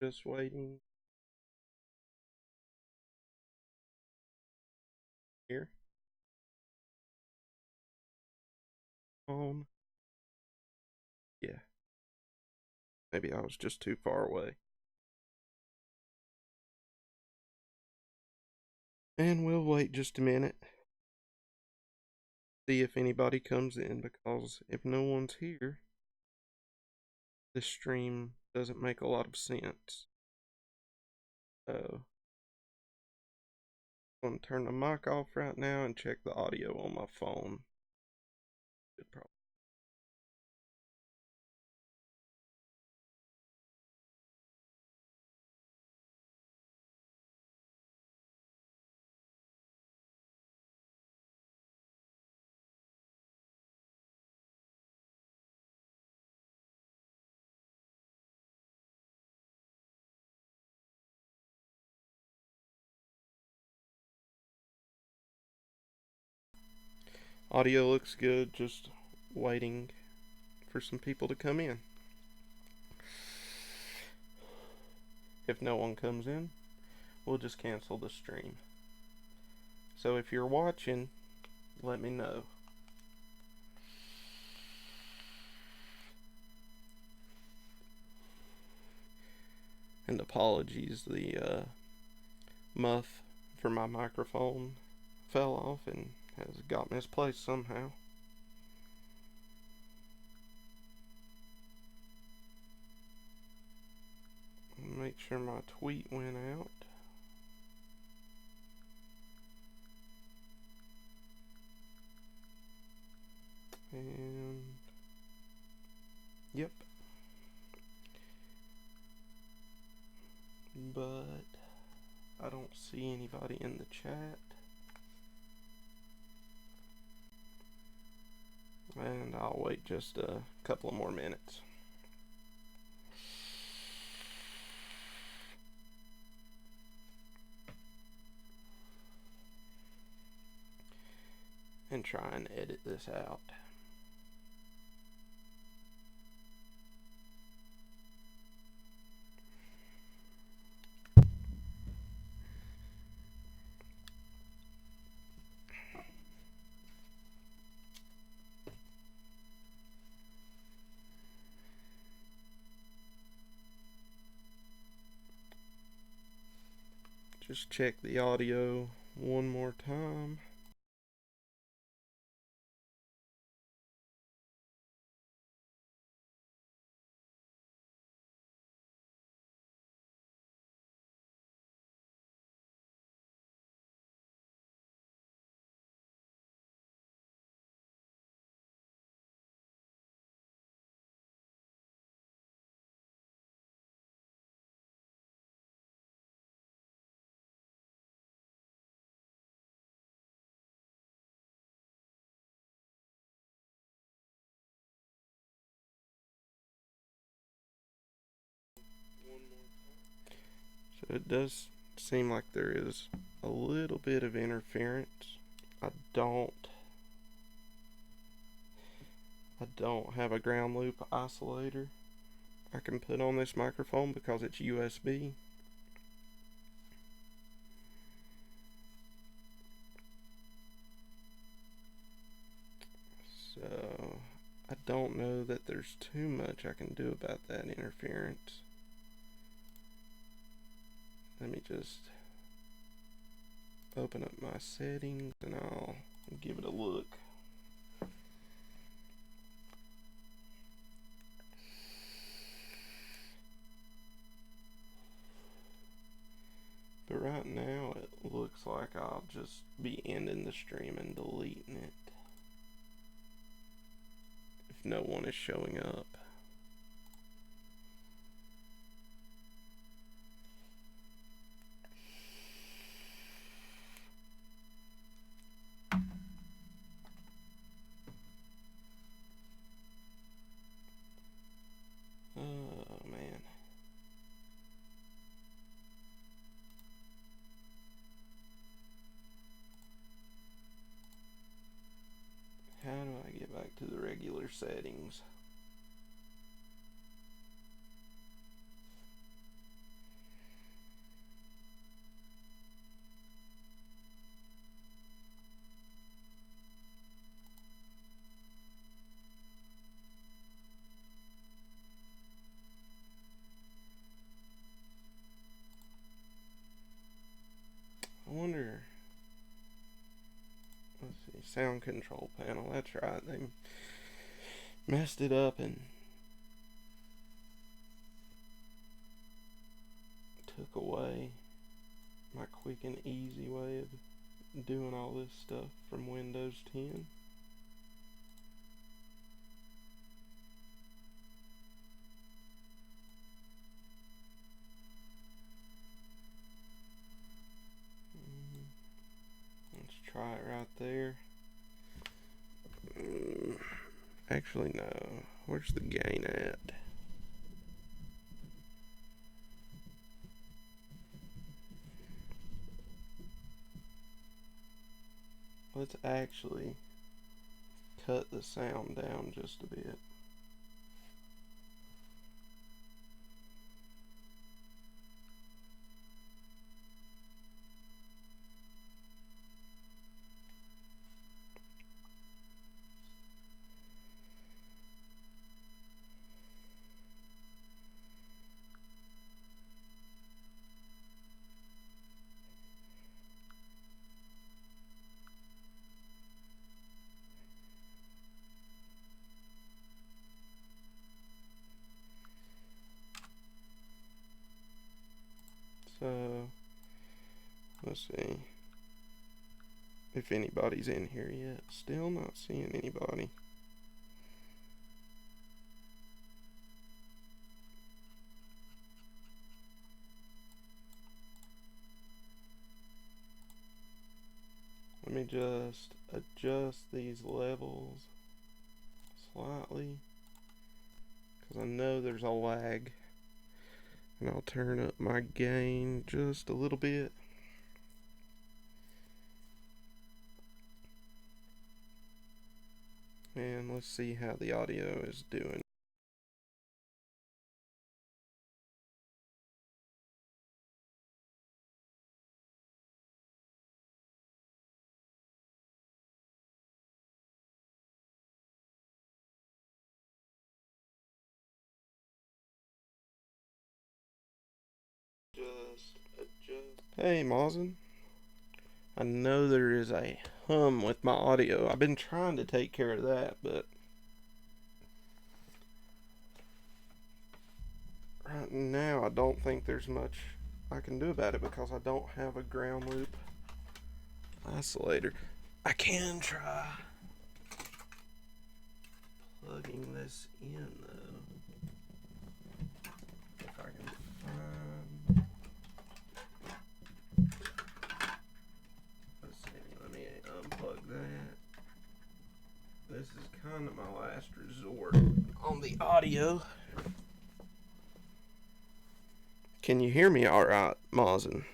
Just waiting here on. Yeah, maybe I was just too far away. And we'll wait just a minute, see if anybody comes in, because if no one's here, this stream doesn't make a lot of sense. So I'm going to turn the mic off right now and check the audio on my phone. Should probably. Audio looks good, just waiting for some people to come in. If no one comes in, we'll just cancel the stream. So if you're watching, let me know. And apologies, the muff for my microphone fell off and has got misplaced somehow. Make sure my tweet went out. And yep. But I don't see anybody in the chat. And I'll wait just a couple of more minutes. And try and edit this out. Just check the audio one more time. So it does seem like there is a little bit of interference. I don't have a ground loop isolator I can put on this microphone because it's USB. So I don't know that there's too much I can do about that interference. Let me just open up my settings and I'll give it a look. But right now it looks like I'll just be ending the stream and deleting it if no one is showing up. Oh man. How do I get back to the regular settings? see, sound control panel. That's right. They messed it up and took away my quick and easy way of doing all this stuff from Windows 10. Let's try it right there. Actually, no. Where's the gain at? Let's actually cut the sound down just a bit. So, let's see if anybody's in here yet. Still not seeing anybody. Let me just adjust these levels slightly, because I know there's a lag. And I'll turn up my gain just a little bit. And let's see how the audio is doing. Hey, Mawson. I know there is a hum with my audio. I've been trying to take care of that, but right now I don't think there's much I can do about it because I don't have a ground loop isolator. I can try plugging this in though. If I can find. Let's see, let me unplug that. This is kind of my last resort on the audio. Can you hear me alright, Mawson?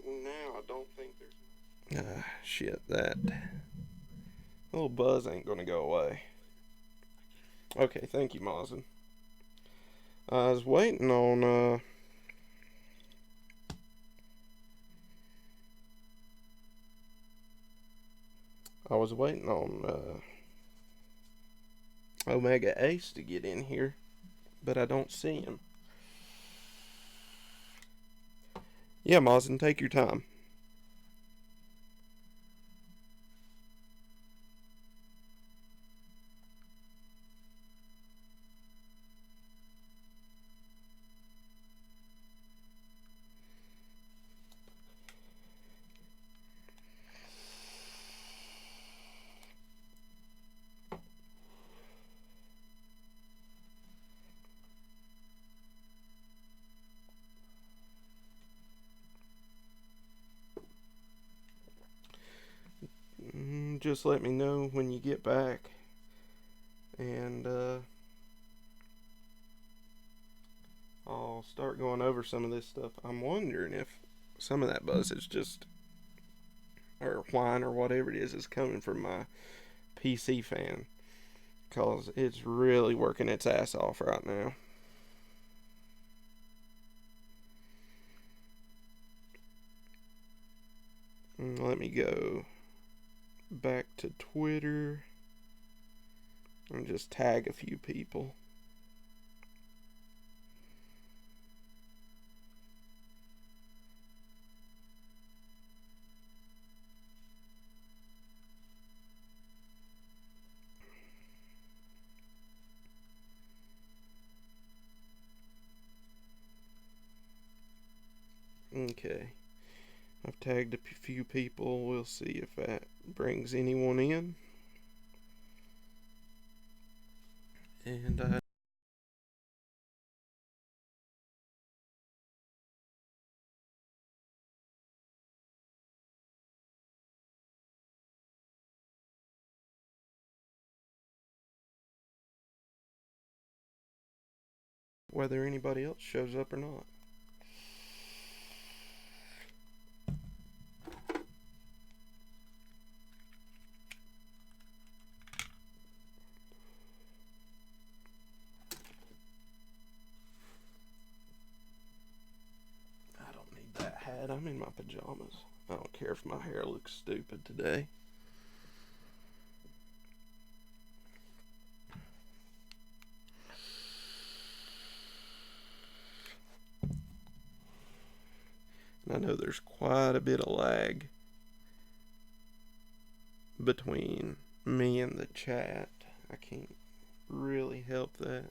Now I don't think there's. Shit, that little buzz ain't gonna go away. Okay, thank you, Mawson. I was waiting on, Omega Ace to get in here, but I don't see him. Yeah, Mawson, take your time. Just let me know when you get back, and I'll start going over some of this stuff. I'm wondering if some of that buzz is just, or whine or whatever it is coming from my PC fan, because it's really working its ass off right now. Let me go back to Twitter and just tag a few people. Okay. I've tagged a few people. We'll see if that brings anyone in. And whether anybody else shows up or not. I don't need that hat. I'm in my pajamas. I don't care if my hair looks stupid today. And I know there's quite a bit of lag between me and the chat. I can't really help that.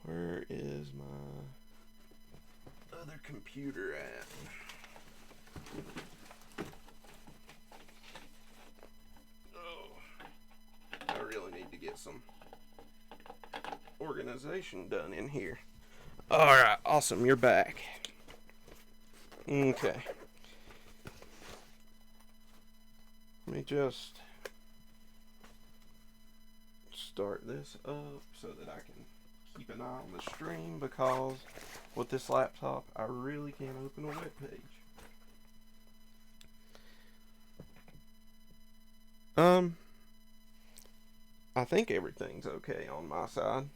Where is my other computer at? Oh, I really need to get some organization done in here. Alright, awesome, you're back. Okay. Let me just start this up so that I can keep an eye on the stream, because with this laptop I really can't open a web page. I think everything's okay on my side.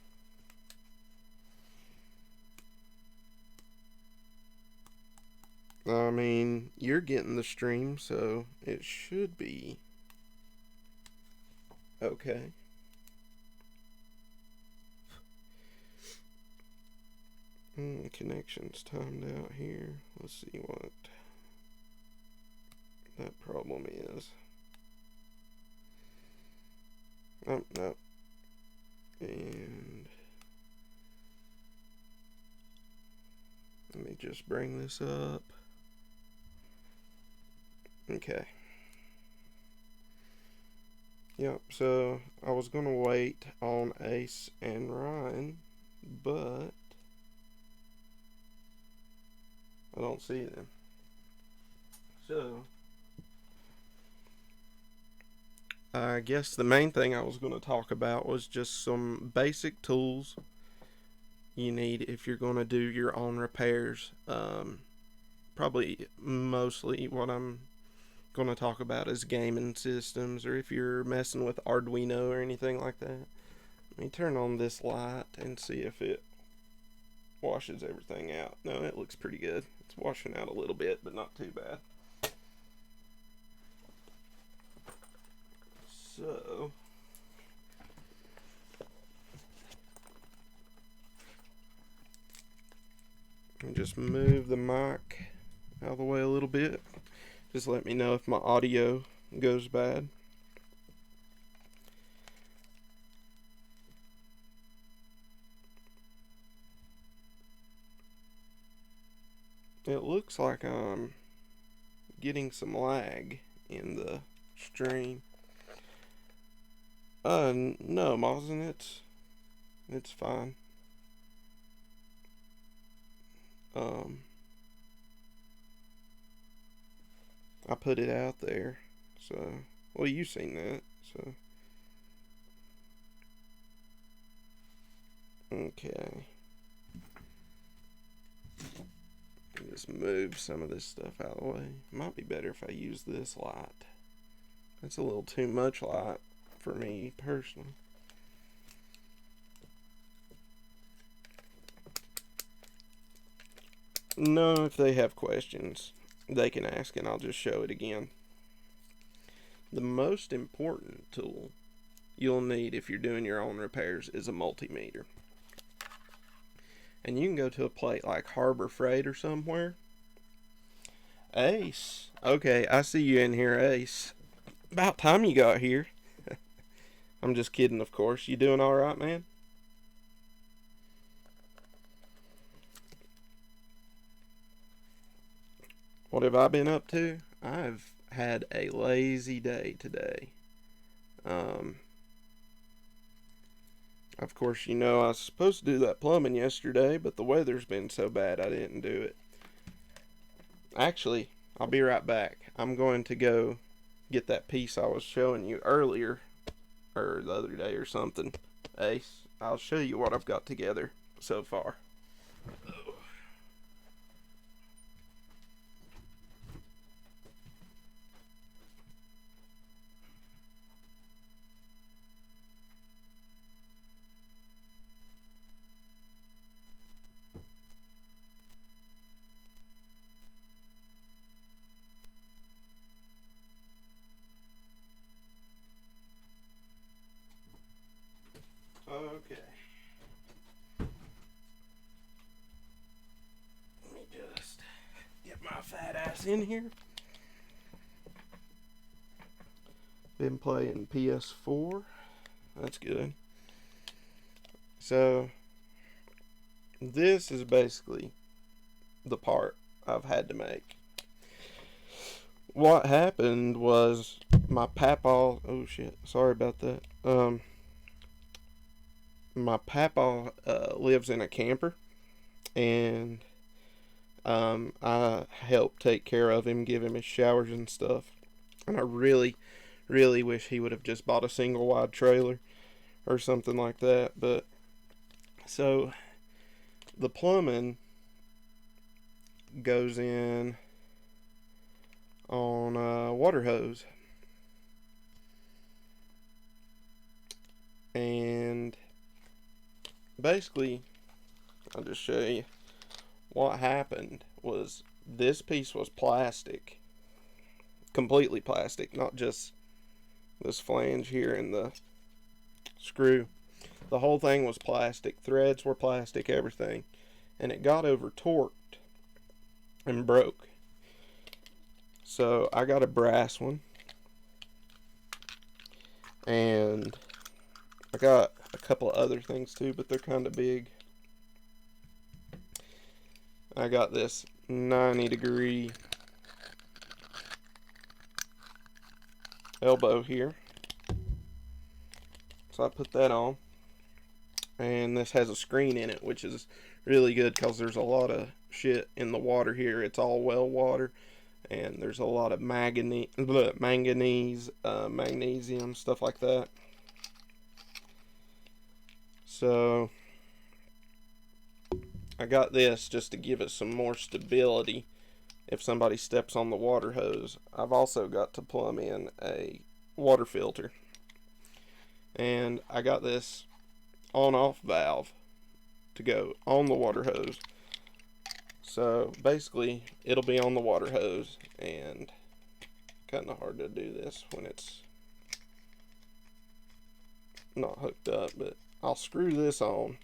I mean, you're getting the stream, so it should be okay. Connection's timed out here. Let's see what that problem is. Oh, no. And let me just bring this up. Okay. Yep, so I was gonna wait on Ace and Ryan, but I don't see them. So I guess the main thing I was going to talk about was just some basic tools you need if you're going to do your own repairs. Probably mostly what I'm going to talk about is gaming systems, or if you're messing with Arduino or anything like that. Let me turn on this light and see if it washes everything out. No, it looks pretty good. It's washing out a little bit, but not too bad. So just move the mic out of the way a little bit. Just let me know if my audio goes bad. It looks like I'm getting some lag in the stream. No, Mawson, it's fine. I put it out there, so, well, you've seen that, so. Okay. Just move some of this stuff out of the way. Might be better if I use this light. That's a little too much light for me personally. No, if they have questions, they can ask and I'll just show it again. The most important tool you'll need if you're doing your own repairs is a multimeter. And you can go to a plate like Harbor Freight or somewhere. Ace. Okay, I see you in here, Ace. About time you got here. I'm just kidding, of course. You doing alright, man? What have I been up to? I've had a lazy day today. Um, of course, you know I was supposed to do that plumbing yesterday, but the weather's been so bad I didn't do it. Actually, I'll be right back. I'm going to go get that piece I was showing you earlier, or the other day or something. Ace, I'll show you what I've got together so far. Okay. Let me just get my fat ass in here. Been playing PS4. That's good. So, this is basically the part I've had to make. What happened was my papa. Oh shit! Sorry about that. My papa lives in a camper, and I help take care of him, give him his showers and stuff. And I really, really wish he would have just bought a single wide trailer or something like that. But so the plumbing goes in on a water hose, and basically I'll just show you what happened. Was this piece was plastic, completely plastic, not just this flange here and the screw. The whole thing was plastic, threads were plastic, everything, and it got over torqued and broke. So I got a brass one, and I got a couple of other things too, but they're kind of big. I got this 90-degree elbow here, so I put that on, and this has a screen in it, which is really good because there's a lot of shit in the water here. It's all well water, and there's a lot of manganese, magnesium, stuff like that. So I got this just to give it some more stability if somebody steps on the water hose. I've also got to plumb in a water filter, and I got this on-off valve to go on the water hose. So basically it'll be on the water hose, and kind of hard to do this when it's not hooked up, but I'll screw this on,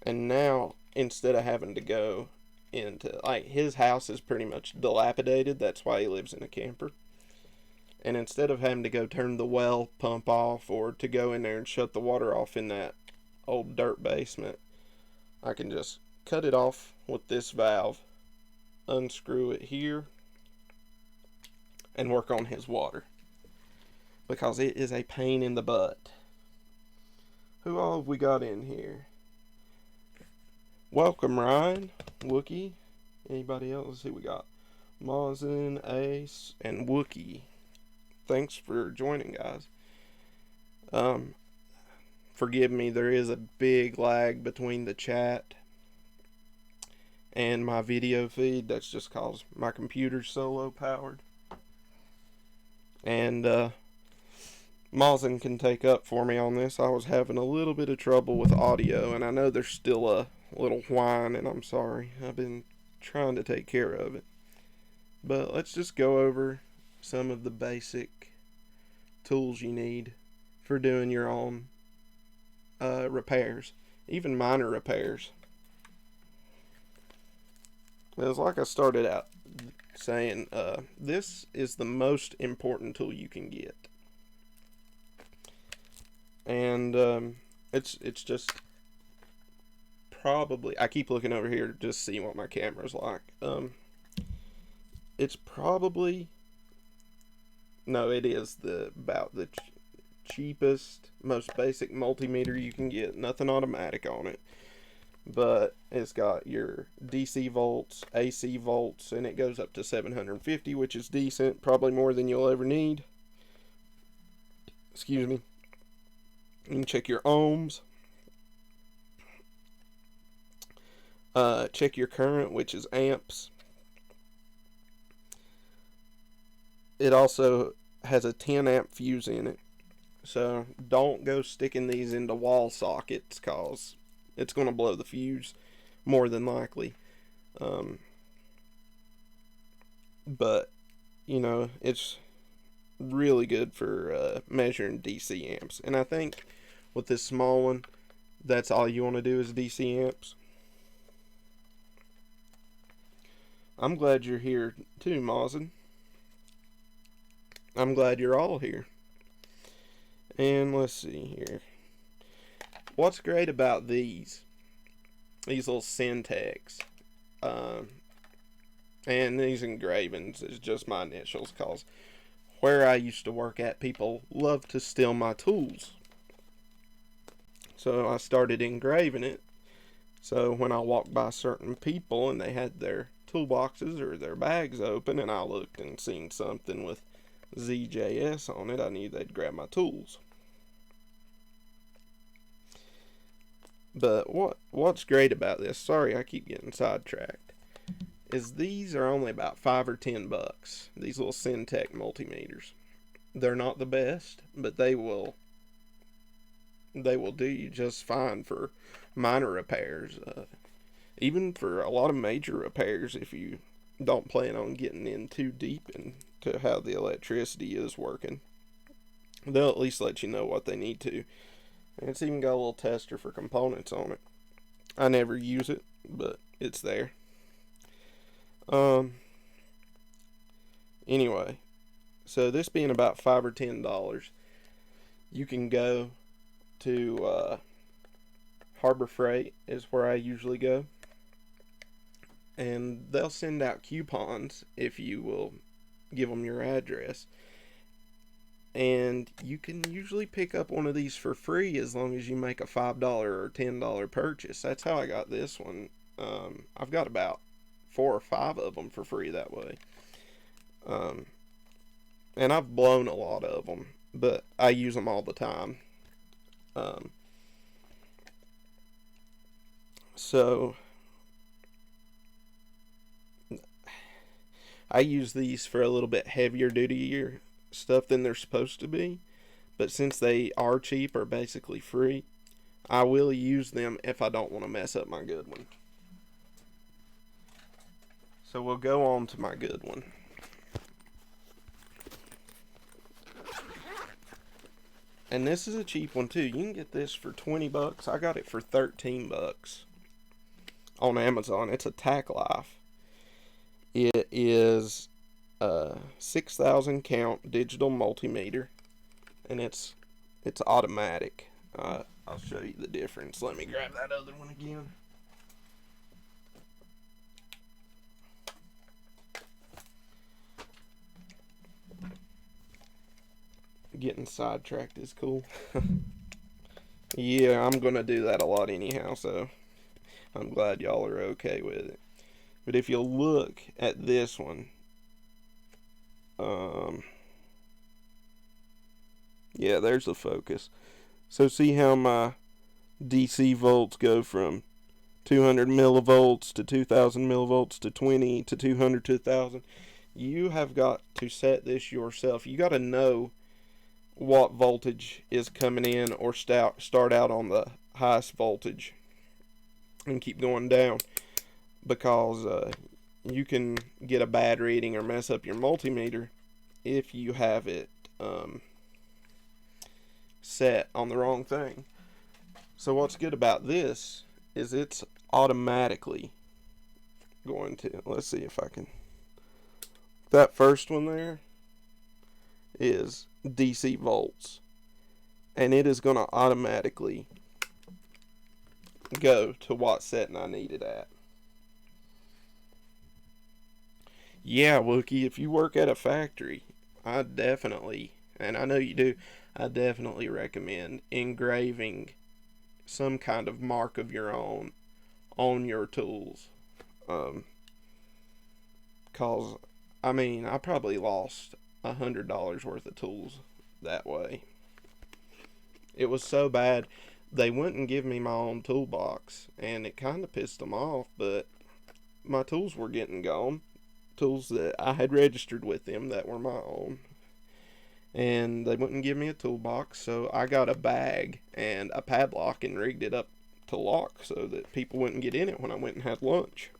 and now instead of having to go into, like, his house is pretty much dilapidated, that's why he lives in a camper, and instead of having to go turn the well pump off or to go in there and shut the water off in that old dirt basement, I can just cut it off with this valve, unscrew it here, and work on his water, because it is a pain in the butt. Who all have we got in here? Welcome, Ryan, Wookie. Anybody else? Let's see, we got Mazin, Ace, and Wookie. Thanks for joining, guys. Forgive me, there is a big lag between the chat and my video feed. That's just cause my computer's so low powered. And Mazin can take up for me on this. I was having a little bit of trouble with audio, and I know there's still a little whine, and I'm sorry. I've been trying to take care of it. But let's just go over some of the basic tools you need for doing your own repairs, even minor repairs. It's like I started out saying, this is the most important tool you can get, and it's just probably, I keep looking over here to just see what my camera's like. It's probably, no, it is about the cheapest, most basic multimeter you can get. Nothing automatic on it, but it's got your DC volts, AC volts, and it goes up to 750, which is decent, probably more than you'll ever need. Excuse me. You can check your ohms. Check your current, which is amps. It also has a 10 amp fuse in it. So don't go sticking these into wall sockets, cause it's going to blow the fuse more than likely. But you know, it's really good for measuring DC amps. And I think with this small one, that's all you want to do is DC amps. I'm glad you're here too, Mazin. I'm glad you're all here. And let's see here. What's great about these little Syntex, and these engravings is just my initials, cause where I used to work at, people love to steal my tools. So I started engraving it. So when I walked by certain people and they had their toolboxes or their bags open, and I looked and seen something with ZJS on it, I knew they'd grab my tools. But what's great about this, sorry I keep getting sidetracked, is these are only about $5 or $10. These little Syntec multimeters. They're not the best, but they will do you just fine for minor repairs. Even for a lot of major repairs, if you don't plan on getting in too deep into how the electricity is working, they'll at least let you know what they need to. And it's even got a little tester for components on it. I never use it, but it's there. Anyway, so this being about $5 or $10, you can go to Harbor Freight is where I usually go, and they'll send out coupons if you will give them your address, and you can usually pick up one of these for free as long as you make a $5 or $10 purchase. That's how I got this one. I've got about 4 or 5 of them for free that way, and I've blown a lot of them, but I use them all the time. So I use these for a little bit heavier duty stuff than they're supposed to be, but since they are cheap or basically free, I will use them if I don't want to mess up my good one. So we'll go on to my good one. And this is a cheap one too. You can get this for $20. I got it for $13 on Amazon. It's a Tack Life. It is a 6,000 count digital multimeter, and it's automatic. I'll show you the difference. Let me grab that other one again. Getting sidetracked is cool. Yeah, I'm gonna do that a lot anyhow, so I'm glad y'all are okay with it. But if you look at this one, yeah, there's the focus. So see how my DC volts go from 200 millivolts to 2000 millivolts to 20 to 200 to 1000. You have got to set this yourself. You got to know what voltage is coming in, or start out on the highest voltage and keep going down, because you can get a bad reading or mess up your multimeter if you have it set on the wrong thing. So what's good about this is it's automatically going to, let's see if I can, that first one there is DC volts, and it is going to automatically go to what setting I need it at. Yeah, Wookie, if you work at a factory, I definitely, and I know you do, I definitely recommend engraving some kind of mark of your own on your tools. Um, cause I mean, I probably lost $100 worth of tools that way. It was so bad they wouldn't give me my own toolbox, and it kind of pissed them off. But my tools were getting gone, tools that I had registered with them that were my own, and they wouldn't give me a toolbox. So I got a bag and a padlock and rigged it up to lock so that people wouldn't get in it when I went and had lunch.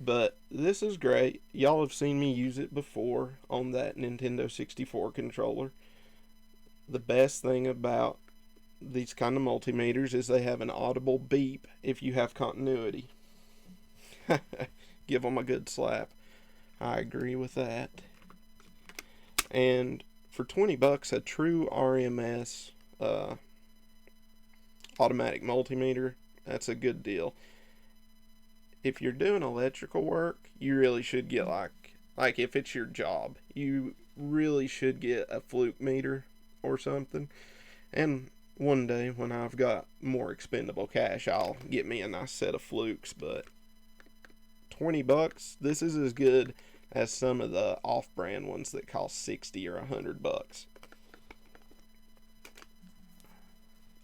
But this is great. Y'all have seen me use it before on that Nintendo 64 controller. The best thing about these kind of multimeters is they have an audible beep if you have continuity. Give them a good slap. I agree with that. And for $20, a true RMS automatic multimeter, that's a good deal. If you're doing electrical work, you really should get like if it's your job, you really should get a fluke meter or something. And one day when I've got more expendable cash, I'll get me a nice set of flukes, but $20, this is as good as some of the off-brand ones that cost 60 or $100.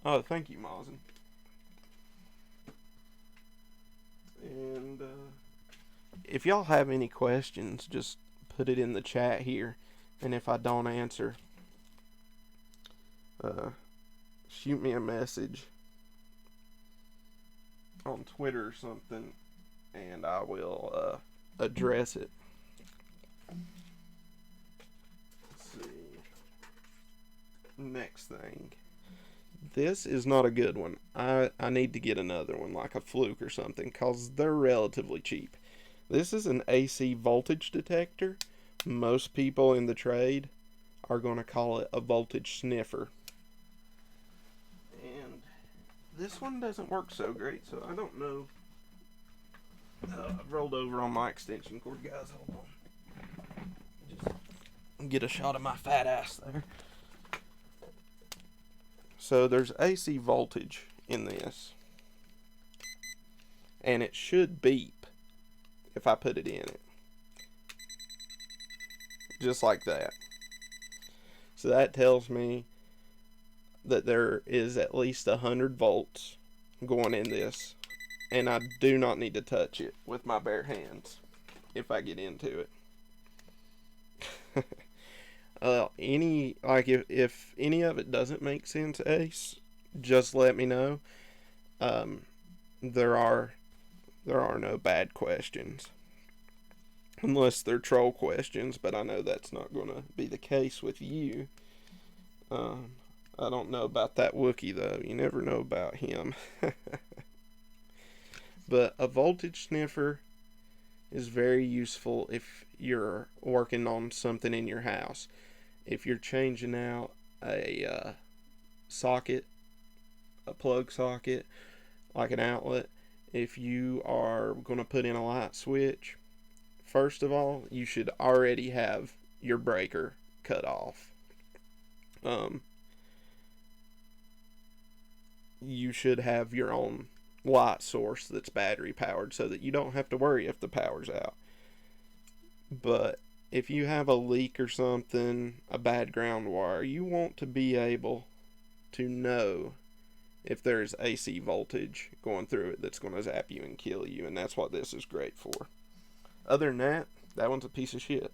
Oh, thank you, Mazen. And if y'all have any questions, just put it in the chat here. And if I don't answer, shoot me a message on Twitter or something, and I will address it. Let's see. Next thing. This is not a good one. I need to get another one, like a fluke or something, because they're relatively cheap. This is an AC voltage detector. Most people in the trade are going to call it a voltage sniffer. And this one doesn't work so great, so I don't know. I've rolled over on my extension cord, guys. Hold on. Just get a shot of my fat ass there. So there's AC voltage in this, and it should beep if I put it in it, just like that. So that tells me that there is at least 100 volts going in this, and I do not need to touch it with my bare hands if I get into it. If any of it doesn't make sense, Ace, just let me know. There are no bad questions, unless they're troll questions. But I know that's not going to be the case with you. I don't know about that Wookiee though. You never know about him. But a voltage sniffer is very useful if you're working on something in your house. If you're changing out a socket, a plug socket, like an outlet, if you are going to put in a light switch, first of all, you should already have your breaker cut off. You should have your own light source that's battery powered so that you don't have to worry if the power's out. But if you have a leak or something, a bad ground wire, you want to be able to know if there's AC voltage going through it that's going to zap you and kill you, and that's what this is great for. Other than that, that one's a piece of shit.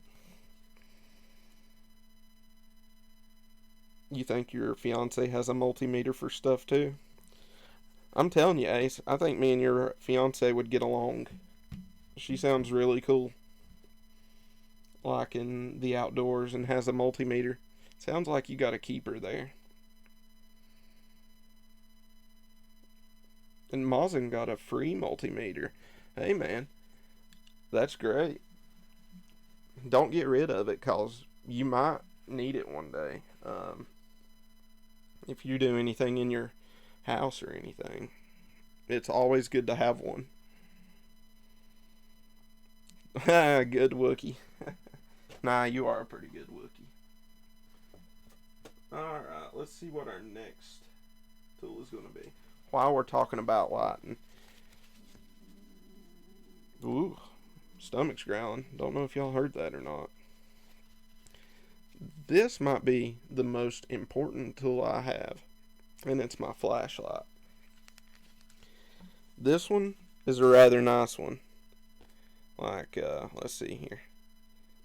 You think your fiance has a multimeter for stuff too? I'm telling you, Ace, I think me and your fiance would get along. She sounds really cool. Like in the outdoors and has a multimeter. Sounds like you got a keeper there. And Mazen got a free multimeter. Hey man, that's great. Don't get rid of it, cause you might need it one day. If you do anything in your house or anything. It's always good to have one. Good Wookie. Nah, you are a pretty good Wookie. Alright, let's see what our next tool is going to be. While we're talking about lighting. Ooh, stomach's growling. Don't know if y'all heard that or not. This might be the most important tool I have, and it's my flashlight. This one is a rather nice one. Like, let's see here.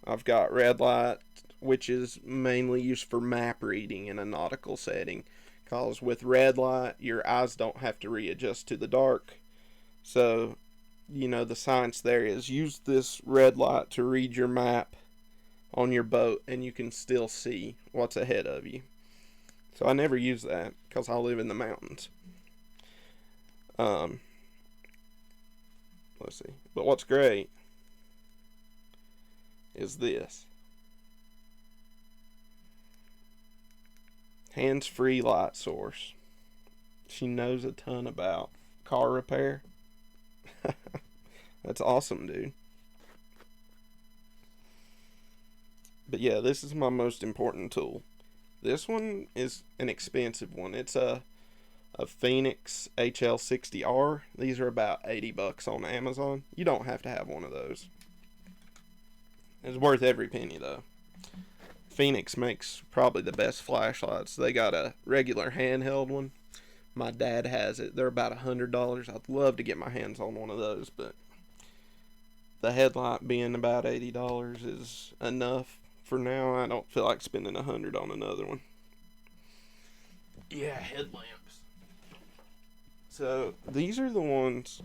I've got red light, which is mainly used for map reading in a nautical setting. Because with red light, your eyes don't have to readjust to the dark. So, the science there is use this red light to read your map on your boat, and you can still see what's ahead of you. So I never use that because I live in the mountains. Let's see. But what's great is this. Hands-free light source. She knows a ton about car repair. That's awesome, dude. But yeah, this is my most important tool. This one is an expensive one. It's a Phoenix HL60R. These are about $80 on Amazon. You don't have to have one of those. It's worth every penny though. Phoenix makes probably the best flashlights. They got a regular handheld one. My dad has it. They're about $100. I'd love to get my hands on one of those, but the headlight being about $80 is enough for now. I don't feel like spending $100 on another one. Yeah, headlamps. So these are the ones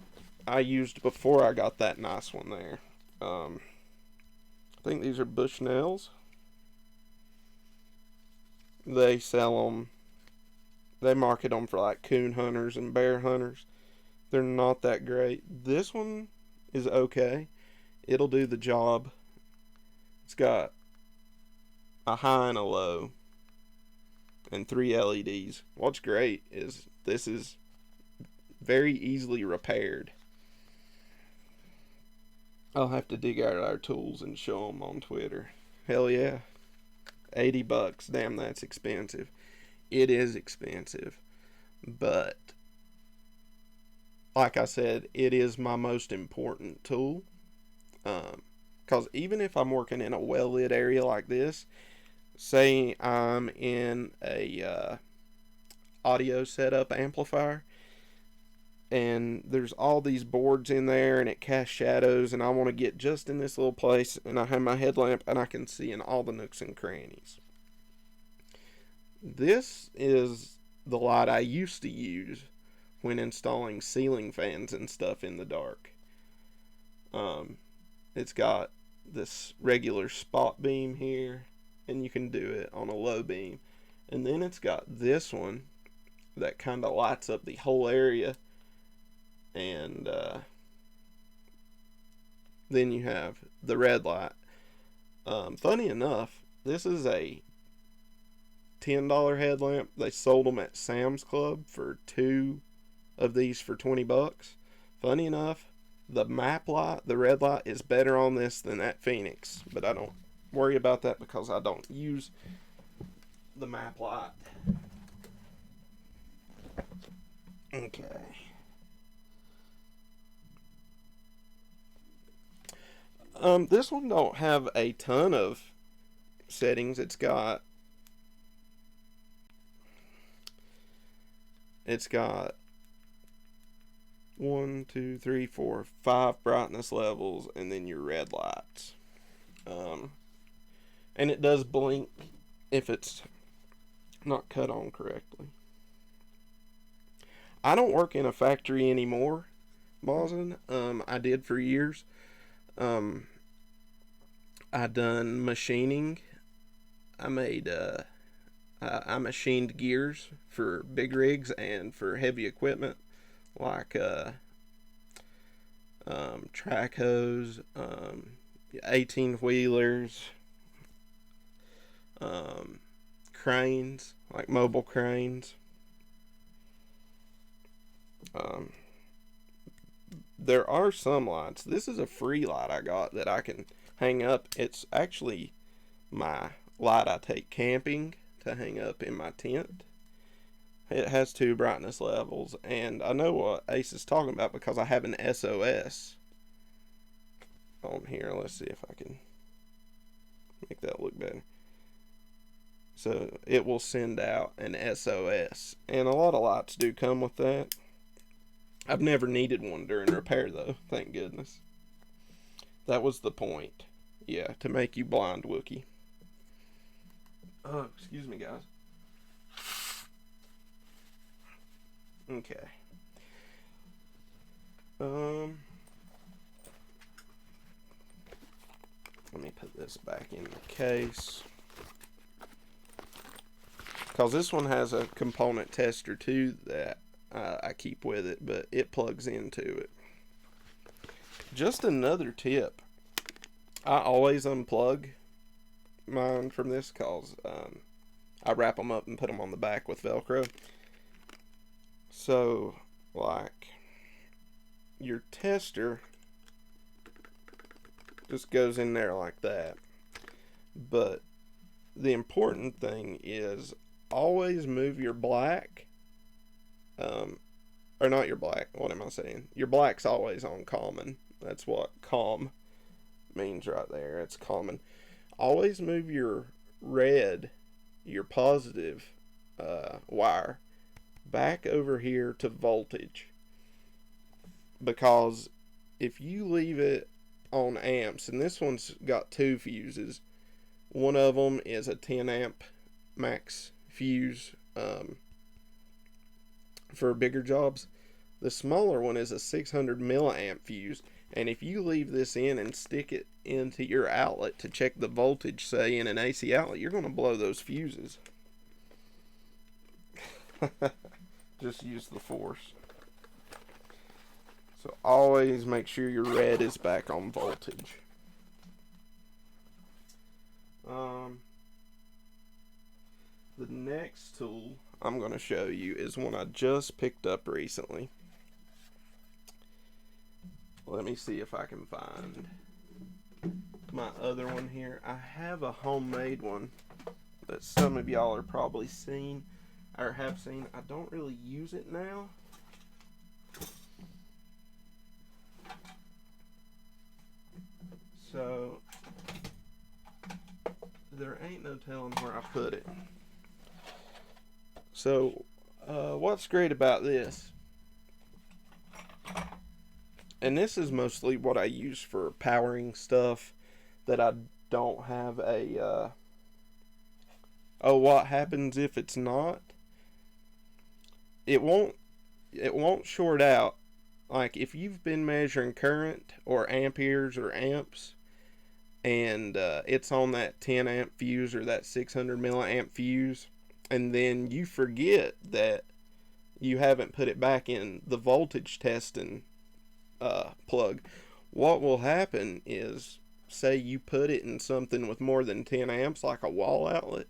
I used before I got that nice one there. I think these are Bushnells. They sell them. They market them for like coon hunters and bear hunters. They're not that great. This one is okay. It'll do the job. It's got a high and a low and 3 LEDs. What's great is this is very easily repaired. I'll have to dig out our tools and show them on Twitter. Hell yeah. $80. Damn, that's expensive. It is expensive. But like I said, it is my most important tool. Because even if I'm working in a well-lit area like this, say I'm in a audio setup amplifier, and there's all these boards in there and it casts shadows, and I want to get just in this little place, and I have my headlamp and I can see in all the nooks and crannies. This is the light I used to use when installing ceiling fans and stuff in the dark. It's got this regular spot beam here, and you can do it on a low beam. And then it's got this one that kind of lights up the whole area. And then you have the red light. Funny enough, this is a $10 headlamp. They sold them at Sam's Club for 2 of these for $20. Funny enough, the map light, the red light, is better on this than that Phoenix. But I don't worry about that because I don't use the map light. Okay. This one don't have a ton of settings. It's got 1, 2, 3, 4, 5 brightness levels, and then your red lights. And it does blink if it's not cut on correctly. I don't work in a factory anymore, Boston. I did for years. I done machining. I machined gears for big rigs and for heavy equipment like track hose, 18 wheelers, cranes like mobile cranes. Um, there are some lights. This is a free light I got that I can hang up. It's actually my light I take camping to hang up in my tent. It has two brightness levels, and I know what Ace is talking about because I have an SOS on here. Let's see if I can make that look better. So it will send out an SOS, and a lot of lights do come with that. I've never needed one during repair though, thank goodness. That was the point. Yeah, to make you blind, Wookie. Oh, excuse me, guys. Okay. Let me put this back in the case. Because this one has a component tester too that I keep with it, but it plugs into it. Just another tip. I always unplug mine from this because I wrap them up and put them on the back with Velcro. So, like, your tester just goes in there like that. But the important thing is always move your black, or not your black, what am I saying? Your black's always on common. That's what calm means right there. It's common. Always move your red, your positive wire, back over here to voltage. Because if you leave it on amps, and this one's got two fuses, one of them is a 10 amp max fuse for bigger jobs. The smaller one is a 600 milliamp fuse, and if you leave this in and stick it into your outlet to check the voltage, say in an AC outlet, you're going to blow those fuses. Just use the force. So always make sure your red is back on voltage. The next tool I'm going to show you is one I just picked up recently. Let me see if I can find my other one here. I have a homemade one that some of y'all are probably seen or have seen. I don't really use it now. So there ain't no telling where I put it. So what's great about this, and this is mostly what I use for powering stuff that I don't have a oh, what happens if it's not? It won't short out. Like if you've been measuring current or amperes or amps, and it's on that 10 amp fuse or that 600 milliamp fuse, and then you forget that you haven't put it back in the voltage testing plug, what will happen is, say you put it in something with more than 10 amps, like a wall outlet,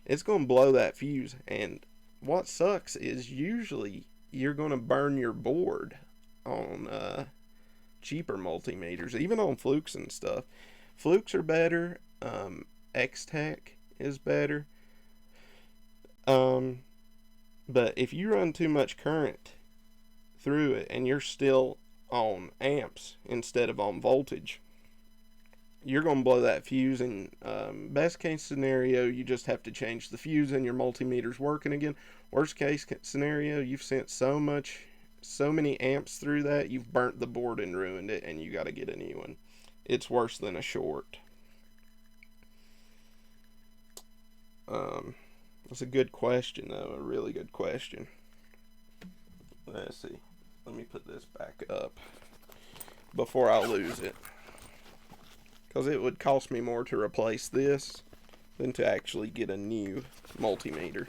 it's going to blow that fuse. And what sucks is usually you're going to burn your board on cheaper multimeters, even on Flukes and stuff. Flukes are better. X-Tech is better. But if you run too much current through it and you're still on amps instead of on voltage, you're going to blow that fuse. And best case scenario, you just have to change the fuse and your multimeter's working again. Worst case scenario, you've sent so many amps through that, you've burnt the board and ruined it, and you got to get a new one. It's worse than a short. That's a good question, though. A really good question. Let's see. Let me put this back up before I lose it, because it would cost me more to replace this than to actually get a new multimeter.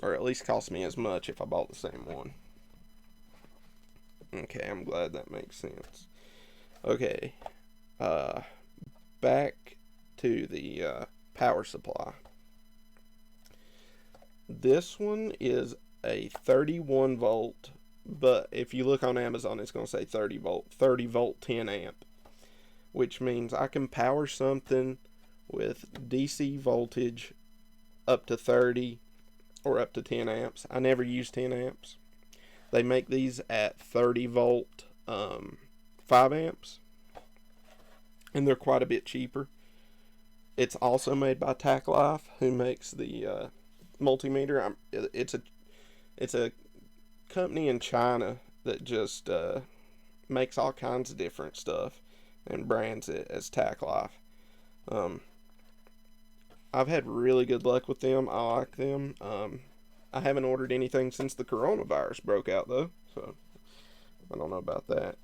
Or at least cost me as much if I bought the same one. Okay, I'm glad that makes sense. Okay, back to the power supply. This one is a 31 volt, but if you look on Amazon, it's going to say 30 volt 10 amp, which means I can power something with DC voltage up to 30 or up to 10 amps. I never use 10 amps. They make these at 30 volt 5 amps, and they're quite a bit cheaper. It's also made by Tac Life, who makes the multimeter. It's a company in China that just makes all kinds of different stuff and brands it as Tac Life. I've had really good luck with them. I like them. I haven't ordered anything since the coronavirus broke out, though, so I don't know about that.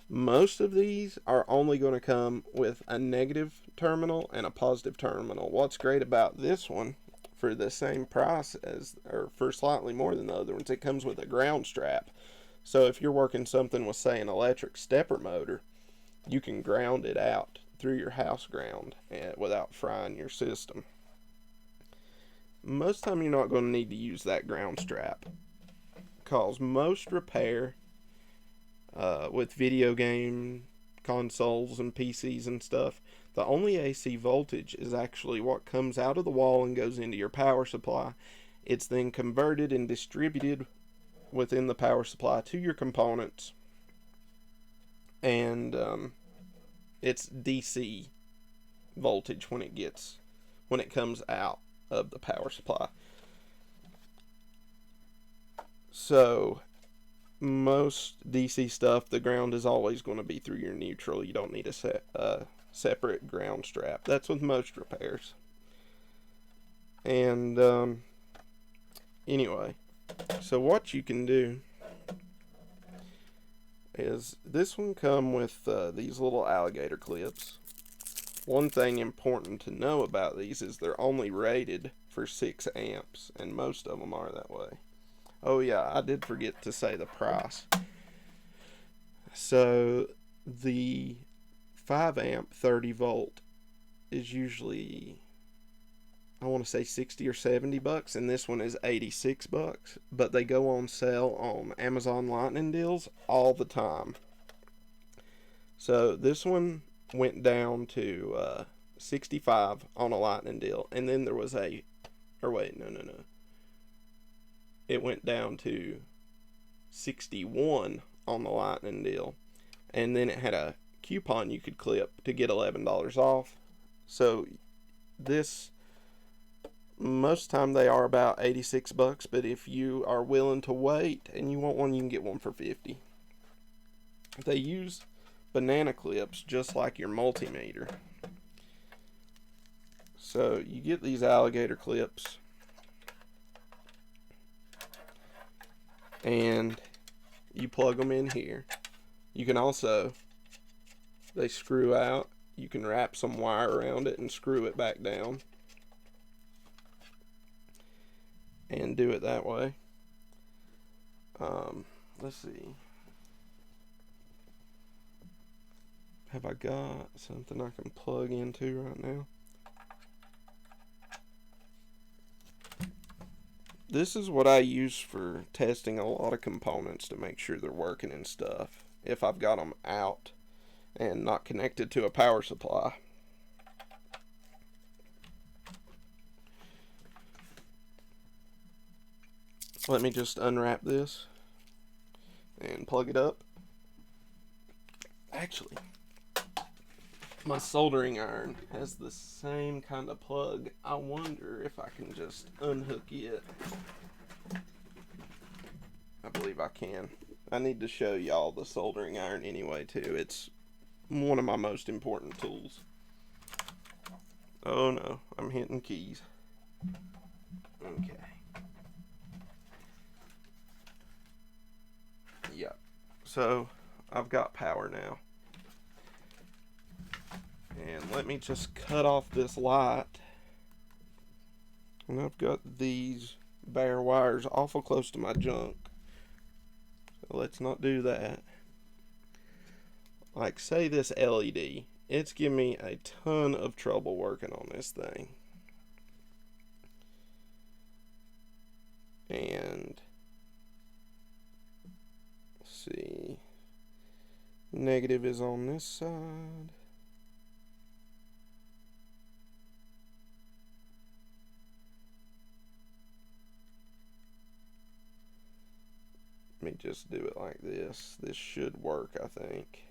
Most of these are only going to come with a negative terminal and a positive terminal. What's great about this one, for the same price as, or for slightly more than the other ones, it comes with a ground strap. So if you're working something with, say, an electric stepper motor, you can ground it out through your house ground without frying your system. Most of the time you're not going to need to use that ground strap, because most repair with video game consoles and PCs and stuff, the only AC voltage is actually what comes out of the wall and goes into your power supply. It's then converted and distributed within the power supply to your components, and it's DC voltage when it comes out of the power supply. So most DC stuff, the ground is always going to be through your neutral. You don't need a separate ground strap. That's with most repairs. And anyway, so what you can do is, this one come with these little alligator clips. One thing important to know about these is they're only rated for 6 amps, and most of them are that way. Oh yeah, I did forget to say the price. So the 5 amp 30 volt is usually, I want to say 60 or 70 bucks, and this one is 86 bucks, but they go on sale on Amazon Lightning deals all the time. So this one went down to 65 on a Lightning deal, and then there was it went down to 61 on the Lightning deal, and then it had a coupon you could clip to get $11 off. So this, most of the time they are about 86 bucks, but if you are willing to wait and you want one, you can get one for 50. They use banana clips just like your multimeter. So you get these alligator clips, and you plug them in here. You can also, they screw out, you can wrap some wire around it and screw it back down and do it that way. Let's see, have I got something I can plug into right now? This is what I use for testing a lot of components to make sure they're working and stuff, if I've got them out and not connected to a power supply. Let me just unwrap this and plug it up. Actually, my soldering iron has the same kind of plug. I wonder if I can just unhook it. I believe I can. I need to show y'all the soldering iron anyway too. It's one of my most important tools. Oh no, I'm hitting keys. Okay. Yep. So I've got power now. And let me just cut off this light. And I've got these bare wires awful close to my junk. So let's not do that. Like, say this LED, it's giving me a ton of trouble working on this thing. And let's see, negative is on this side. Let me just do it like this. This should work, I think.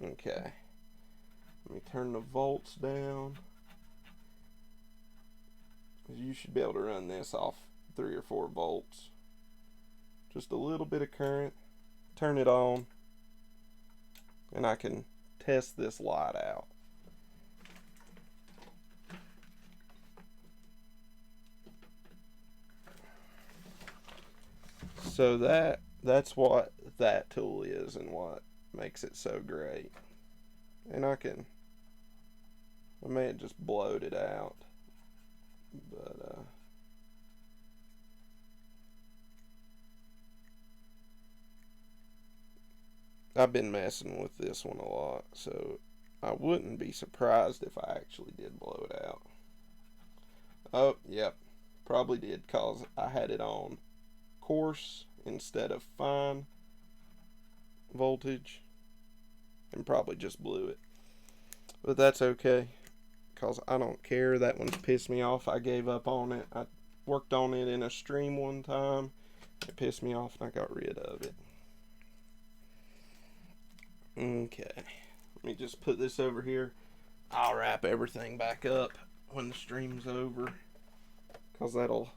Okay. Let me turn the volts down. You should be able to run this off 3 or 4 volts. Just a little bit of current. Turn it on. And I can test this light out. So that's what that tool is and what makes it so great. And I may have just blowed it out, but I've been messing with this one a lot, so I wouldn't be surprised if I actually did blow it out. Oh, yep, probably did, cause I had it on coarse instead of fine voltage and probably just blew it. But that's okay, cause I don't care. That one's pissed me off. I gave up on it. I worked on it in a stream one time. It pissed me off and I got rid of it. Okay, let me just put this over here. I'll wrap everything back up when the stream's over, cause that'll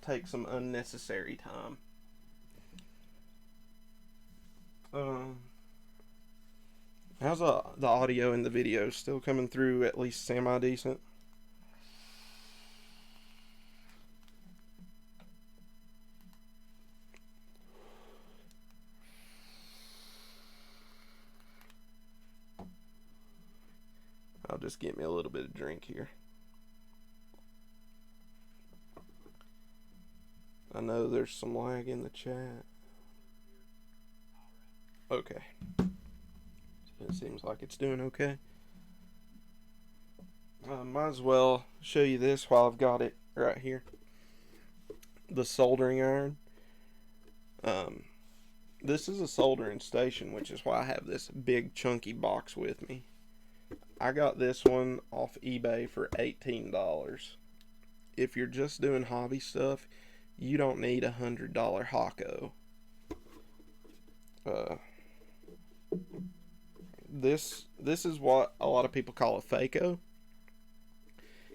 take some unnecessary time. How's the audio and the video still coming through at least semi-decent? I'll just get me a little bit of drink here. I know there's some lag in the chat. Okay. It seems like it's doing okay. Might as well show you this while I've got it right here. The soldering iron. This is a soldering station, which is why I have this big chunky box with me. I got this one off eBay for $18. If you're just doing hobby stuff, you don't need $100 Hako. This is what a lot of people call a Fako,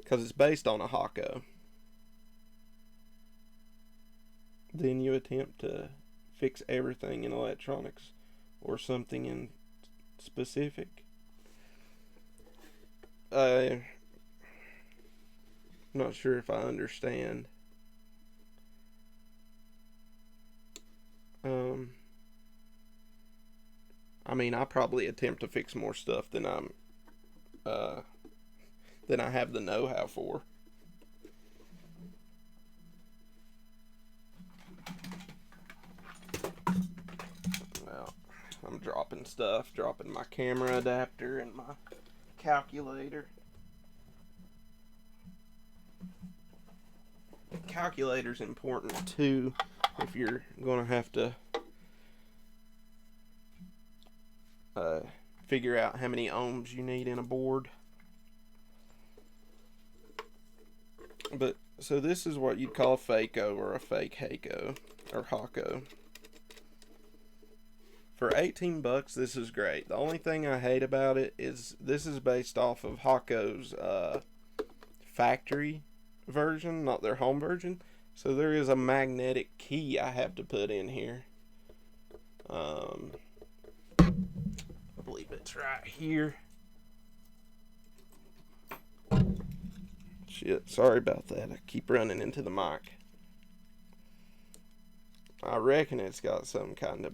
because it's based on a Hako. Then you attempt to fix everything in electronics or something in specific. I'm not sure if I understand. I mean, I probably attempt to fix more stuff than I have the know-how for. Well, I'm dropping stuff, dropping my camera adapter and my calculator. Calculator's important too if you're gonna have to figure out how many ohms you need in a board. But so this is what you'd call a Fako or a fake Hako or Hako. For 18 bucks, this is great. The only thing I hate about it is this is based off of Hako's factory version, not their home version. So there is a magnetic key I have to put in here. I believe it's right here. Shit, sorry about that. I keep running into the mic. I reckon it's got some kind of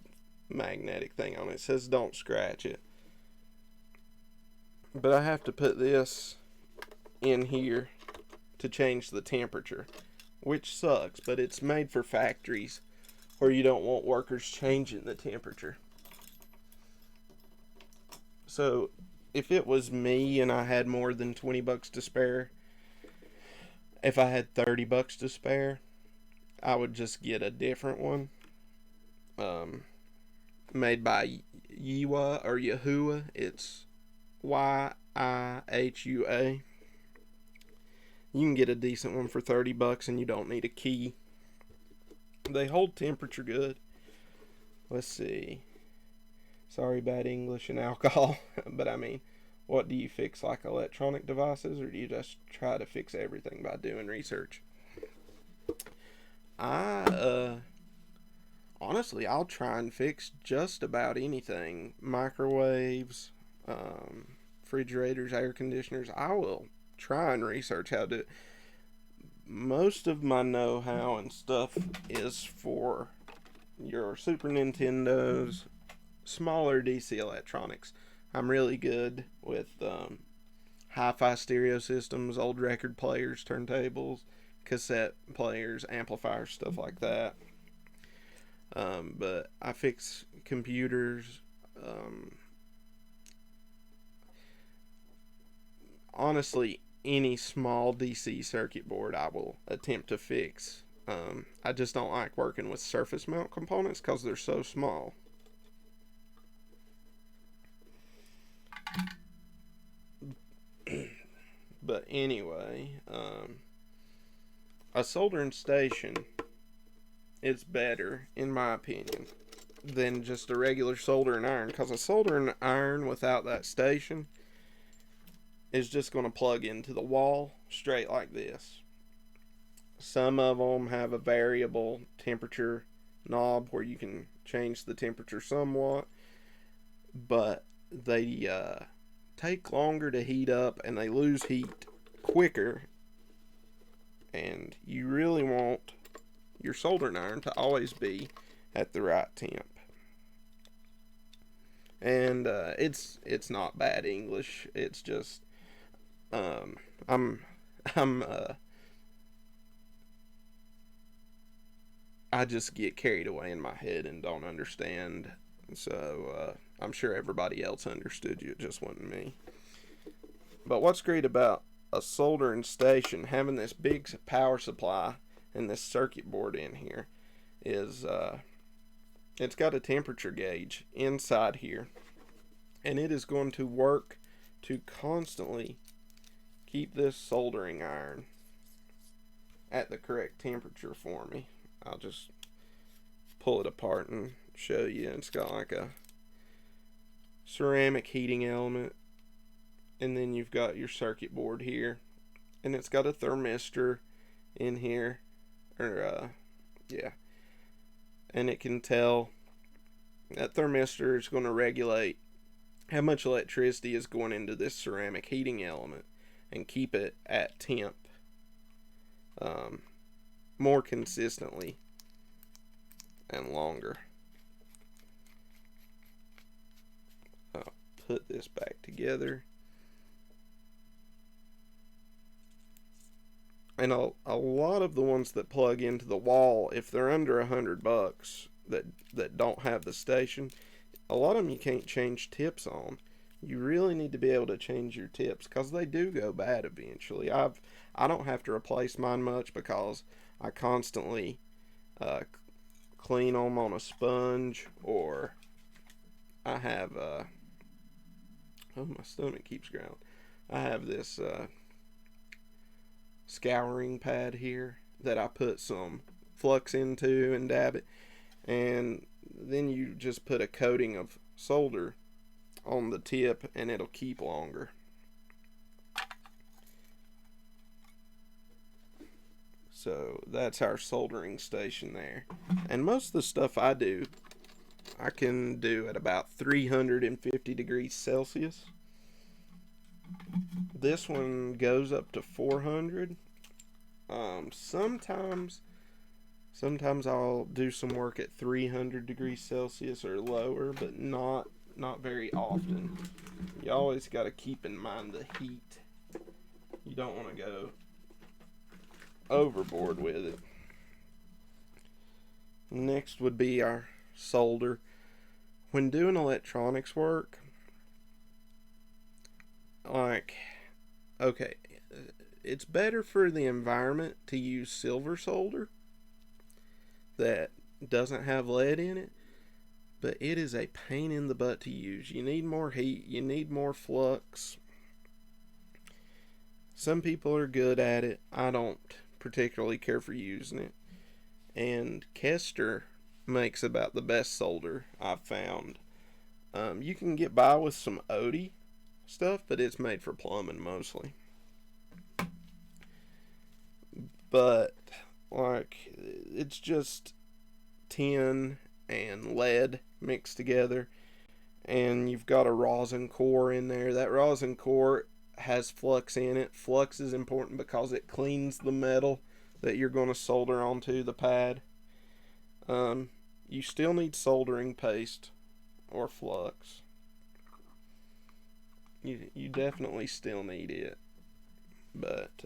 magnetic thing on it. It says don't scratch it. But I have to put this in here to change the temperature, which sucks, but it's made for factories where you don't want workers changing the temperature. So if it was me and I had more than 20 bucks to spare, if I had 30 bucks to spare, I would just get a different one. Um, Made by Yiwa or Yahua. It's Yihua. You can get a decent one for 30 bucks and you don't need a key. They hold temperature good. Let's see. Sorry, bad English and alcohol, but I mean, what do you fix, like electronic devices, or do you just try to fix everything by doing research? I honestly, I'll try and fix just about anything. Microwaves, refrigerators, air conditioners. I will try and research how to do it. Most of my know-how and stuff is for your Super Nintendos, smaller DC electronics. I'm really good with hi-fi stereo systems, old record players, turntables, cassette players, amplifiers, stuff like that. But I fix computers. Um, Honestly, any small DC circuit board I will attempt to fix. I just don't like working with surface mount components because they're so small. But anyway, a soldering station is better, in my opinion, than just a regular soldering iron. Because a soldering iron without that station is just going to plug into the wall straight like this. Some of them have a variable temperature knob where you can change the temperature somewhat, but they take longer to heat up and they lose heat quicker. And you really want your soldering iron to always be at the right temp. And it's not bad English. It's just um, I'm I'm I just get carried away in my head and don't understand. So I'm sure everybody else understood you. It just wasn't me. But what's great about a soldering station, having this big power supply and this circuit board in here, is it's got a temperature gauge inside here, and it is going to work to constantly keep this soldering iron at the correct temperature for me. I'll just pull it apart and show you. It's got like a ceramic heating element, and then you've got your circuit board here, and it's got a thermistor in here, or yeah, and it can tell that thermistor is going to regulate how much electricity is going into this ceramic heating element and keep it at temp um, more consistently and longer. I'll put this back together. And a lot of the ones that plug into the wall, if they're under $100 that don't have the station, a lot of them you can't change tips on. You really need to be able to change your tips because they do go bad eventually. I don't have to replace mine much because I constantly uh, clean them on a sponge, or I have oh, my stomach keeps growling. I have this scouring pad here that I put some flux into and dab it, and then you just put a coating of solder on the tip and it'll keep longer. So that's our soldering station there. And most of the stuff I do, I can do at about 350 degrees Celsius. This one goes up to 400. Sometimes I'll do some work at 300 degrees Celsius or lower, but not very often. You always got to keep in mind the heat. You don't want to go overboard with it. Next would be our solder. When doing electronics work, like, okay, it's better for the environment to use silver solder that doesn't have lead in it, but it is a pain in the butt to use. You need more heat, you need more flux. Some people are good at it. I don't particularly care for using it. And Kester makes about the best solder I've found. You can get by with some Odie stuff, but it's made for plumbing mostly. But, like, it's just tin and lead mixed together, and you've got a rosin core in there. That rosin core has flux in it. Flux is important because it cleans the metal that you're going to solder onto the pad. You still need soldering paste or flux. You definitely still need it, but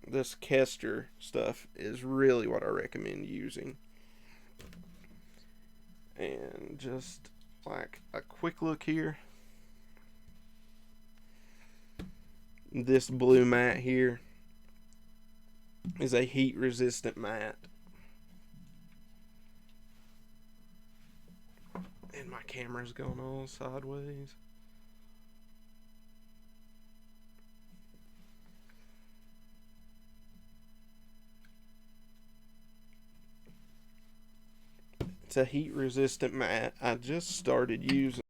this Kester stuff is really what I recommend using. And just like a quick look here, this blue mat here is a heat resistant mat. And my camera's going all sideways. It's a heat resistant mat. I just started using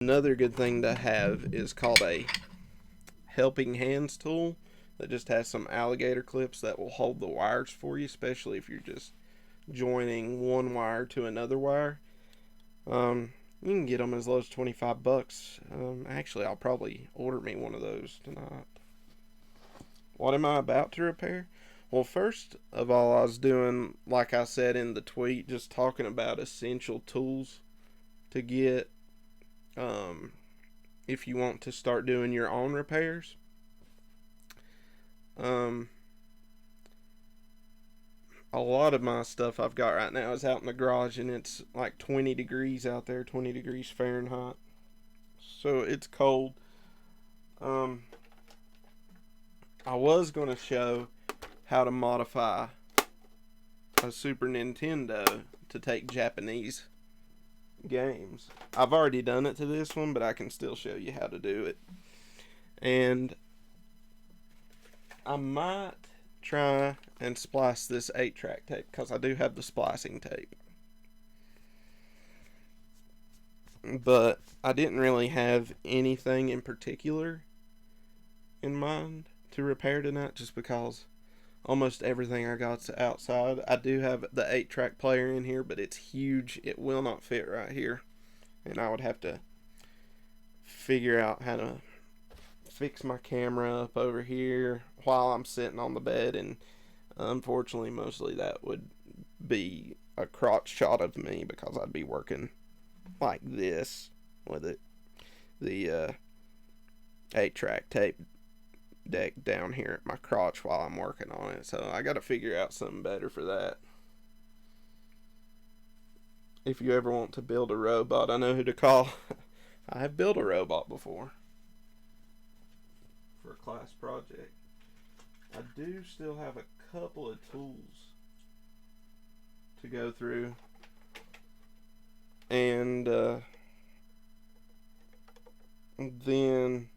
another good thing to have is called a helping hands tool that just has some alligator clips that will hold the wires for you, especially if you're just joining one wire to another wire. You can get them as low as $25. Actually, I'll probably order me one of those tonight. What am I about to repair? Well, first of all, I was doing, like I said in the tweet, just talking about essential tools to get if you want to start doing your own repairs. Um, a lot of my stuff I've got right now is out in the garage, and it's like 20 degrees out there, 20 degrees Fahrenheit. So it's cold. Um, I was going to show how to modify a Super Nintendo to take Japanese games. I've already done it to this one, but I can still show you how to do it. And I might try and splice this 8-track tape because I do have the splicing tape. But I didn't really have anything in particular in mind to repair tonight just because almost everything I got's outside. I do have the 8-track player in here, but it's huge. It will not fit right here. And I would have to figure out how to fix my camera up over here while I'm sitting on the bed, and unfortunately mostly that would be a crotch shot of me because I'd be working like this with it, the 8-track tape deck down here at my crotch while I'm working on it. So I got to figure out something better for that. If you ever want to build a robot, I know who to call. I have built a robot before for a class project. I do still have a couple of tools to go through, and then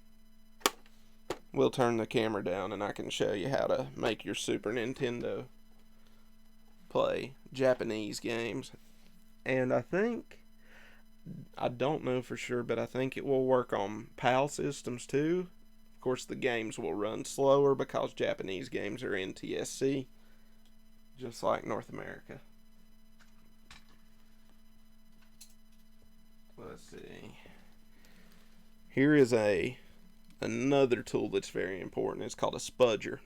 we'll turn the camera down and I can show you how to make your Super Nintendo play Japanese games. And I don't know for sure, but I think it will work on PAL systems too. Of course, the games will run slower because Japanese games are NTSC, just like North America. Let's see. Here is another tool that's very important. It's called a spudger.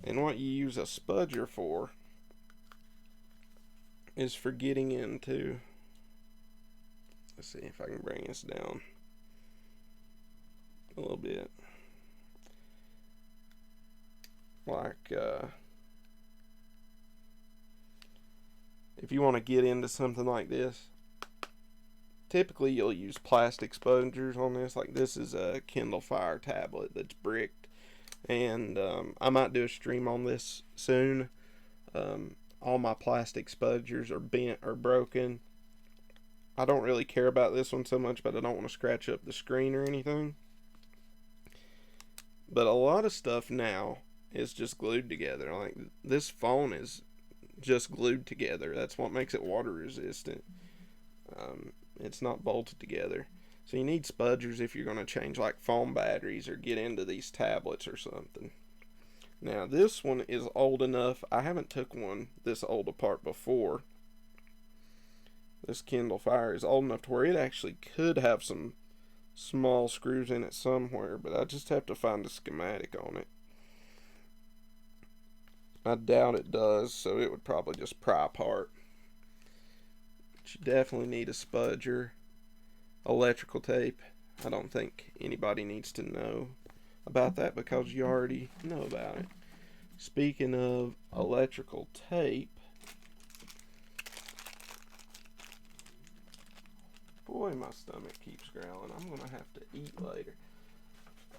And what you use a spudger for is for getting into, let's see if I can bring this down. a little bit. Like, if you want to get into something like this, typically you'll use plastic spongers on this. Like, this is a Kindle Fire tablet that's bricked, and I might do a stream on this soon. All my plastic spongers are bent or broken. I don't really care about this one so much, but I don't want to scratch up the screen or anything. But a lot of stuff now is just glued together. Like, this phone is just glued together. That's what makes it water resistant. It's not bolted together. So you need spudgers if you're going to change like phone batteries or get into these tablets or something. Now this one is old enough. I haven't took one this old apart before. This Kindle Fire is old enough to where it actually could have some small screws in it somewhere, but I just have to find a schematic on it. I doubt it does, so it would probably just pry apart. But you definitely need a spudger. Electrical tape. I don't think anybody needs to know about that because you already know about it. Speaking of electrical tape, boy, my stomach keeps growling. I'm going to have to eat later.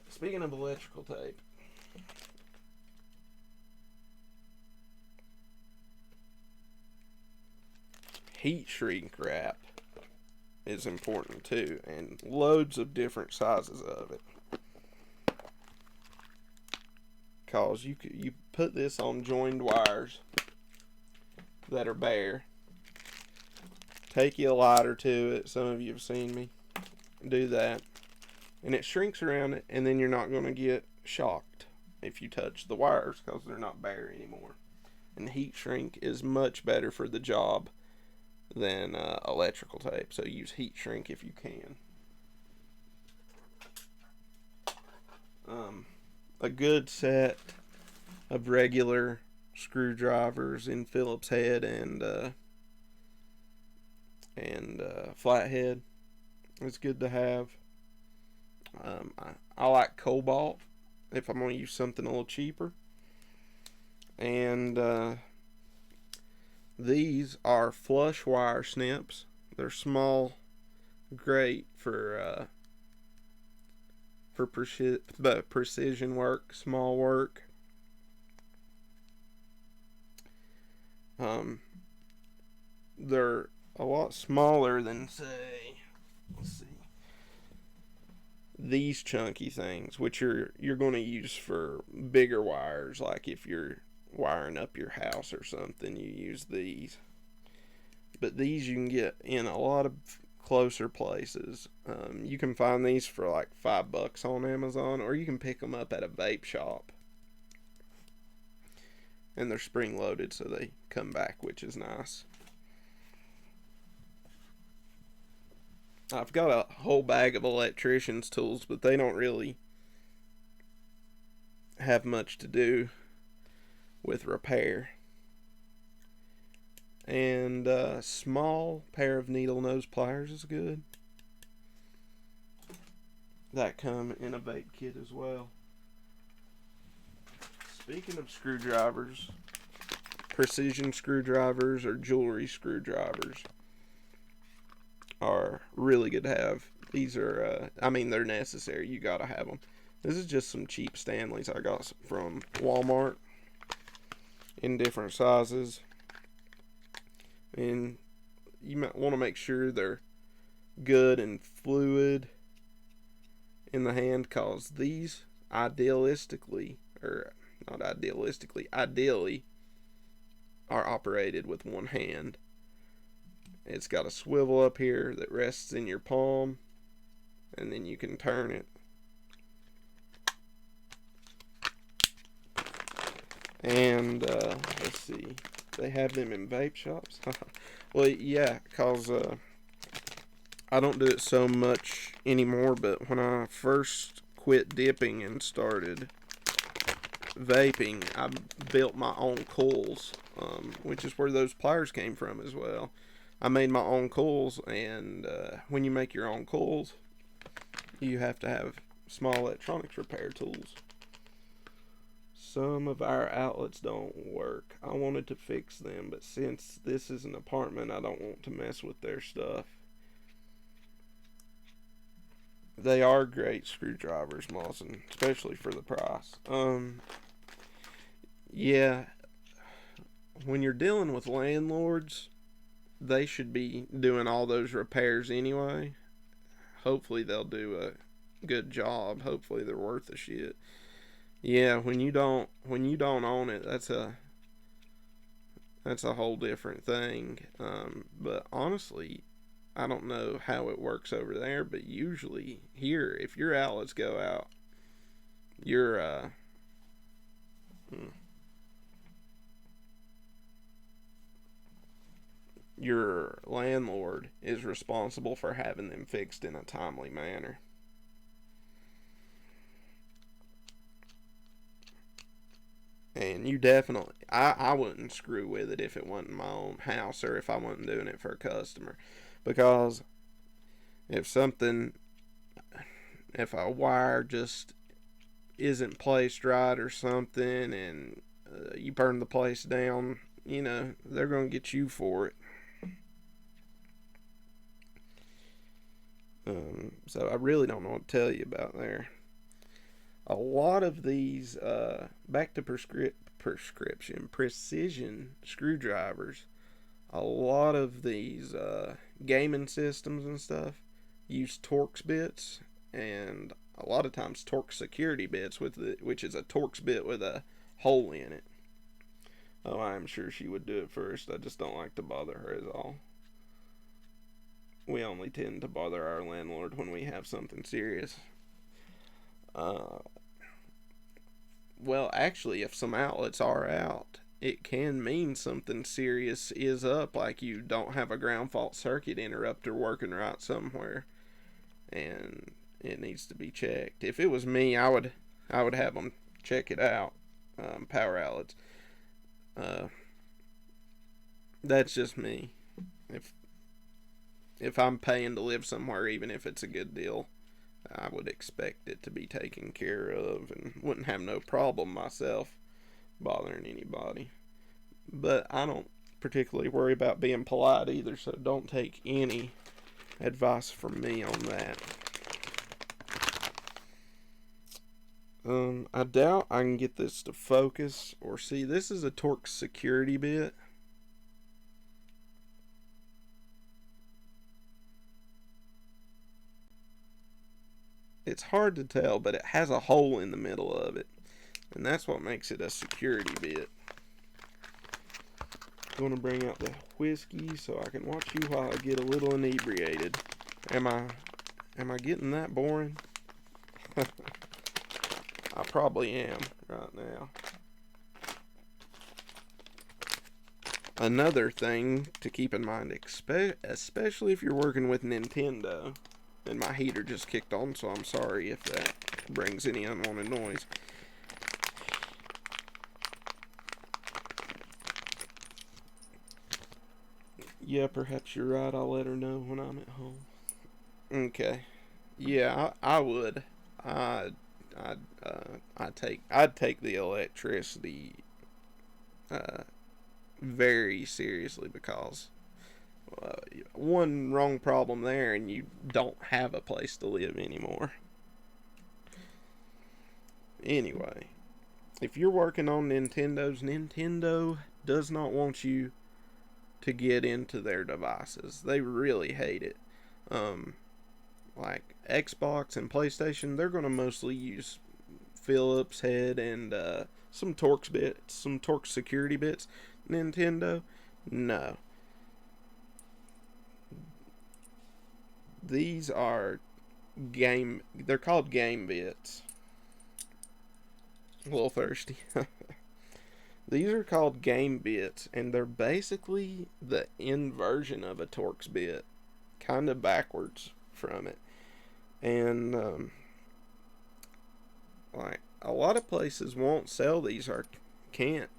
Speaking of electrical tape, heat shrink wrap is important too, and loads of different sizes of it. Cause you put this on joined wires that are bare. Take you a lighter to it. Some of you have seen me do that, and it shrinks around it, and then you're not going to get shocked if you touch the wires because they're not bare anymore. And heat shrink is much better for the job than electrical tape, so use heat shrink if you can. A good set of regular screwdrivers in Phillips head and flathead is good to have. I like cobalt if I'm going to use something a little cheaper. And these are flush wire snips. They're small, great for precision work, small work. They're a lot smaller than, say, let's see, these chunky things, which you're going to use for bigger wires, like if you're wiring up your house or something, you use these. But these you can get in a lot of closer places. You can find these for like $5 on Amazon, or you can pick them up at a vape shop. And they're spring loaded, so they come back, which is nice. I've got a whole bag of electrician's tools, but they don't really have much to do with repair. And a small pair of needle nose pliers is good. That come in a vape kit as well. Speaking of screwdrivers, precision screwdrivers or jewelry screwdrivers are really good to have. These are, they're necessary. You gotta have them. This is just some cheap Stanleys I got from Walmart in different sizes. And you might want to make sure they're good and fluid in the hand, cause these ideally are operated with one hand. It's got a swivel up here that rests in your palm, and then you can turn it. And let's see, they have them in vape shops. Well, yeah, cause I don't do it so much anymore, but when I first quit dipping and started vaping, I built my own coils, which is where those pliers came from as well. I made my own coils, and when you make your own coils, you have to have small electronics repair tools. Some of our outlets don't work. I wanted to fix them, but since this is an apartment, I don't want to mess with their stuff. They are great screwdrivers, Lawson, especially for the price. Yeah, when you're dealing with landlords, they should be doing all those repairs anyway. Hopefully they'll do a good job. Hopefully they're worth the shit. Yeah, when you don't own it, that's a whole different thing. But honestly, I don't know how it works over there, but usually here, if your outlets go out, your hmm, your landlord is responsible for having them fixed in a timely manner. And you definitely, I wouldn't screw with it if it wasn't my own house or if I wasn't doing it for a customer. Because if something, if a wire just isn't placed right or something and you burn the place down, they're going to get you for it. So I really don't know what to tell you about there. A lot of these, back to prescription, precision screwdrivers, a lot of these gaming systems and stuff use Torx bits, and a lot of times Torx security bits, which is a Torx bit with a hole in it. Oh, I'm sure she would do it first. I just don't like to bother her, is all. We only tend to bother our landlord when we have something serious. Uh, well, actually, if some outlets are out, it can mean something serious is up, like you don't have a ground fault circuit interrupter working right somewhere, and it needs to be checked. If it was me, I would have them check it out. Power outlets. Uh, that's just me. If if I'm paying to live somewhere, even if it's a good deal, I would expect it to be taken care of and wouldn't have no problem myself bothering anybody. But I don't particularly worry about being polite either, so don't take any advice from me on that. I doubt I can get this to focus or see. This is a Torx security bit. It's hard to tell, but it has a hole in the middle of it, and that's what makes it a security bit. I'm going to bring out the whiskey so I can watch you while I get a little inebriated. Am I getting that boring? I probably am right now. Another thing to keep in mind, especially if you're working with Nintendo, and my heater just kicked on, so I'm sorry if that brings any unwanted noise. Yeah, perhaps you're right. I'll let her know when I'm at home. Okay. Yeah, I would. I I'd take the electricity uh, very seriously because uh, one wrong problem there and you don't have a place to live anymore. Anyway, if you're working on Nintendo does not want you to get into their devices. They really hate it. Um, like Xbox and PlayStation, they're going to mostly use Phillips head and some Torx security bits. Nintendo, no. These are game. They're called game bits. A little thirsty. These are called game bits, and they're basically the inversion of a Torx bit, kind of backwards from it. And like a lot of places won't sell these or can't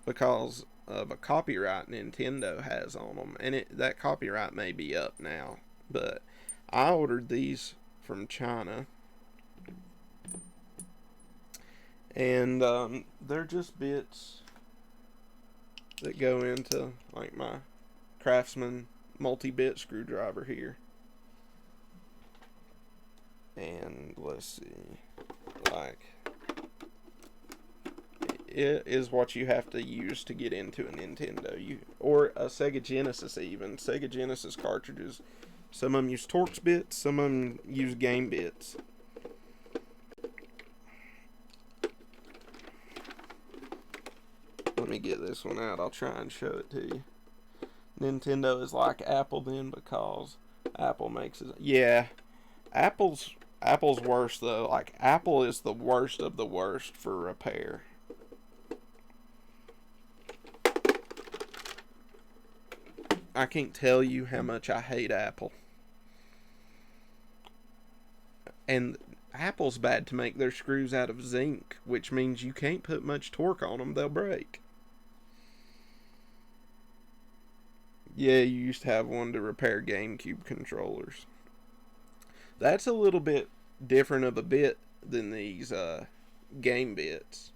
because of a copyright Nintendo has on them, and that copyright may be up now. But I ordered these from China, And they're just bits that go into like my Craftsman multi-bit screwdriver here. And let's see, like, it is what you have to use to get into a Nintendo, or a Sega Genesis. Even Sega Genesis cartridges, some of them use Torx bits, some of them use game bits. Let me get this one out. I'll try and show it to you. Nintendo is like Apple then, because Apple makes it. Yeah, Apple's worse though. Like, Apple is the worst of the worst for repair. I can't tell you how much I hate Apple. And Apple's bad to make their screws out of zinc, which means you can't put much torque on them, they'll break. Yeah, you used to have one to repair GameCube controllers. That's a little bit different of a bit than these game bits.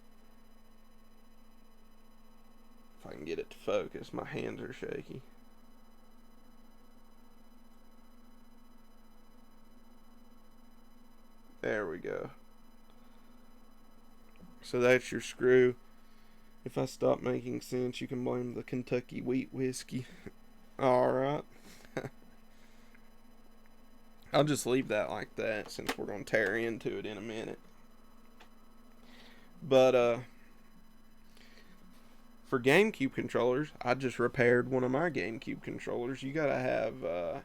If I can get it to focus, my hands are shaky. There we go. So that's your screw. If I stop making sense, you can blame the Kentucky wheat whiskey. Alright. I'll just leave that like that, since we're going to tear into it in a minute. But, for GameCube controllers, I just repaired one of my GameCube controllers. You gotta have,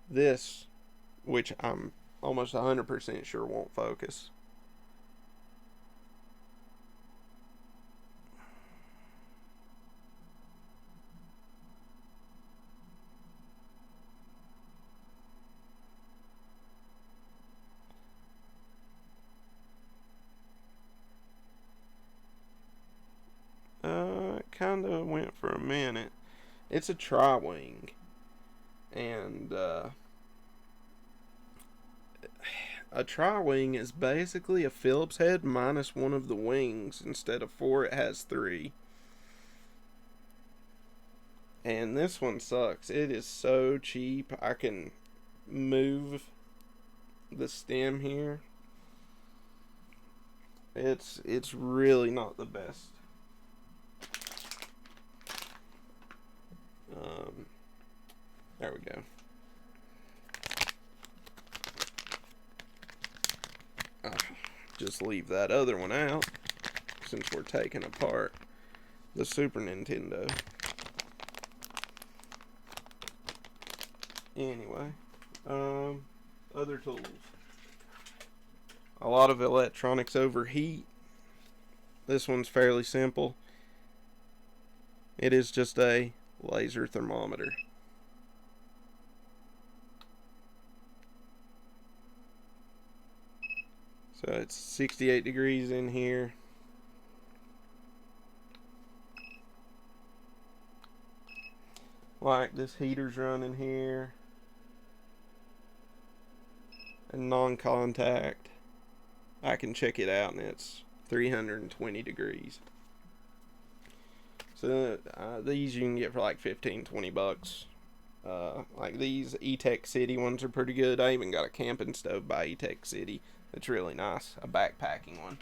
this, which I'm almost 100% sure won't focus. It kind of went for a minute. It's a tri-wing. And, a tri-wing is basically a Phillips head minus one of the wings. Instead of 4, it has 3. And this one sucks. It is so cheap. I can move the stem here. It's really not the best. There we go. Just leave that other one out, since we're taking apart the Super Nintendo. Anyway, other tools. A lot of electronics overheat. This one's fairly simple. It is just a laser thermometer. So it's 68 degrees in here. Like, this heater's running here. And non-contact. I can check it out and it's 320 degrees. So these you can get for like 15-20 bucks. Like these E-Tech City ones are pretty good. I even got a camping stove by E-Tech City. It's really nice. A backpacking one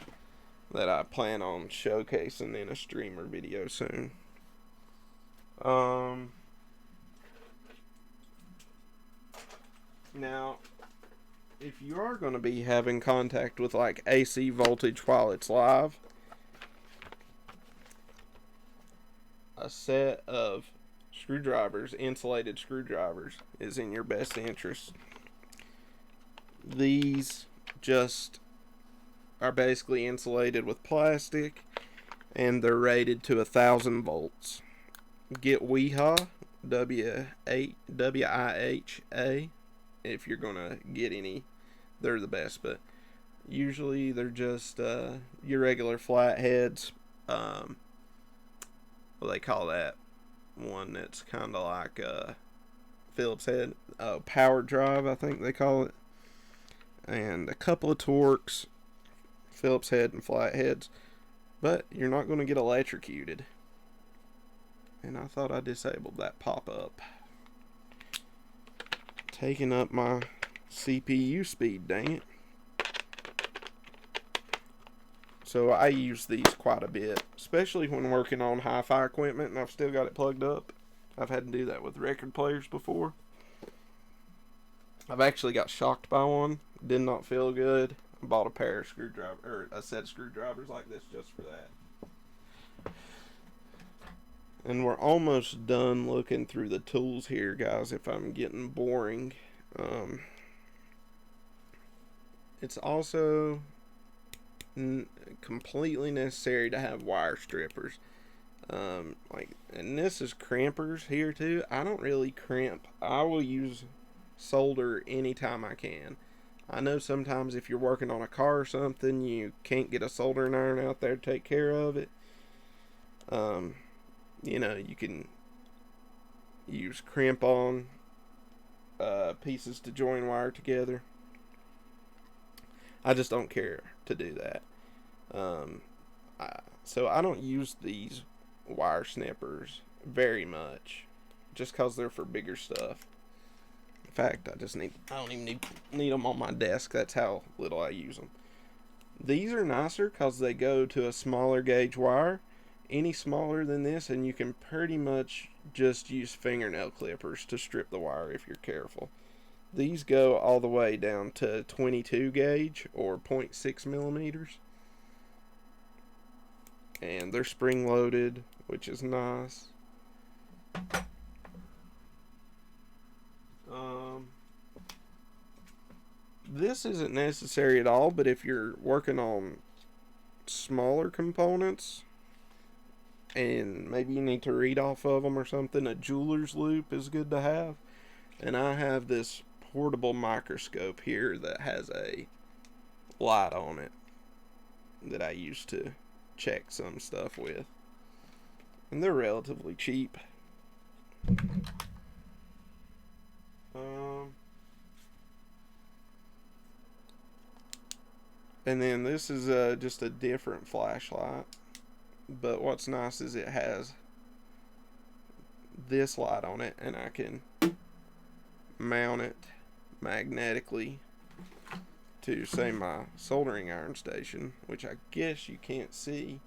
that I plan on showcasing in a streamer video soon. Now, if you are going to be having contact with like AC voltage while it's live, a set of screwdrivers, insulated screwdrivers, is in your best interest. These just are basically insulated with plastic, and they're rated to 1,000 volts. Get WIHA, WIHA, if you're gonna get any. They're the best, but usually they're just your regular flatheads. What do they call that one that's kind of like a Phillips head? Power drive, I think they call it. And a couple of Torx, Phillips head and flat heads, but you're not going to get electrocuted. And I thought I disabled that pop-up. Taking up my CPU speed, dang it. So I use these quite a bit, especially when working on hi-fi equipment and I've still got it plugged up. I've had to do that with record players before. I've actually got shocked by one. Did not feel good. I bought a pair of screwdrivers, or a set of screwdrivers like this just for that. And we're almost done looking through the tools here, guys, if I'm getting boring. It's also completely necessary to have wire strippers. And this is crimpers here too. I don't really crimp. I will use solder anytime I can. I know sometimes if you're working on a car or something, you can't get a soldering iron out there to take care of it. You can use crimp on pieces to join wire together. I just don't care to do that. So I don't use these wire snippers very much, just because they're for bigger stuff. In fact, I don't even need them on my desk. That's how little I use them. These are nicer because they go to a smaller gauge wire. Any smaller than this, and you can pretty much just use fingernail clippers to strip the wire if you're careful. These go all the way down to 22 gauge or 0.6 millimeters. And they're spring loaded, which is nice. This isn't necessary at all, but if you're working on smaller components and maybe you need to read off of them or something, a jeweler's loop is good to have. And I have this portable microscope here that has a light on it that I use to check some stuff with. And they're relatively cheap. And then this is just a different flashlight. But what's nice is it has this light on it, and I can mount it magnetically to, say, my soldering iron station, which I guess you can't see.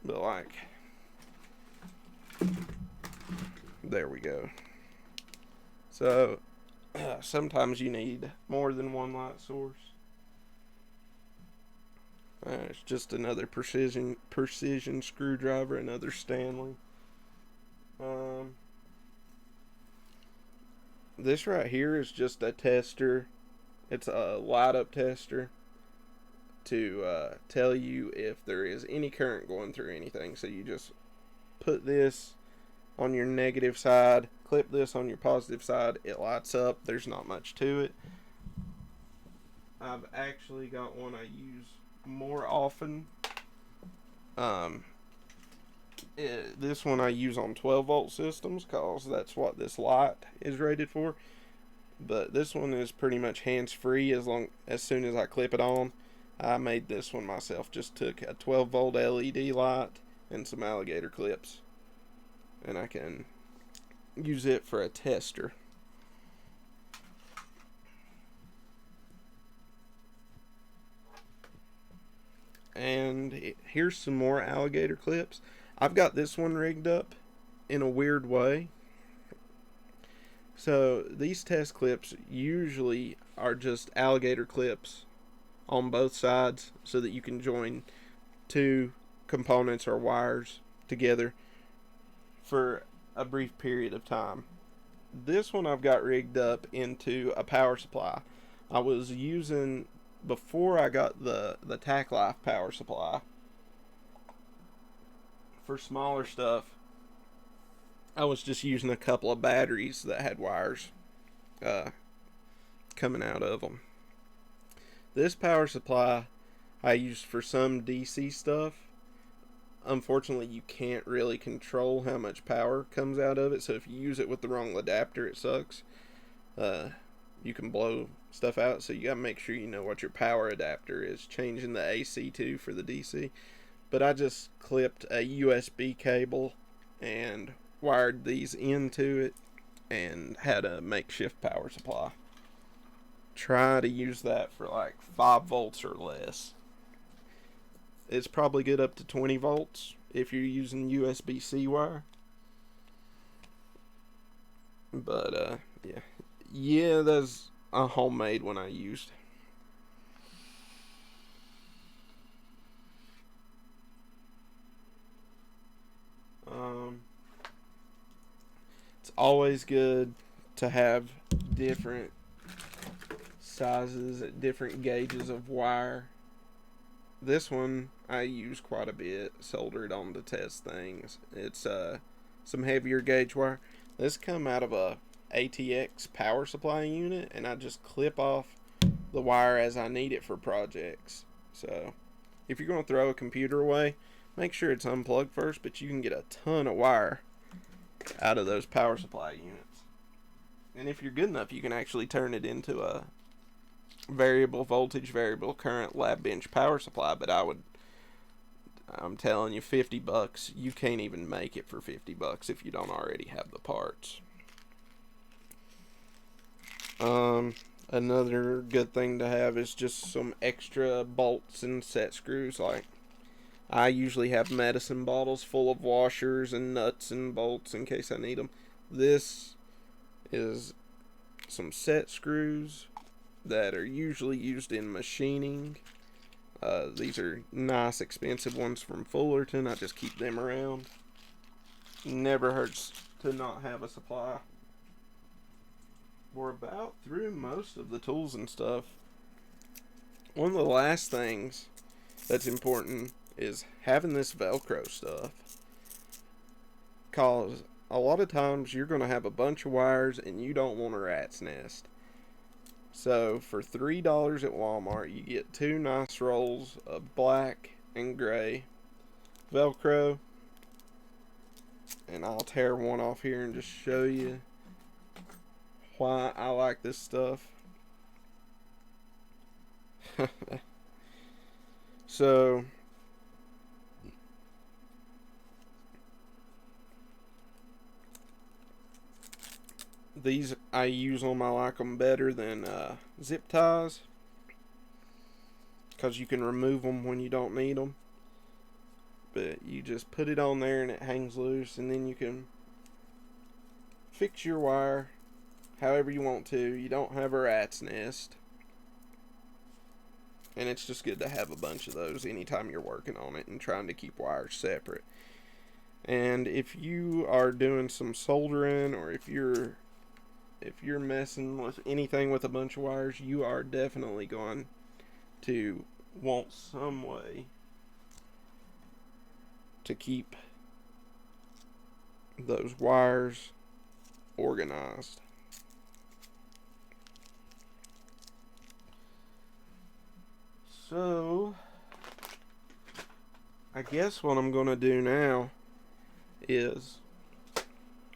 But like, there we go. So sometimes you need more than one light source. It's just another precision screwdriver, another Stanley. This right here is just a tester. It's a light up tester to tell you if there is any current going through anything. So you just put this on your negative side, clip this on your positive side, it lights up. There's not much to it. I've actually got one I use more often. This one I use on 12 volt systems because that's what this light is rated for. But this one is pretty much hands free as soon as I clip it on. I made this one myself. Just took a 12 volt LED light and some alligator clips, and I can use it for a tester. And here's some more alligator clips. I've got this one rigged up in a weird way. So these test clips usually are just alligator clips on both sides so that you can join two components or wires together for a brief period of time. This one I've got rigged up into a power supply. I was using, before I got the Tac Life power supply, for smaller stuff, I was just using a couple of batteries that had wires coming out of them. This power supply I use for some DC stuff. Unfortunately, you can't really control how much power comes out of it, so if you use it with the wrong adapter, it sucks. you can blow stuff out, so you gotta make sure you know what your power adapter is, changing the AC to for the DC. But I just clipped a USB cable and wired these into it and had a makeshift power supply. Try to use that for like 5 volts or less. It's probably good up to 20 volts if you're using USB-C wire. But yeah, that's a homemade one I used. It's always good to have different sizes, different gauges of wire. This one I use quite a bit, soldered on to test things. It's some heavier gauge wire. This come out of a ATX power supply unit, and I just clip off the wire as I need it for projects. So if you're going to throw a computer away, make sure it's unplugged first, but you can get a ton of wire out of those power supply units. And if you're good enough, you can actually turn it into a variable voltage, variable current lab bench power supply. But I'm telling you, $50, you can't even make it for $50 if you don't already have the parts. Another good thing to have is just some extra bolts and set screws. Like, I usually have medicine bottles full of washers and nuts and bolts in case I need them. This is some set screws that are usually used in machining. These are nice, expensive ones from Fullerton. I just keep them around. Never hurts to not have a supply. We're about through most of the tools and stuff. One of the last things that's important is having this Velcro stuff. Cause a lot of times you're going to have a bunch of wires and you don't want a rat's nest. So for $3 at Walmart, you get 2 nice rolls of black and gray Velcro. And I'll tear one off here and just show you why I like this stuff. So these I use them. I like them better than zip ties, because you can remove them when you don't need them. But you just put it on there and it hangs loose, and then you can fix your wire however you want to. You don't have a rat's nest. And it's just good to have a bunch of those anytime you're working on it and trying to keep wires separate. And if you are doing some soldering, or if you're messing with anything with a bunch of wires, you are definitely going to want some way to keep those wires organized. So, I guess what I'm going to do now is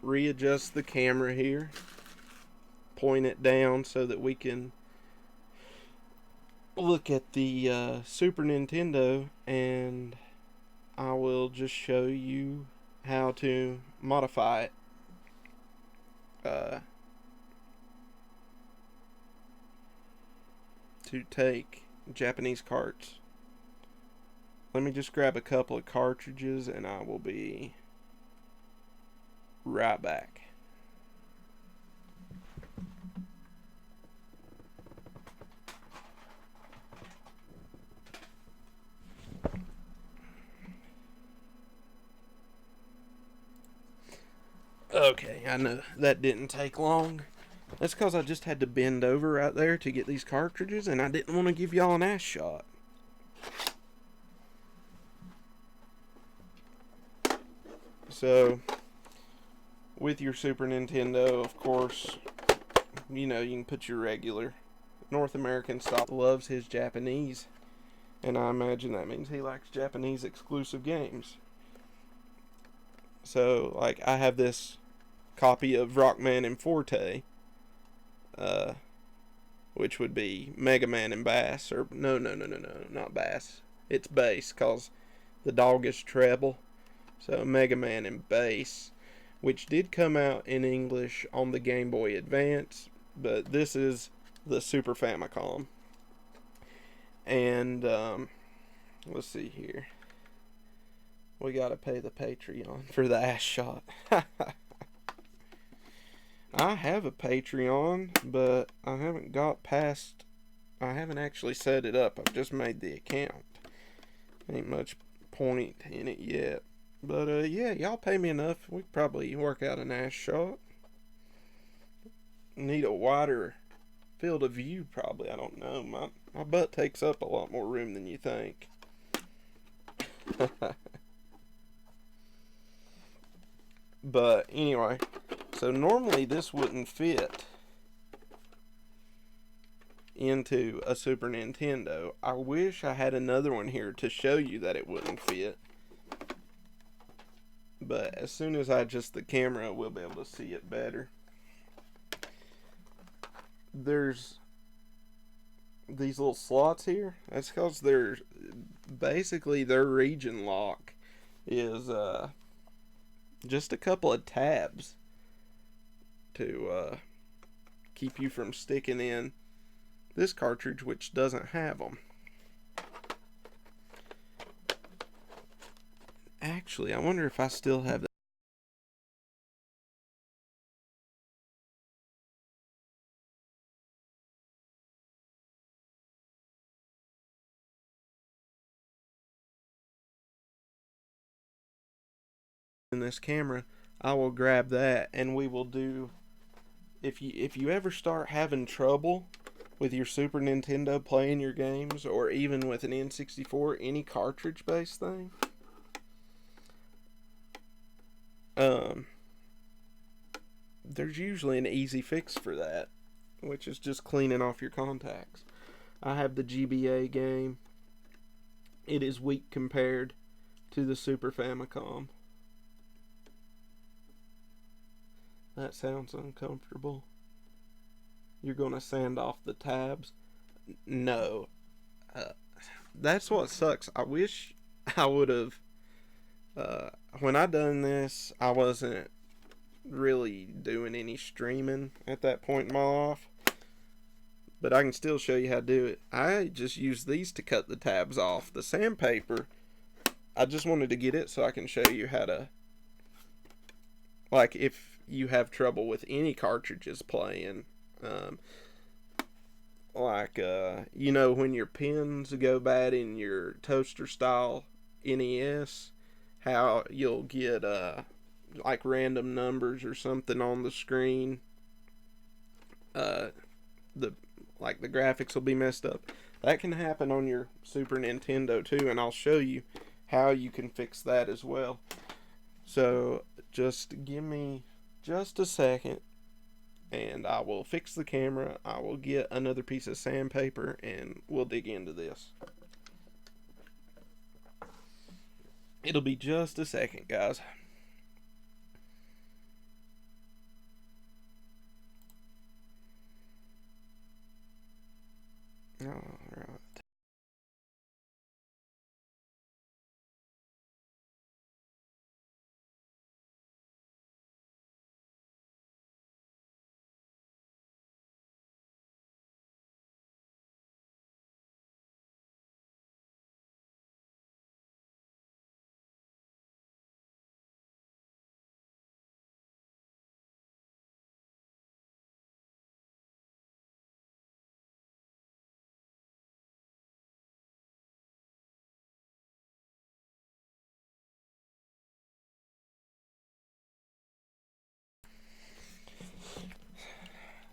readjust the camera here, point it down so that we can look at the Super Nintendo, and I will just show you how to modify it. To take Japanese carts. Let me just grab a couple of cartridges and I will be right back. Okay, I know that didn't take long. That's because I just had to bend over right there to get these cartridges, and I didn't want to give y'all an ass shot. So, with your Super Nintendo, of course, you can put your regular North American style. Loves his Japanese, and I imagine that means he likes Japanese exclusive games. So, like, I have this copy of Rockman and Forte uh, which would be Mega Man and Bass, or no, not Bass. It's bass, cause the dog is treble. So Mega Man and Bass, which did come out in English on the Game Boy Advance, but this is the Super Famicom. And let's see here. We gotta pay the Patreon for the ass shot. I have a Patreon, but I haven't got past. I haven't actually set it up. I've just made the account. Ain't much point in it yet. But yeah, y'all pay me enough. We could probably work out an ass shot. Need a wider field of view, probably. I don't know. My butt takes up a lot more room than you think. But anyway, so normally this wouldn't fit into a Super Nintendo. I wish I had another one here to show you that it wouldn't fit. But as soon as I adjust the camera, we'll be able to see it better. There's these little slots here. That's because they're basically their region lock is just a couple of tabs to keep you from sticking in this cartridge, which doesn't have them. Actually, I wonder if I still have that in this camera. I will grab that, and we will do. If you ever start having trouble with your Super Nintendo playing your games, or even with an N64, any cartridge based thing, there's usually an easy fix for that, which is just cleaning off your contacts. I have the GBA game. It is weak compared to the Super Famicom. That sounds uncomfortable. You're gonna sand off the tabs? No. That's what sucks. I wish I would have. When I done this, I wasn't really doing any streaming at that point in my life. But I can still show you how to do it. I just use these to cut the tabs off. The sandpaper, I just wanted to get it so I can show you how to. Like, if you have trouble with any cartridges playing, when your pins go bad in your toaster style NES, how you'll get like random numbers or something on the screen. The graphics will be messed up. That can happen on your Super Nintendo too, and I'll show you how you can fix that as well. So just give me just a second, and I will fix the camera. I will get another piece of sandpaper, and we'll dig into this. It'll be just a second, guys. Alright.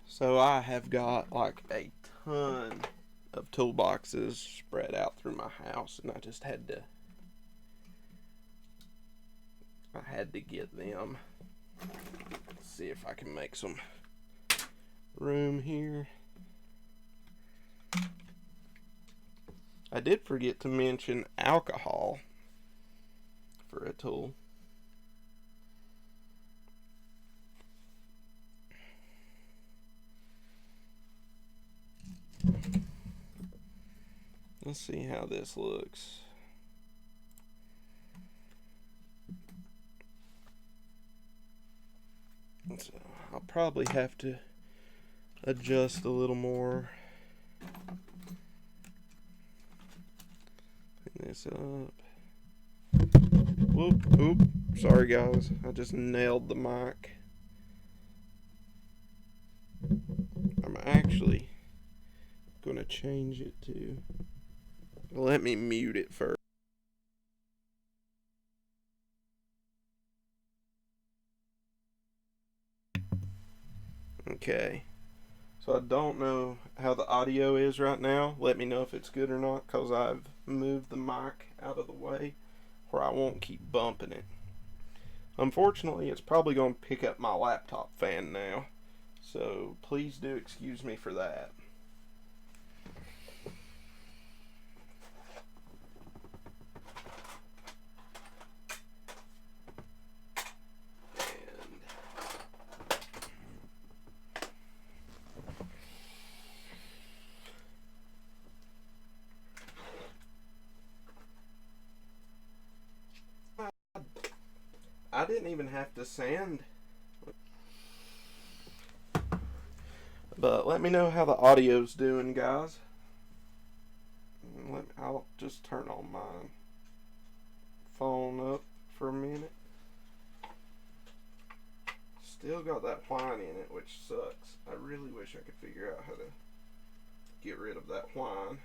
So I have got like a ton of toolboxes spread out through my house, and I had to get them. Let's see if I can make some room here. I did forget to mention alcohol for a tool. Let's see how this looks. So I'll probably have to adjust a little more. Clean this up. Whoop, oop. Sorry guys, I just nailed the mic. I'm actually gonna change it to, let me mute it first. Okay, so I don't know how the audio is right now. Let me know if it's good or not, because I've moved the mic out of the way where I won't keep bumping it. Unfortunately, it's probably going to pick up my laptop fan now, so please do excuse me for that. I didn't even have to sand. But let me know how the audio's doing, guys. I'll just turn on my phone up for a minute. Still got that whine in it, which sucks. I really wish I could figure out how to get rid of that whine.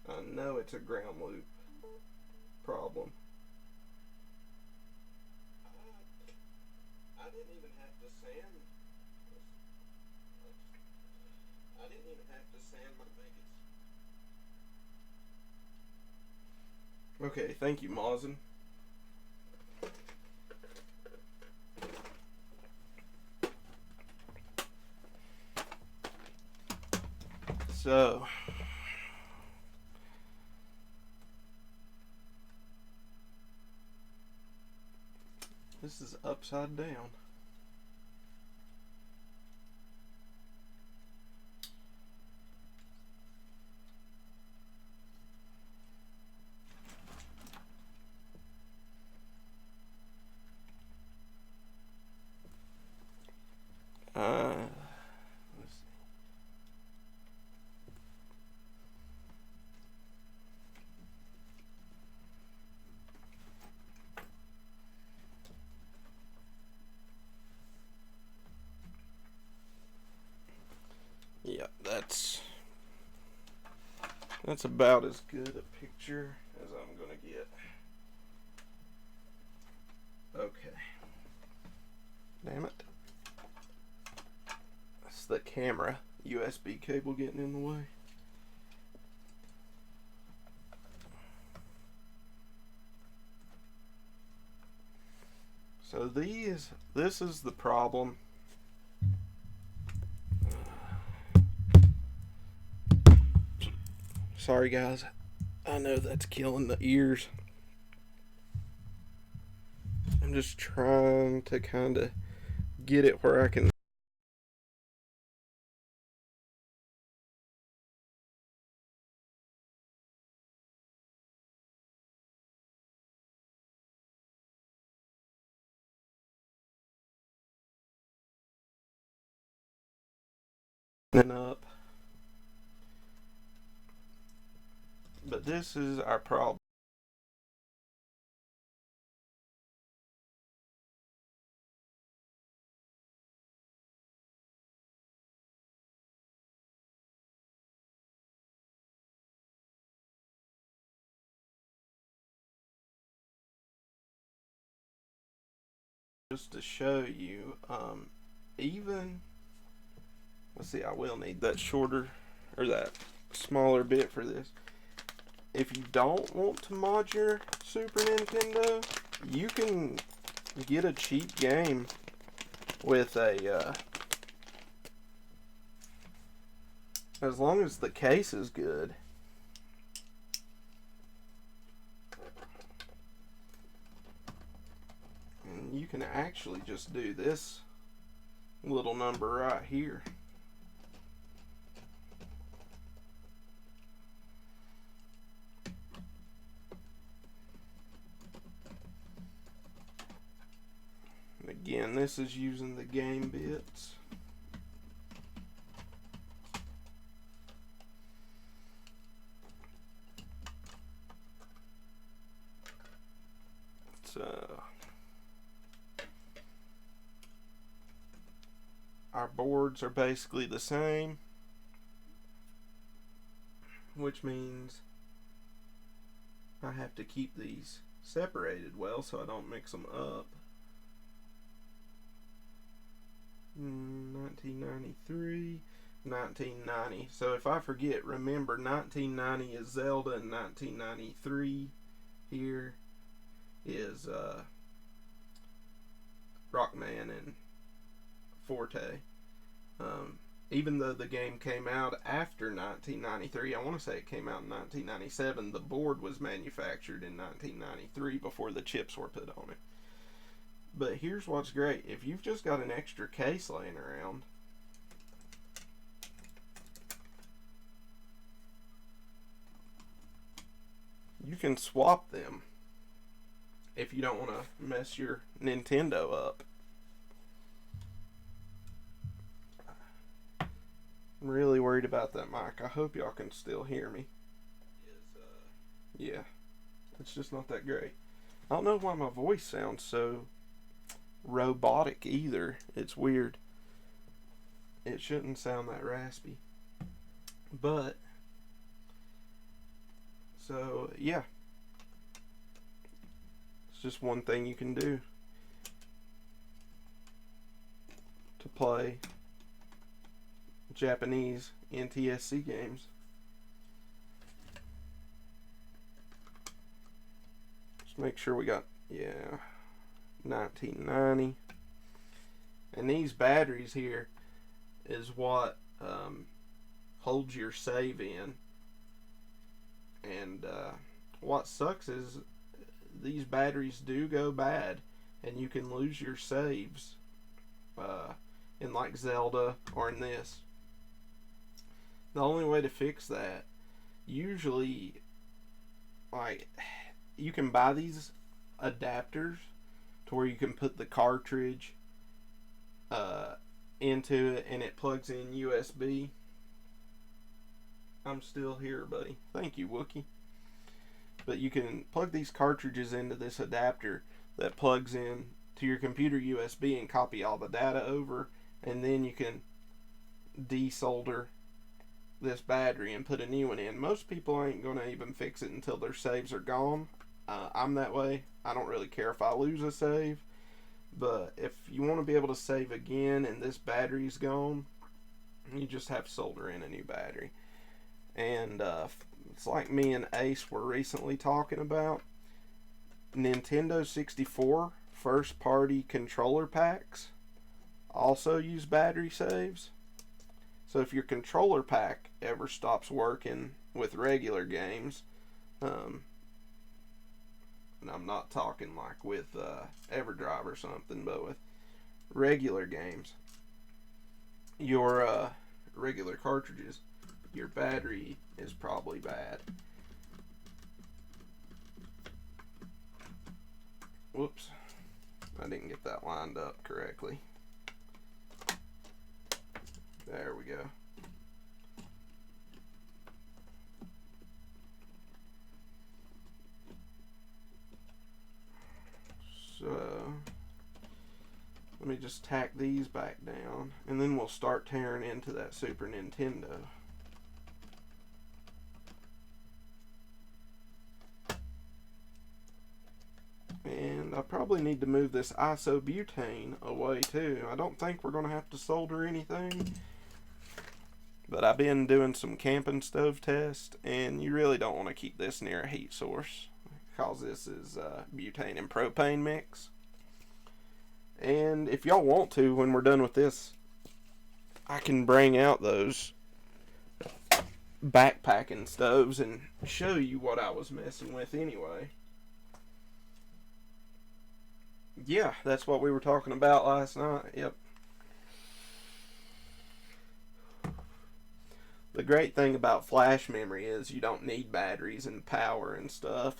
I know it's a ground loop problem. I didn't even have to sand. I didn't even have to sand my make it. Okay, thank you, Mawson. So, this is upside down. Let's see. Yeah, that's about as good a picture as I'm gonna get. Okay. Damn it. That's the camera USB cable getting in the way. So this is the problem. Sorry guys, I know that's killing the ears. I'm just trying to kind of get it where I can up. But this is our problem. Just to show you, even, let's see, I will need that shorter, or that smaller bit for this. If you don't want to mod your Super Nintendo, you can get a cheap game with a, as long as the case is good. And you can actually just do this little number right here. again, this is using the game bits. Our boards are basically the same, which means I have to keep these separated well so I don't mix them up. 1993, 1990. So if I forget, remember 1990 is Zelda and 1993 here is Rockman and Forte. Even though the game came out after 1993, I want to say it came out in 1997, the board was manufactured in 1993 before the chips were put on it. But here's what's great. If you've just got an extra case laying around, you can swap them if you don't want to mess your Nintendo up. I'm really worried about that mic. I hope y'all can still hear me. Yeah, it's just not that great. I don't know why my voice sounds so robotic either. It's weird. It shouldn't sound that raspy. But, so, yeah. It's just one thing you can do to play Japanese NTSC games. Just make sure we got, 1990. And these batteries here is what holds your save in. And what sucks is these batteries do go bad, and you can lose your saves in like Zelda or in this. The only way to fix that, usually, like, you can buy these adapters to where you can put the cartridge into it and it plugs in USB. I'm still here, buddy. Thank you, Wookie. But you can plug these cartridges into this adapter that plugs in to your computer USB and copy all the data over, and then you can desolder this battery and put a new one in. Most people ain't going to even fix it until their saves are gone. I'm that way. I don't really care if I lose a save, but if you want to be able to save again and this battery's gone, you just have to solder in a new battery. And it's like me and Ace were recently talking about. Nintendo 64 first party controller packs also use battery saves. So if your controller pack ever stops working with regular games, and I'm not talking like with EverDrive or something, but with regular games, your regular cartridges, your battery is probably bad. Whoops, I didn't get that lined up correctly. There we go. So, let me just tack these back down, and then we'll start tearing into that Super Nintendo. And I probably need to move this isobutane away too. I don't think we're going to have to solder anything. But I've been doing some camping stove tests, and you really don't want to keep this near a heat source, because this is butane and propane mix. And if y'all want to, when we're done with this, I can bring out those backpacking stoves and show you what I was messing with anyway. Yeah, that's what we were talking about last night. Yep. The great thing about flash memory is you don't need batteries and power and stuff.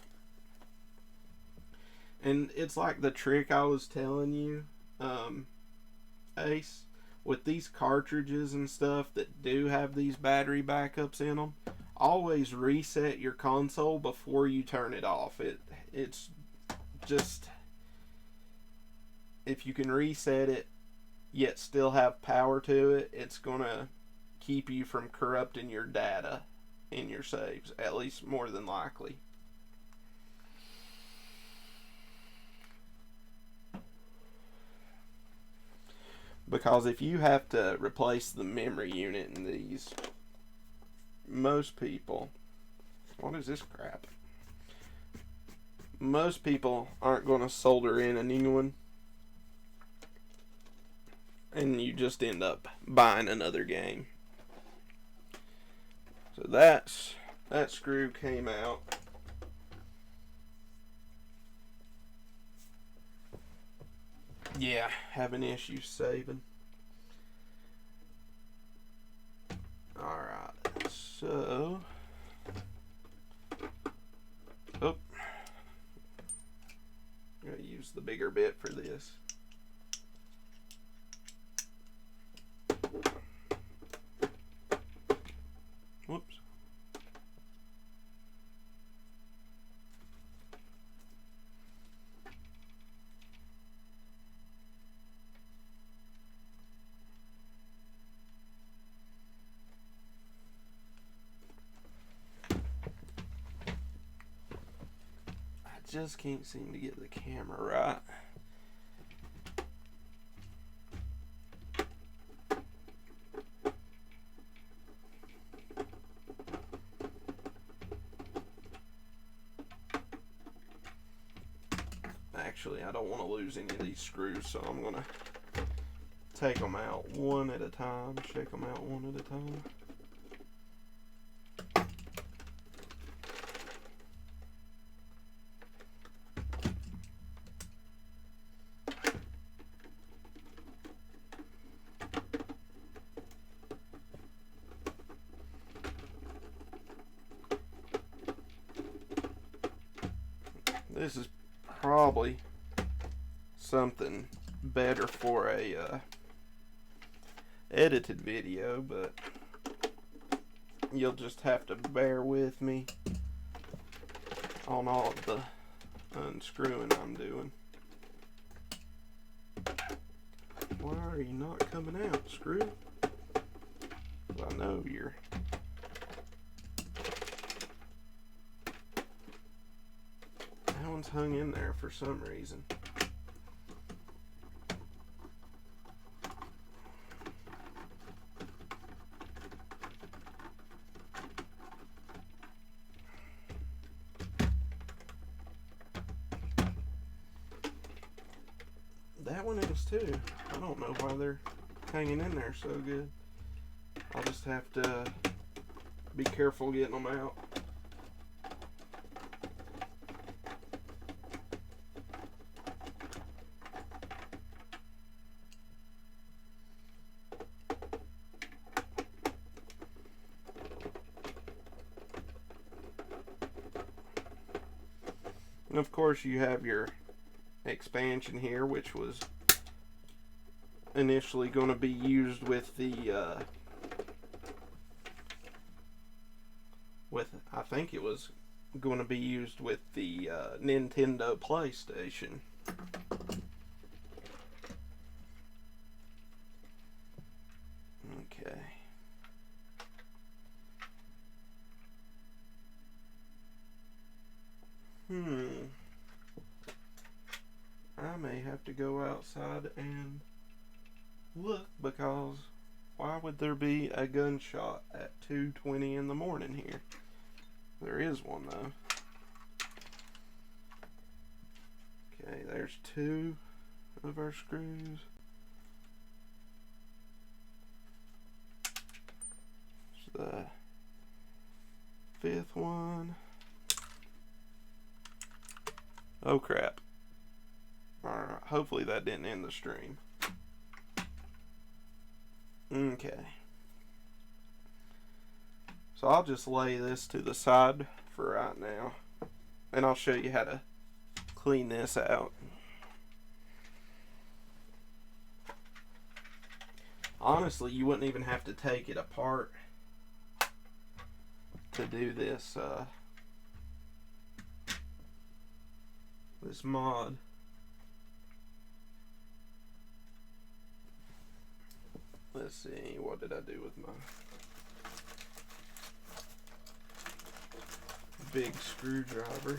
And it's like the trick I was telling you um, Ace, with these cartridges and stuff that do have these battery backups in them, always reset your console before you turn it off. It's just, if you can reset it yet still have power to it, it's gonna keep you from corrupting your data in your saves, at least more than likely. Because if you have to replace the memory unit in these, most people, what is this crap? Most people aren't going to solder in a new one, and you just end up buying another game. So that screw came out. Yeah, having issues saving. Alright, so... Oh. I'm going to use the bigger bit for this. Whoops. I just can't seem to get the camera right. Actually, I don't want to lose any of these screws, so I'm going to take them out one at a time, shake them out one at a time. This is probably something better for a edited video, but you'll just have to bear with me on all of the unscrewing I'm doing. Why are you not coming out, screw? Well, I know you're... That one's hung in there for some reason. That one is too. I don't know why they're hanging in there so good. I'll just have to be careful getting them out. And of course you have your expansion here, which was initially going to be used with the I think it was going to be used with the Nintendo PlayStation. Okay. I may have to go outside and look, because why would there be a gunshot at 2:20 in the morning here? There is one though. Okay, there's two of our screws. There's the fifth one. Oh crap. Alright, hopefully that didn't end the stream. Okay. So I'll just lay this to the side for right now, and I'll show you how to clean this out. Honestly, you wouldn't even have to take it apart to do this this mod. Let's see, what did I do with my big screwdriver?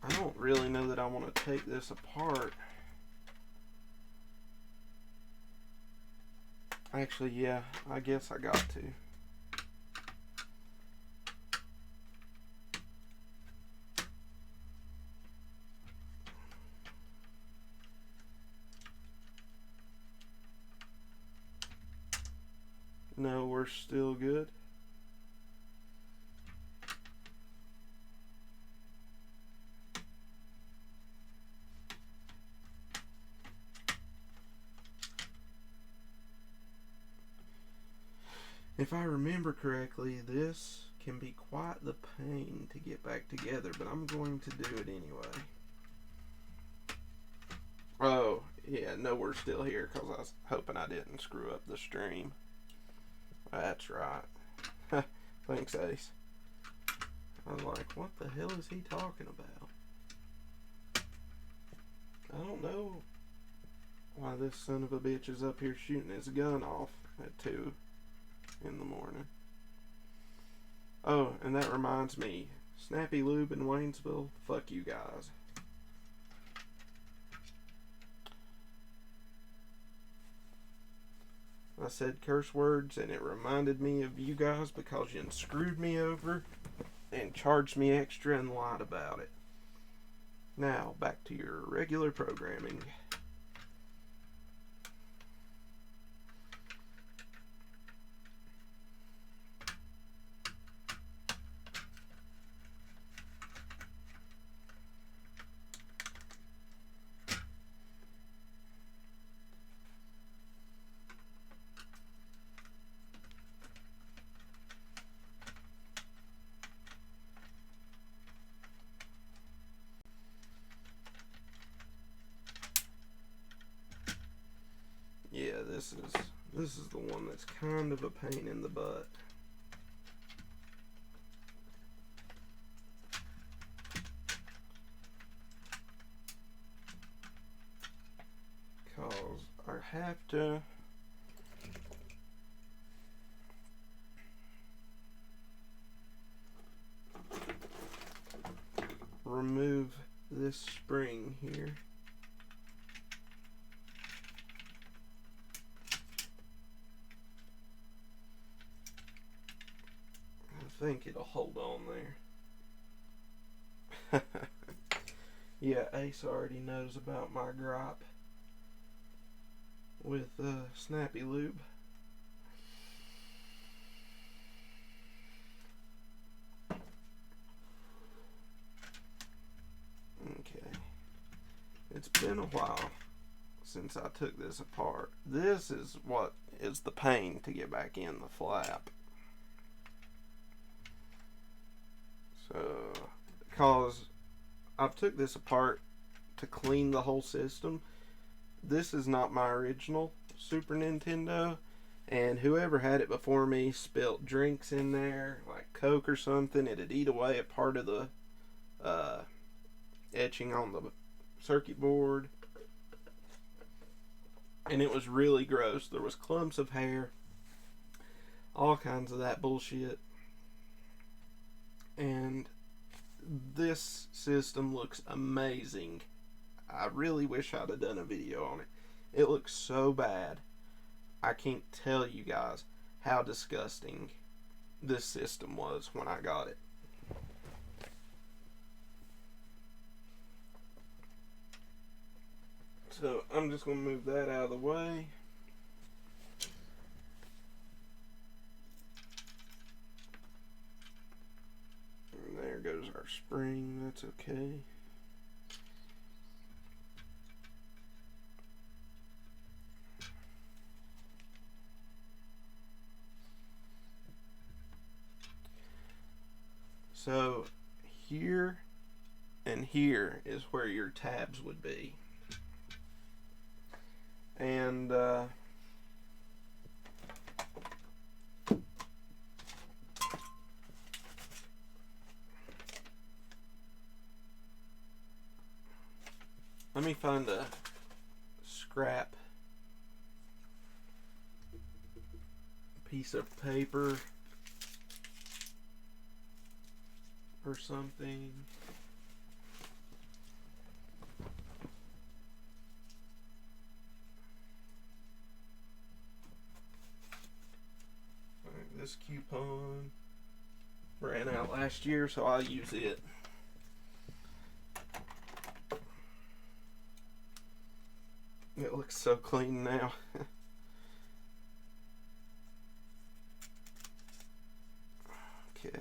I don't really know that I want to take this apart. Actually, yeah, I guess I got to. No, we're still good. If I remember correctly, this can be quite the pain to get back together, but I'm going to do it anyway. Oh, yeah, no, we're still here because I was hoping I didn't screw up the stream. That's right. Thanks, Ace. I was like, what the hell is he talking about? I don't know why this son of a bitch is up here shooting his gun off at 2 in the morning. Oh, and that reminds me, Snappy Lube in Waynesville, fuck you guys. I said curse words and it reminded me of you guys because you screwed me over and charged me extra and lied about it. Now, back to your regular programming. Yeah, this is the one that's kind of a pain in the butt. Cause I have to remove this spring here. I think it'll hold on there. Yeah, Ace already knows about my gripe with Snappy Lube. Okay. It's been a while since I took this apart. This is what is the pain to get back in the flap. So, because I've took this apart to clean the whole system. This is not my original Super Nintendo, and whoever had it before me spilt drinks in there, like Coke or something. It'd eat away at part of the etching on the circuit board, and it was really gross. There was clumps of hair, all kinds of that bullshit. And this system looks amazing. I really wish I'd have done a video on it. It looks so bad. I can't tell you guys how disgusting this system was when I got it. So I'm just going to move that out of the way. And there goes our spring. That's okay. So here and here is where your tabs would be. And let me find a scrap piece of paper or something. Alright, this coupon ran out last year, so I'll use it. It looks so clean now. Okay.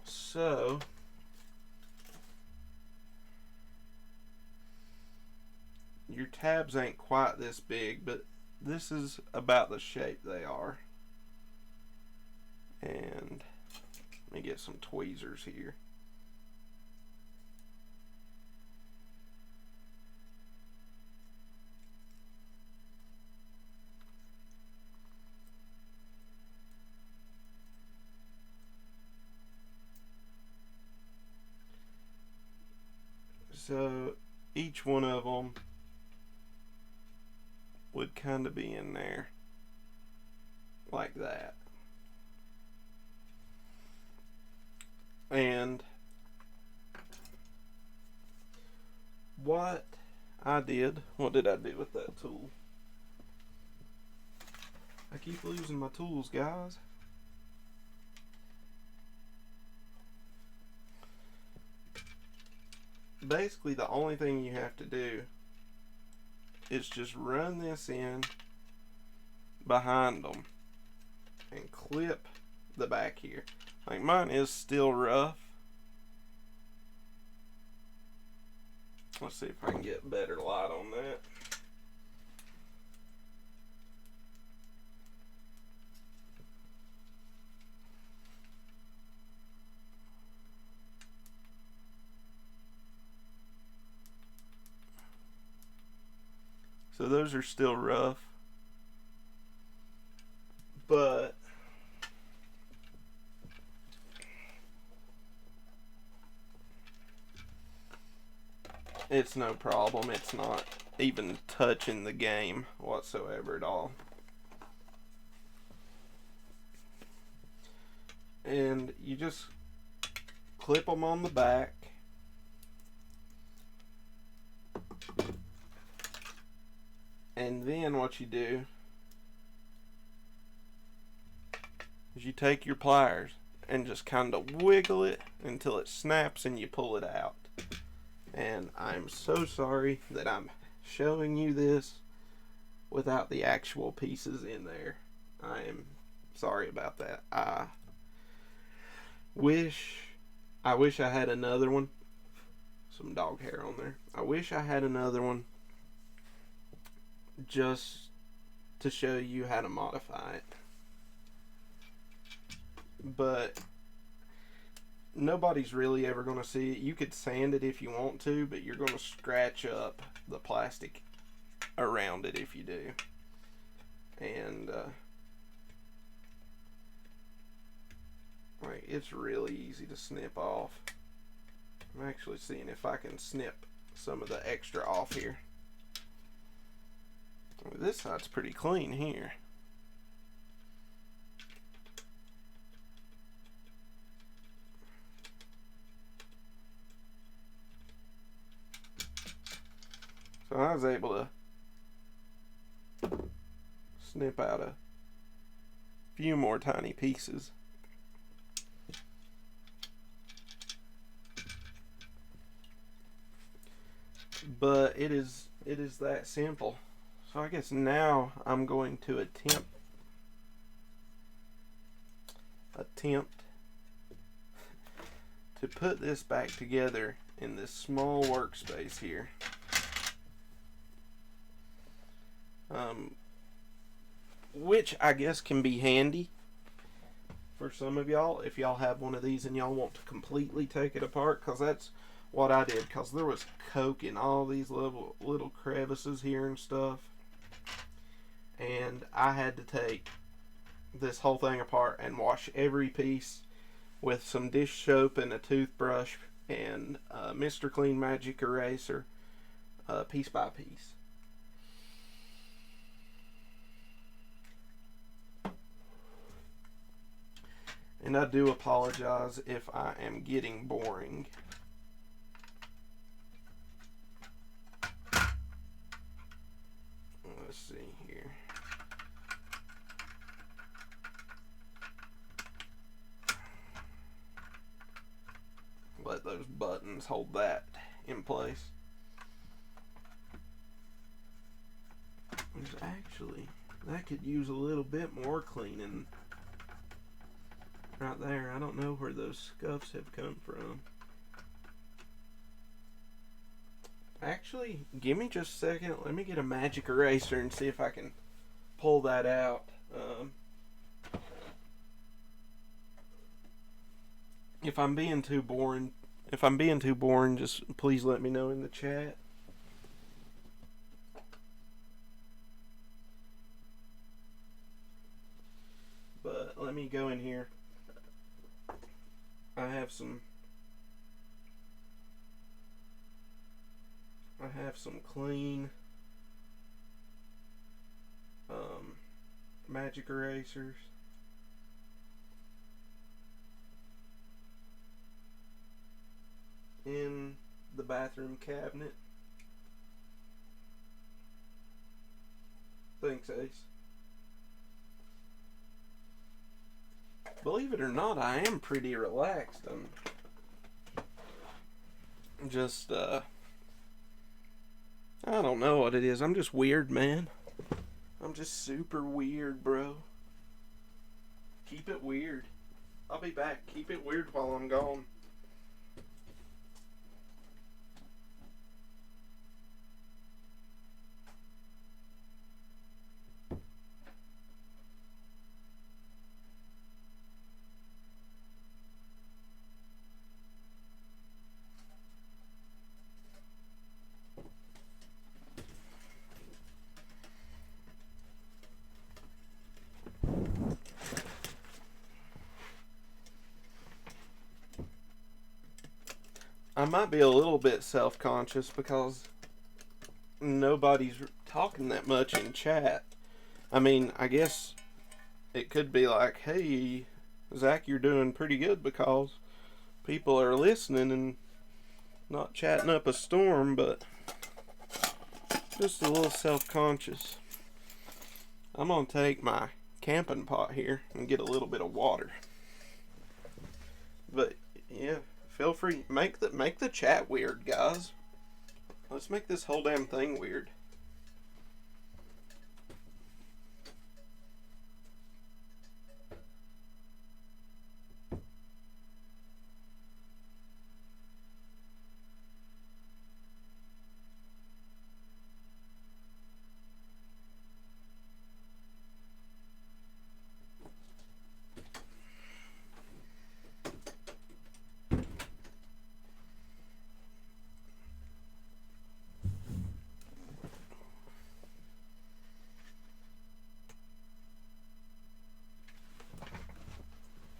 So your tabs ain't quite this big, but this is about the shape they are. And let me get some tweezers here. So each one of them would kind of be in there like that. And what did I do with that tool? I keep losing my tools, guys. Basically, the only thing you have to do is just run this in behind them and clip the back here. Like, mine is still rough. Let's see if I can get better light on that. So those are still rough, but it's no problem. It's not even touching the game whatsoever at all. And you just clip them on the back. And then what you do is you take your pliers and just kind of wiggle it until it snaps and you pull it out. And I'm so sorry that I'm showing you this without the actual pieces in there. I am sorry about that. I wish I had another one. Some dog hair on there. I wish I had another one just to show you how to modify it. But nobody's really ever going to see it. You could sand it if you want to, but you're going to scratch up the plastic around it if you do. And like, it's really easy to snip off. I'm actually seeing if I can snip some of the extra off here. This side's pretty clean here. So I was able to snip out a few more tiny pieces. But it is that simple. So I guess now I'm going to attempt to put this back together in this small workspace here. which I guess can be handy for some of y'all if y'all have one of these and y'all want to completely take it apart, because that's what I did, because there was coke in all these little crevices here and stuff, and I had to take this whole thing apart and wash every piece with some dish soap and a toothbrush and Mr. Clean Magic Eraser, piece by piece. And I do apologize if I am getting boring. Let's see here. Let those buttons hold that in place. There's actually, that could use a little bit more cleaning right there. I don't know where those scuffs have come from. Actually, give me just a second. Let me get a magic eraser and see if I can pull that out. If I'm being too boring, just please let me know in the chat. But let me go in here. I have some clean magic erasers. In the bathroom cabinet. Thanks, Ace. Believe it or not, I am pretty relaxed. I'm just, I don't know what it is. I'm just weird, man. I'm just super weird, bro. Keep it weird. I'll be back. Keep it weird while I'm gone. I might be a little bit self-conscious because nobody's talking that much in chat. I mean, I guess it could be like, hey, Zach, you're doing pretty good because people are listening and not chatting up a storm, but just a little self-conscious. I'm going to take my camping pot here and get a little bit of water. But, yeah. Feel free, make the chat weird, guys. Let's make this whole damn thing weird.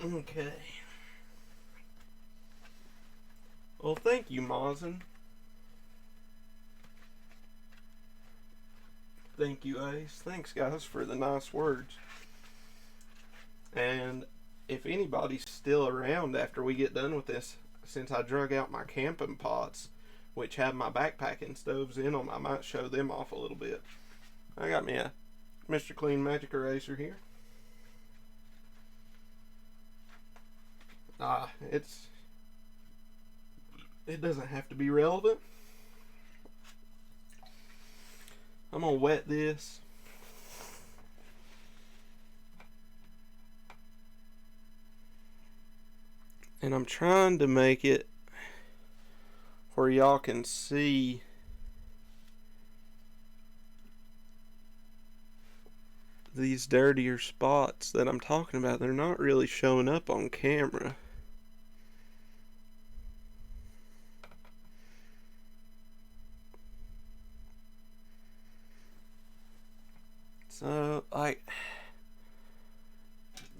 Okay. Well, thank you, Mazen. Thank you, Ace. Thanks, guys, for the nice words. And if anybody's still around after we get done with this, since I drug out my camping pots, which have my backpacking stoves in them, I might show them off a little bit. I got me a Mr. Clean Magic Eraser here. It doesn't have to be relevant. I'm gonna wet this. And I'm trying to make it where y'all can see these dirtier spots that I'm talking about, they're not really showing up on camera. So, like,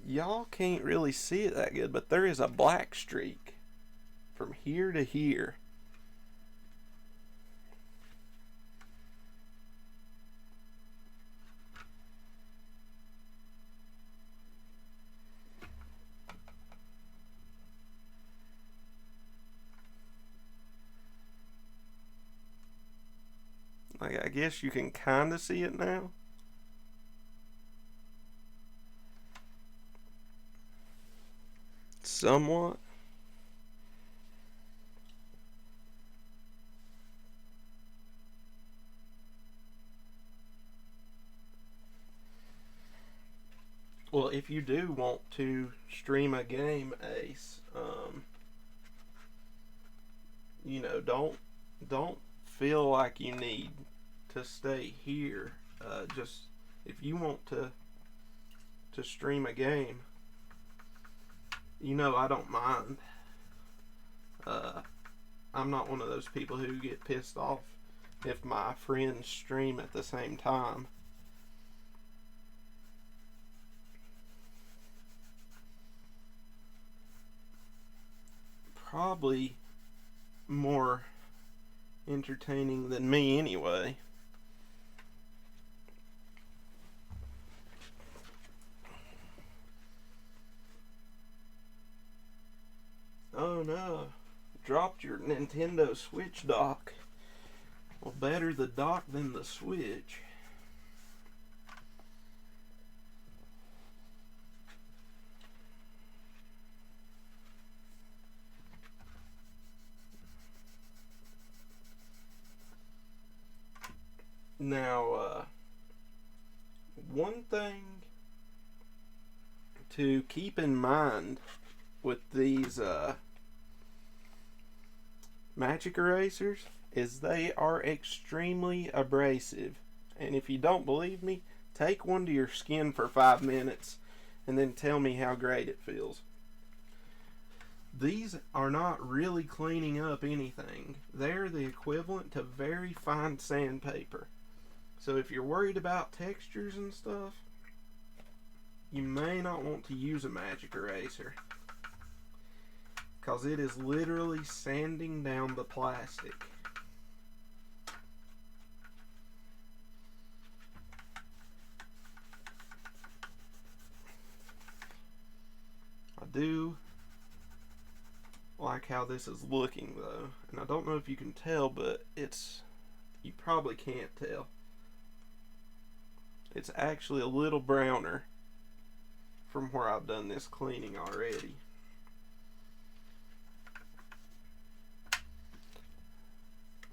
y'all can't really see it that good, but there is a black streak from here to here. Like, I guess you can kind of see it now. Somewhat. Well, if you do want to stream a game, Ace, you know, don't feel like you need to stay here. Just if you want to stream a game, you know, I don't mind. Uh, I'm not one of those people who get pissed off if my friends stream at the same time. Probably more entertaining than me anyway. Oh no, dropped your Nintendo Switch dock. Well, better the dock than the Switch. Now, one thing to keep in mind with these magic erasers is they are extremely abrasive. And if you don't believe me, take one to your skin for 5 minutes and then tell me how great it feels. These are not really cleaning up anything. They're the equivalent to very fine sandpaper. So if you're worried about textures and stuff, you may not want to use a magic eraser, because it is literally sanding down the plastic. I do like how this is looking though, and I don't know if you can tell, but you probably can't tell. It's actually a little browner from where I've done this cleaning already.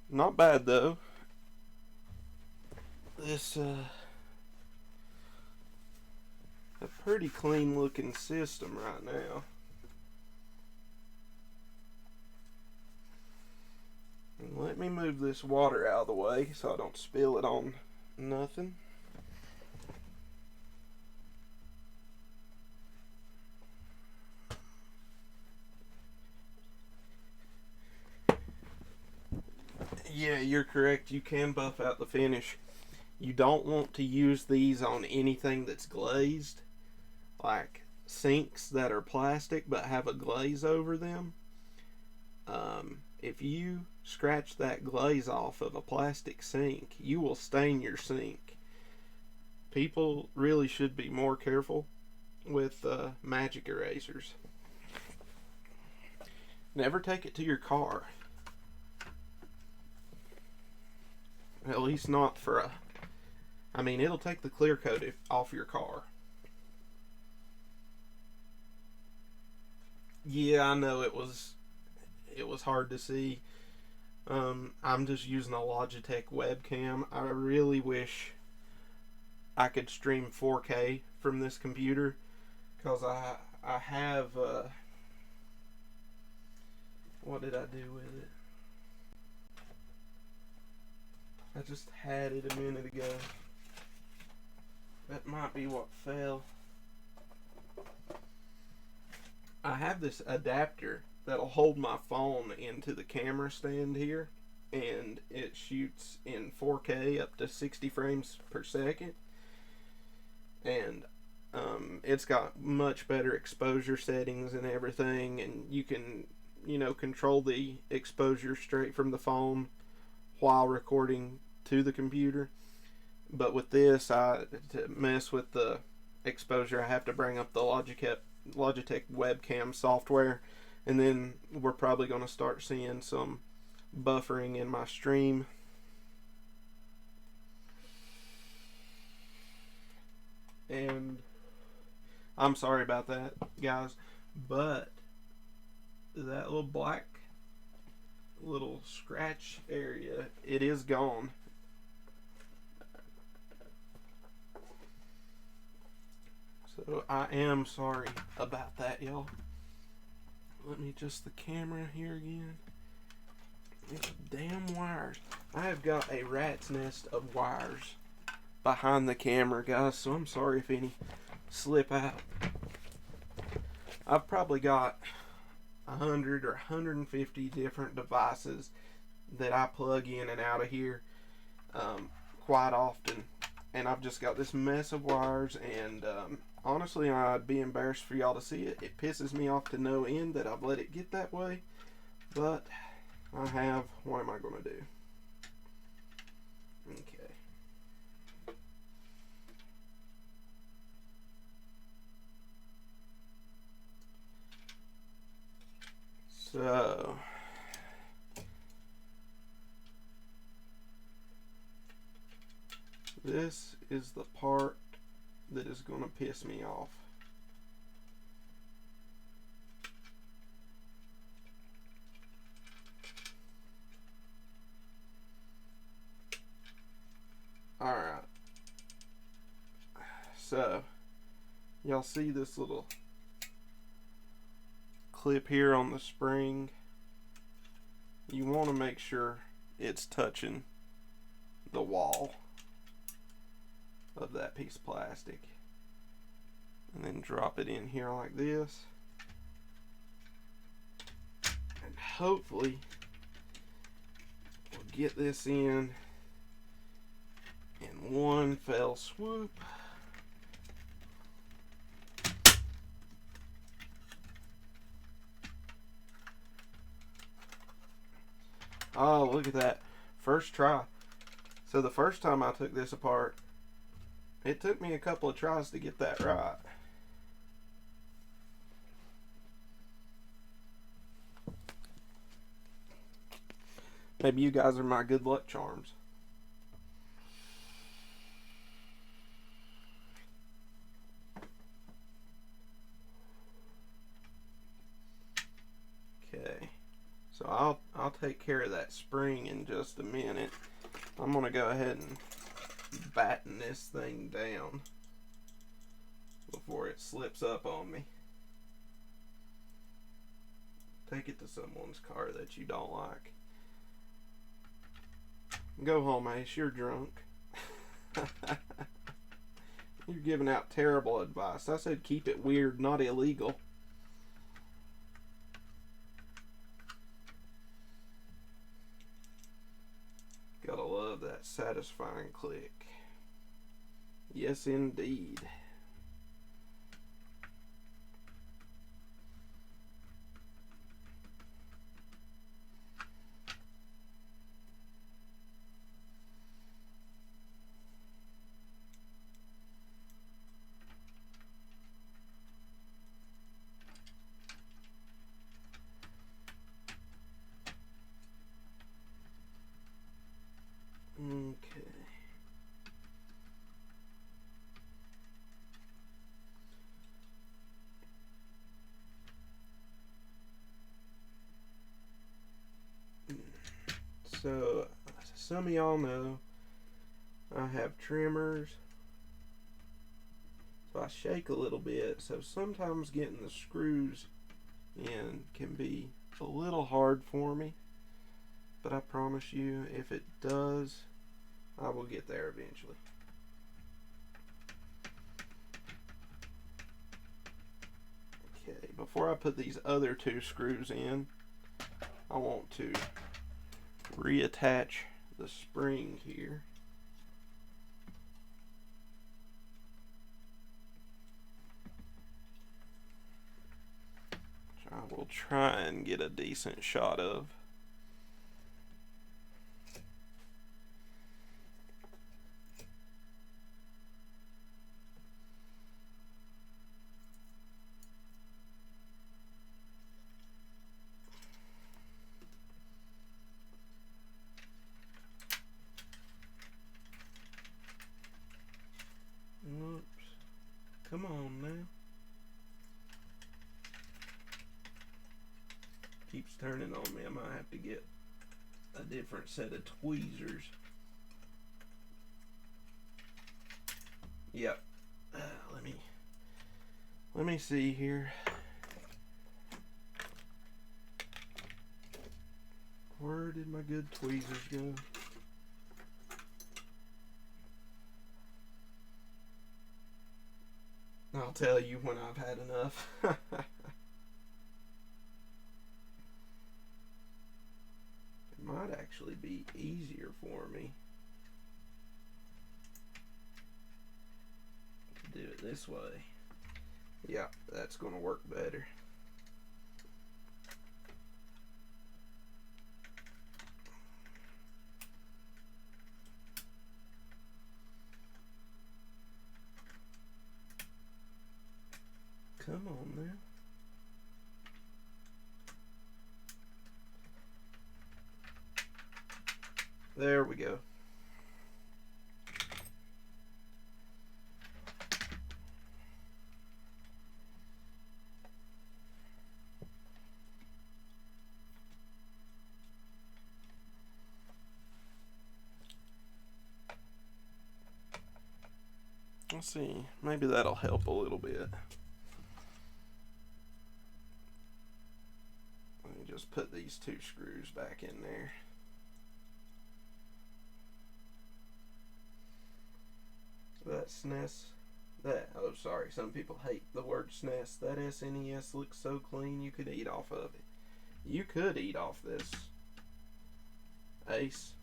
Not bad though. This a pretty clean looking system right now. And let me move this water out of the way so I don't spill it on nothing. Yeah, you're correct. You can buff out the finish. You don't want to use these on anything that's glazed, like sinks that are plastic but have a glaze over them. If you scratch that glaze off of a plastic sink, you will stain your sink. People really should be more careful with magic erasers. Never take it to your car. At least not for a... I mean, it'll take the clear coat off your car. Yeah, I know it was hard to see. I'm just using a Logitech webcam. I really wish I could stream 4K from this computer, because I have what did I do with it? I just had it a minute ago. That might be what fell. I have this adapter that'll hold my phone into the camera stand here, and it shoots in 4K up to 60 frames per second, and it's got much better exposure settings and everything, and you can, control the exposure straight from the phone while recording to the computer. But with this, to mess with the exposure, I have to bring up the Logitech webcam software, and then we're probably going to start seeing some buffering in my stream. And I'm sorry about that, guys, but that little black little scratch area, it is gone. So I am sorry about that, y'all. Let me adjust the camera here again. These damn wires. I have got a rat's nest of wires behind the camera, guys, so I'm sorry if any slip out. I've probably got 100 or 150 different devices that I plug in and out of here quite often, and I've just got this mess of wires, and honestly, I'd be embarrassed for y'all to see it. It pisses me off to no end that I've let it get that way, but I have. What am I going to do? Okay. So, this is the part that is going to piss me off. Alright. So, y'all see this little clip here on the spring? You want to make sure it's touching the wall of that piece of plastic, and then drop it in here like this, and hopefully we'll get this in one fell swoop. Oh, look at that. First try. So the first time I took this apart, it took me a couple of tries to get that right. Maybe you guys are my good luck charms. Okay. So I'll take care of that spring in just a minute. I'm gonna go ahead and batten this thing down before it slips up on me. Take it to someone's car that you don't like. Go home, Ace. You're drunk. You're giving out terrible advice. I said keep it weird, not illegal. Gotta love that satisfying click. Yes, indeed. Okay. So, some of y'all know I have trimmers, so I shake a little bit, so sometimes getting the screws in can be a little hard for me, but I promise you, if it does, I will get there eventually. before I put these other two screws in, I want to reattach the spring here. Which I will try and get a decent shot of. Oops. Come on now. Keeps turning on me. I might have to get a different set of tweezers. Yep. Let me see here. Where did my good tweezers go? I'll tell you when I've had enough. It might actually be easier for me to do it this way. Yeah, that's going to work better. Come on now. There we go. Let's see, maybe that'll help a little bit. Let me just put these two screws back in there. That SNES, oh sorry, some people hate the word SNES. That SNES looks so clean you could eat off of it. You could eat off this Ace.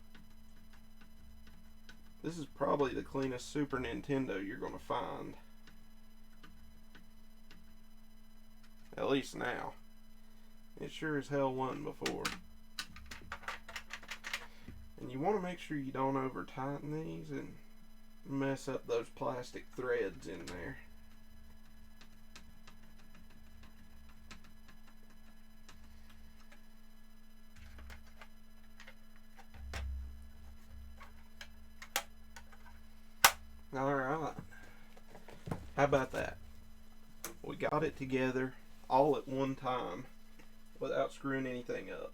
This is probably the cleanest Super Nintendo you're going to find. At least now. It sure as hell wasn't before. And you want to make sure you don't over tighten these and mess up those plastic threads in there. Alright. How about that? We got it together all at one time without screwing anything up.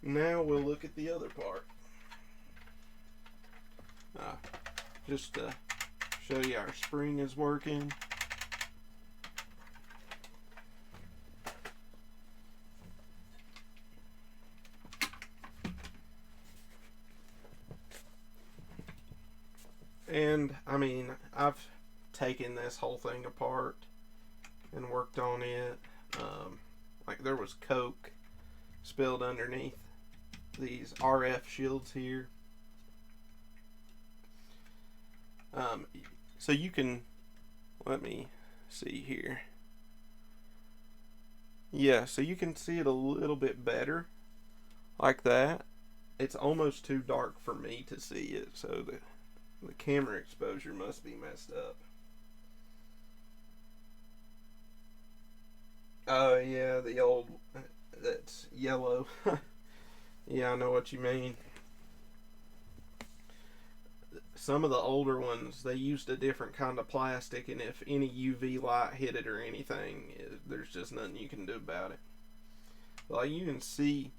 Now we'll look at the other part. Just to show you our spring is working. And I mean, I've taken this whole thing apart and worked on it. Like there was Coke spilled underneath these RF shields here. So you can, let me see here. Yeah, so you can see it a little bit better like that. It's almost too dark for me to see it, so the camera exposure must be messed up. Oh yeah, the old, that's yellow. Yeah, I know what you mean. Some of the older ones, they used a different kind of plastic, and if any UV light hit it or anything, there's just nothing you can do about it. Like you can see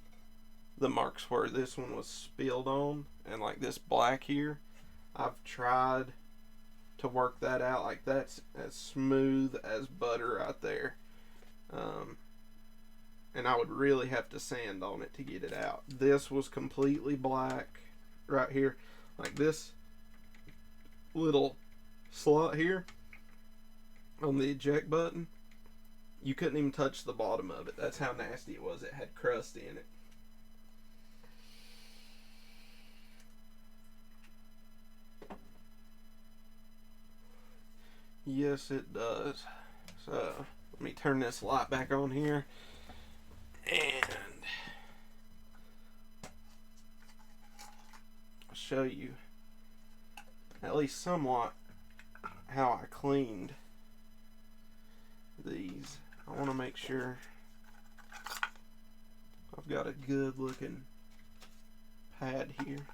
the marks where this one was spilled on, and like this black here, I've tried to work that out. Like that's as smooth as butter right there. And I would really have to sand on it to get it out. This was completely black right here. Like this little slot here on the eject button, you couldn't even touch the bottom of it. That's how nasty it was. It had crust in it. Yes, it does. So, let me turn this light back on here. And I'll show you at least somewhat how I cleaned these. I want to make sure I've got a good looking pad here.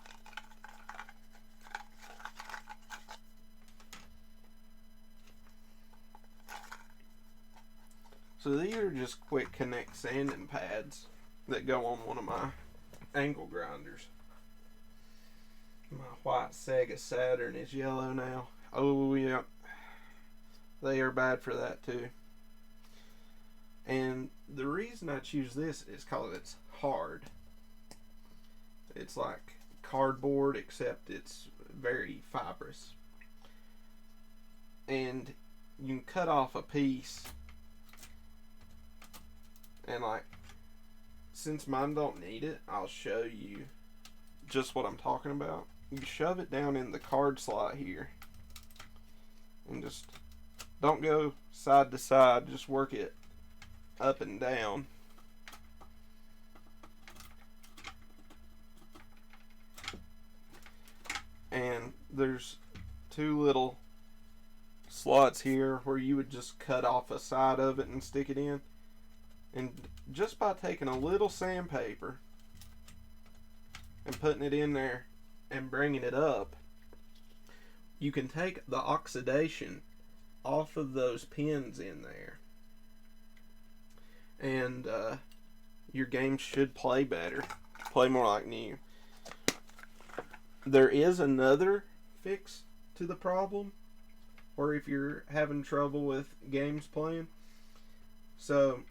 So these are just quick connect sanding pads that go on one of my angle grinders. My white Sega Saturn is yellow now. Oh yeah, they are bad for that too. And the reason I choose this is because it's hard. It's like cardboard, except it's very fibrous. And you can cut off a piece, and like, since mine don't need it, I'll show you just what I'm talking about. You shove it down in the card slot here, and just don't go side to side, just work it up and down. And there's two little slots here where you would just cut off a side of it and stick it in. And just by taking a little sandpaper and putting it in there and bringing it up, you can take the oxidation off of those pins in there. And your game should play better, play more like new. There is another fix to the problem, or if you're having trouble with games playing. So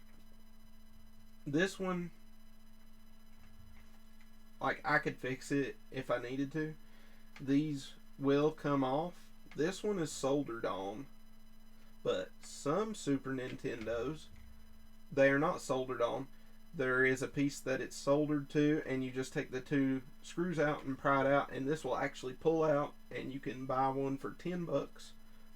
this one, like, I could fix it if I needed to. These will come off. This one is soldered on, but some Super Nintendos, they are not soldered on. There is a piece that it's soldered to, and you just take the two screws out and pry it out, and this will actually pull out, and you can buy one for $10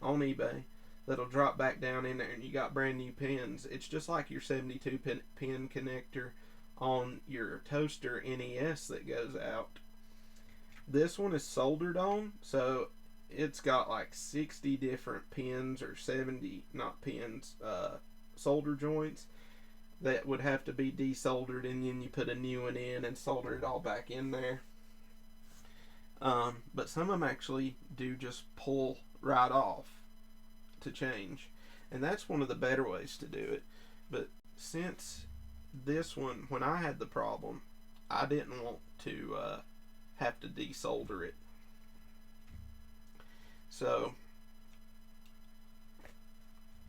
on eBay that'll drop back down in there, and you got brand new pins. It's just like your 72 pin connector on your toaster NES that goes out. This one is soldered on, so it's got like 60 different pins, or 70, not pins, solder joints that would have to be desoldered, and then you put a new one in and solder it all back in there. But some of them actually do just pull right off to change, and that's one of the better ways to do it. But since this one, when I had the problem, I didn't want to have to desolder it. So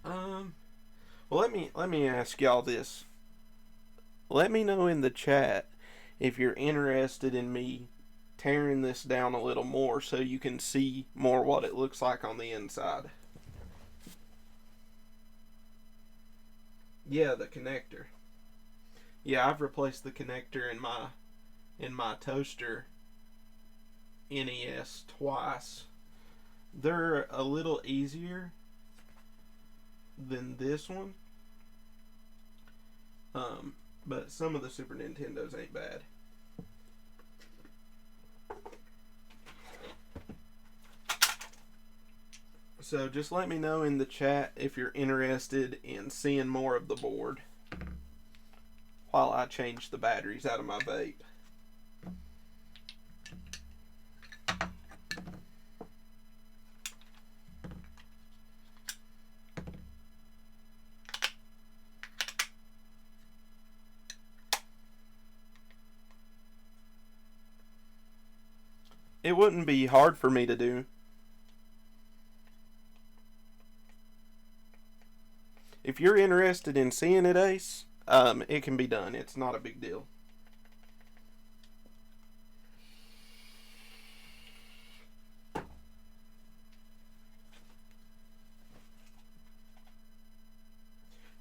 well, let me ask y'all this. Let me know in the chat if you're interested in me tearing this down a little more so you can see more what it looks like on the inside. Yeah, the connector. Yeah, I've replaced the connector in my toaster NES twice. They're a little easier than this one, but some of the Super Nintendos ain't bad. So just let me know in the chat if you're interested in seeing more of the board while I change the batteries out of my vape. It wouldn't be hard for me to do. If you're interested in seeing it, Ace, it can be done. It's not a big deal.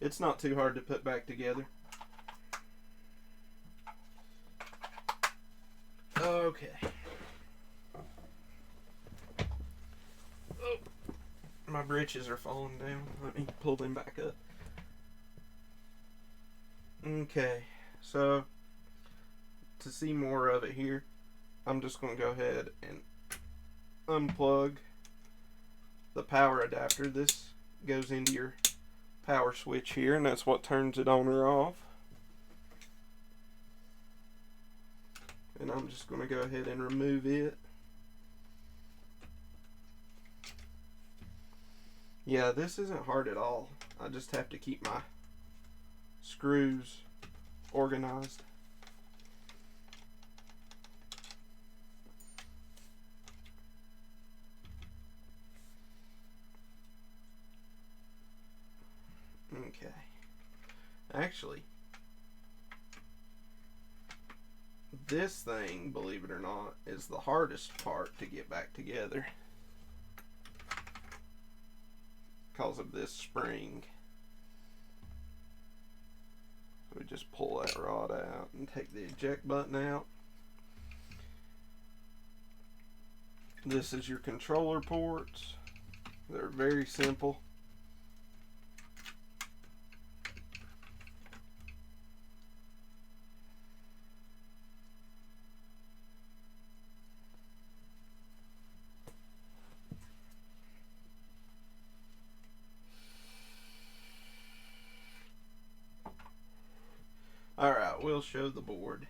It's not too hard to put back together. Okay. Oh, my britches are falling down. Let me pull them back up. Okay, so to see more of it here, I'm just going to go ahead and unplug the power adapter. This goes into your power switch here, and that's what turns it on or off. And I'm just going to go ahead and remove it. Yeah, this isn't hard at all. I just have to keep my screws organized. Okay. Actually, this thing, believe it or not, is the hardest part to get back together because of this spring. So we just pull that rod out and take the eject button out. This is your controller ports. They're very simple. Alright, we'll show the board.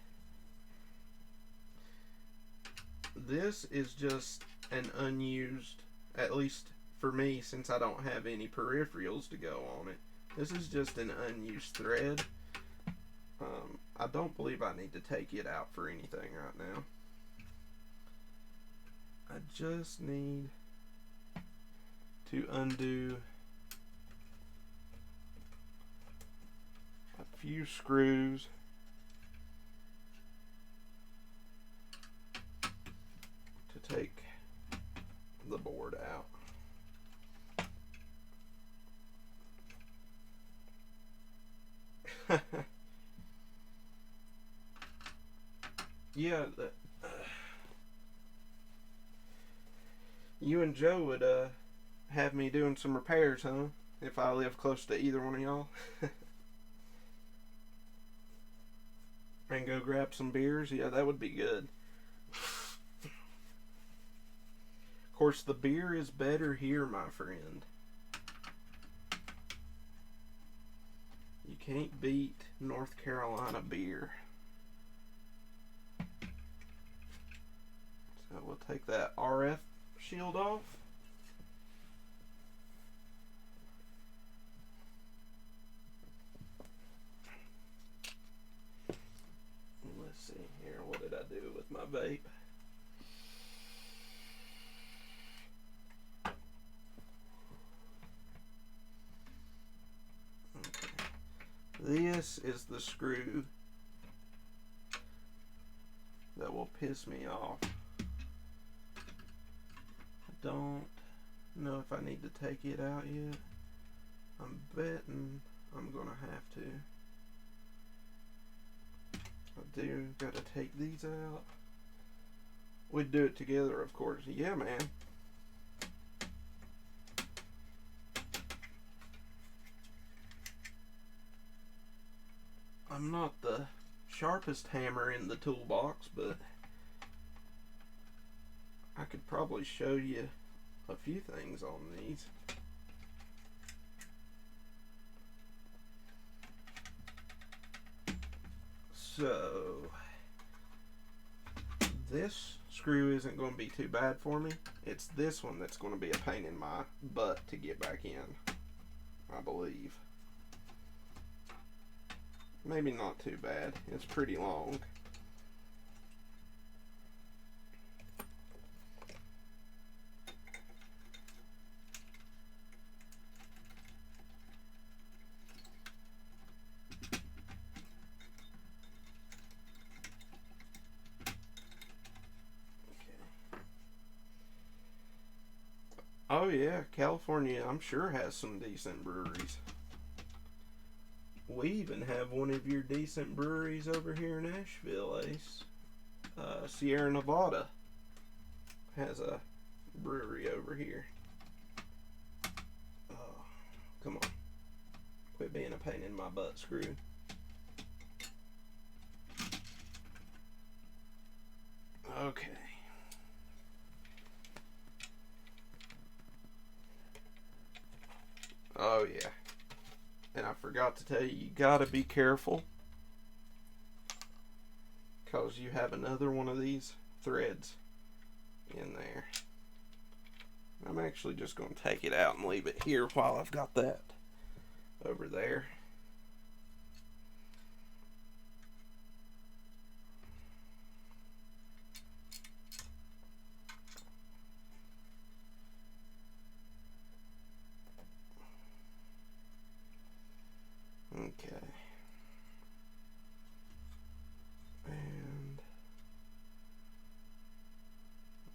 This is just an unused, at least for me, since I don't have any peripherals to go on it. This is just an unused thread. I don't believe I need to take it out for anything right now. I just need to undo a few screws to take the board out. Yeah, you and Joe would have me doing some repairs, huh? If I live close to either one of y'all. And go grab some beers. Yeah, that would be good. Of course, the beer is better here, my friend. You can't beat North Carolina beer. So we'll take that RF shield off. Let's see here, what did I do with my vape? Okay. This is the screw that will piss me off. I don't know if I need to take it out yet. I'm betting I'm gonna have to. I do gotta take these out. We'd do it together, of course. Yeah, man. I'm not the sharpest hammer in the toolbox, but I could probably show you a few things on these. So this screw isn't going to be too bad for me. It's this one that's going to be a pain in my butt to get back in, I believe. Maybe not too bad. It's pretty long. Oh yeah, California, I'm sure has some decent breweries. We even have one of your decent breweries over here in Asheville, Ace. Sierra Nevada has a brewery over here. Oh, come on. Quit being a pain in my butt, screw. Okay. Oh, yeah. And I forgot to tell you, you gotta be careful, because you have another one of these threads in there. I'm actually just going to take it out and leave it here while I've got that over there. Okay. And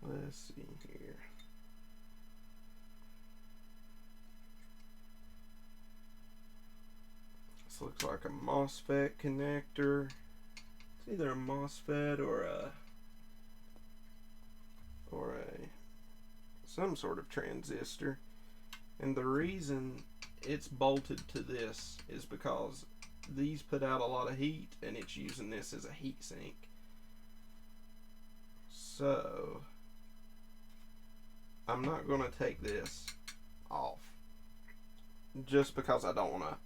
let's see here. This looks like a MOSFET connector. It's either a MOSFET or a some sort of transistor. And the reason it's bolted to this is because these put out a lot of heat and it's using this as a heat sink. So I'm not going to take this off just because I don't want to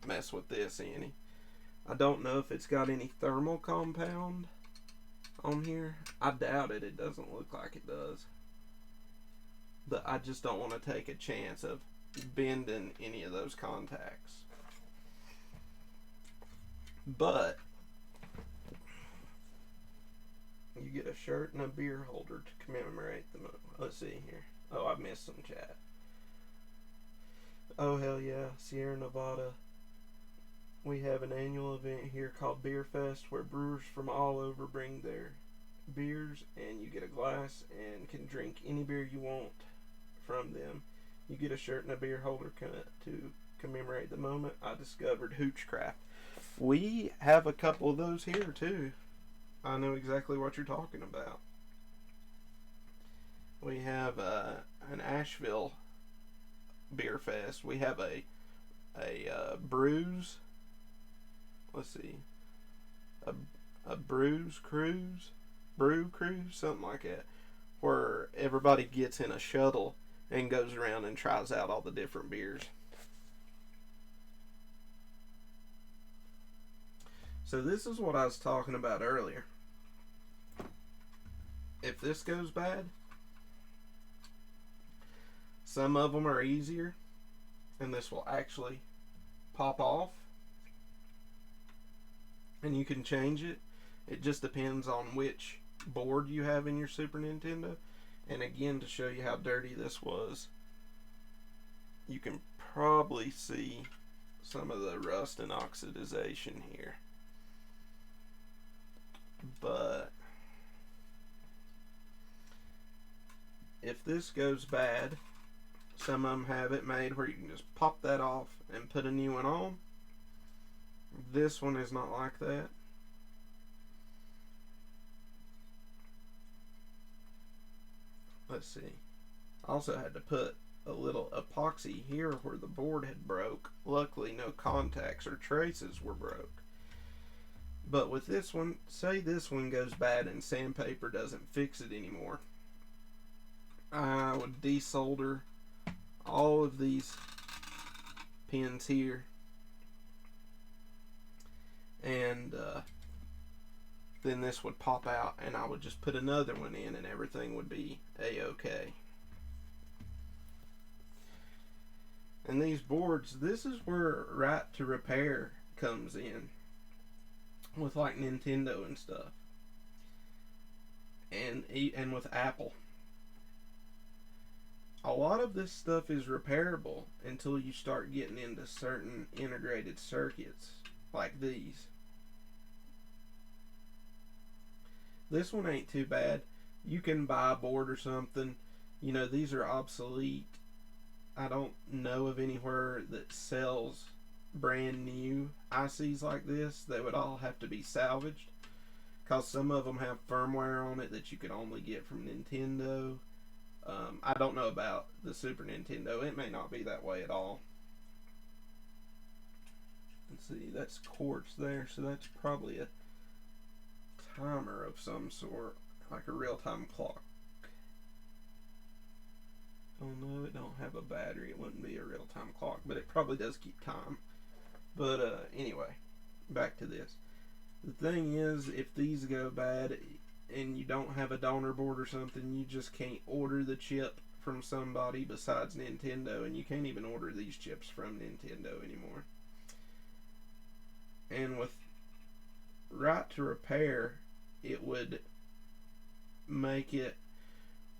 mess with this any. I don't know if it's got any thermal compound on here. I doubt it. It doesn't look like it does. But I just don't want to take a chance of bending any of those contacts. But you get a shirt and a beer holder to commemorate the moment. Let's see here. Oh, I missed some chat. Oh, hell yeah. Sierra Nevada. We have an annual event here called Beer Fest where brewers from all over bring their beers and you get a glass and can drink any beer you want from them. You get a shirt and a beer holder to commemorate the moment I discovered Hoochcraft. We have a couple of those here too. I know exactly what you're talking about. We have an Asheville Beer Fest. We have a brews. Let's see, a brew cruise, something like that, where everybody gets in a shuttle and goes around and tries out all the different beers. So this is what I was talking about earlier. If this goes bad, some of them are easier, and this will actually pop off, and you can change it. It just depends on which board you have in your Super Nintendo. And again, to show you how dirty this was, you can probably see some of the rust and oxidization here. But if this goes bad, some of them have it made where you can just pop that off and put a new one on. This one is not like that. Let's see. I also had to put a little epoxy here where the board had broke. Luckily no contacts or traces were broke. But with this one, say this one goes bad and sandpaper doesn't fix it anymore, I would desolder all of these pins here, and then this would pop out and I would just put another one in and everything would be a-okay. And these boards, this is where right to repair comes in with like Nintendo and stuff, and with Apple. A lot of this stuff is repairable until you start getting into certain integrated circuits like these. This one ain't too bad. You can buy a board or something. You know, these are obsolete. I don't know of anywhere that sells brand new ICs like this, they would all have to be salvaged. Because some of them have firmware on it that you can only get from Nintendo. I don't know about the Super Nintendo. It may not be that way at all. Let's see, that's quartz there, so that's probably a timer of some sort, like a real-time clock. Oh no, it don't have a battery. It wouldn't be a real-time clock, but it probably does keep time. But anyway, back to this. The thing is, if these go bad and you don't have a donor board or something, you just can't order the chip from somebody besides Nintendo, and you can't even order these chips from Nintendo anymore. And with right to repair, it would make it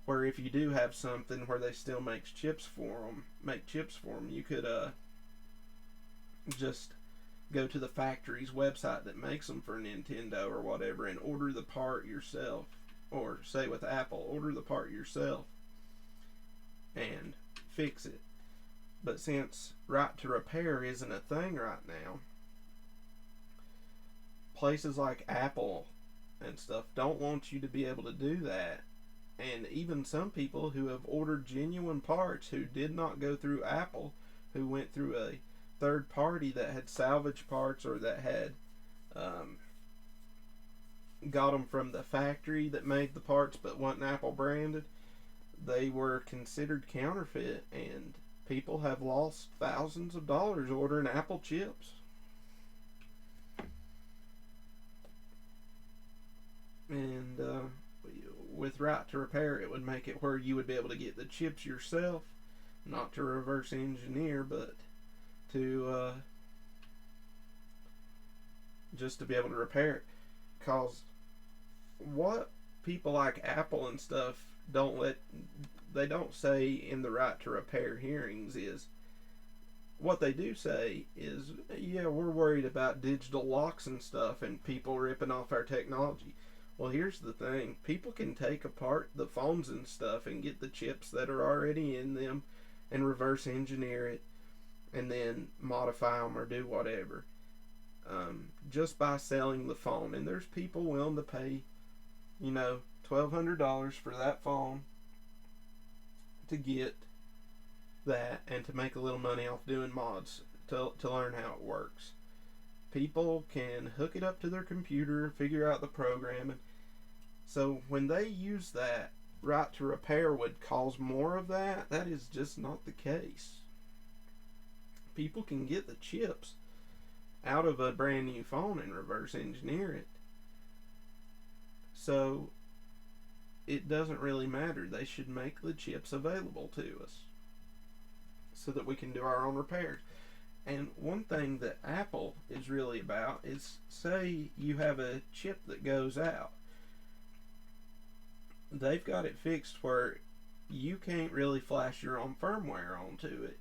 where if you do have something where they still make chips for them, you could just go to the factory's website that makes them for Nintendo or whatever and order the part yourself. Or say with Apple, order the part yourself and fix it. But since right to repair isn't a thing right now, places like Apple and stuff don't want you to be able to do that. And even some people who have ordered genuine parts who did not go through Apple, who went through a third party that had salvage parts or that had got them from the factory that made the parts but wasn't Apple branded, they were considered counterfeit, and people have lost thousands of dollars ordering Apple chips. And with right to repair, it would make it where you would be able to get the chips yourself, not to reverse engineer, but to just to be able to repair it. Because what people like Apple and stuff they don't say in the right to repair hearings is, what they do say is, yeah, we're worried about digital locks and stuff and people ripping off our technology. Well, here's the thing. People can take apart the phones and stuff and get the chips that are already in them and reverse engineer it and then modify them or do whatever. Just by selling the phone. And there's people willing to pay, $1,200 for that phone to get that and to make a little money off doing mods to learn how it works. People can hook it up to their computer, figure out the programming. So when they use that, right to repair would cause more of that. That is just not the case. People can get the chips out of a brand new phone and reverse engineer it. So it doesn't really matter. They should make the chips available to us so that we can do our own repairs. And one thing that Apple is really about is, say you have a chip that goes out. They've got it fixed where you can't really flash your own firmware onto it.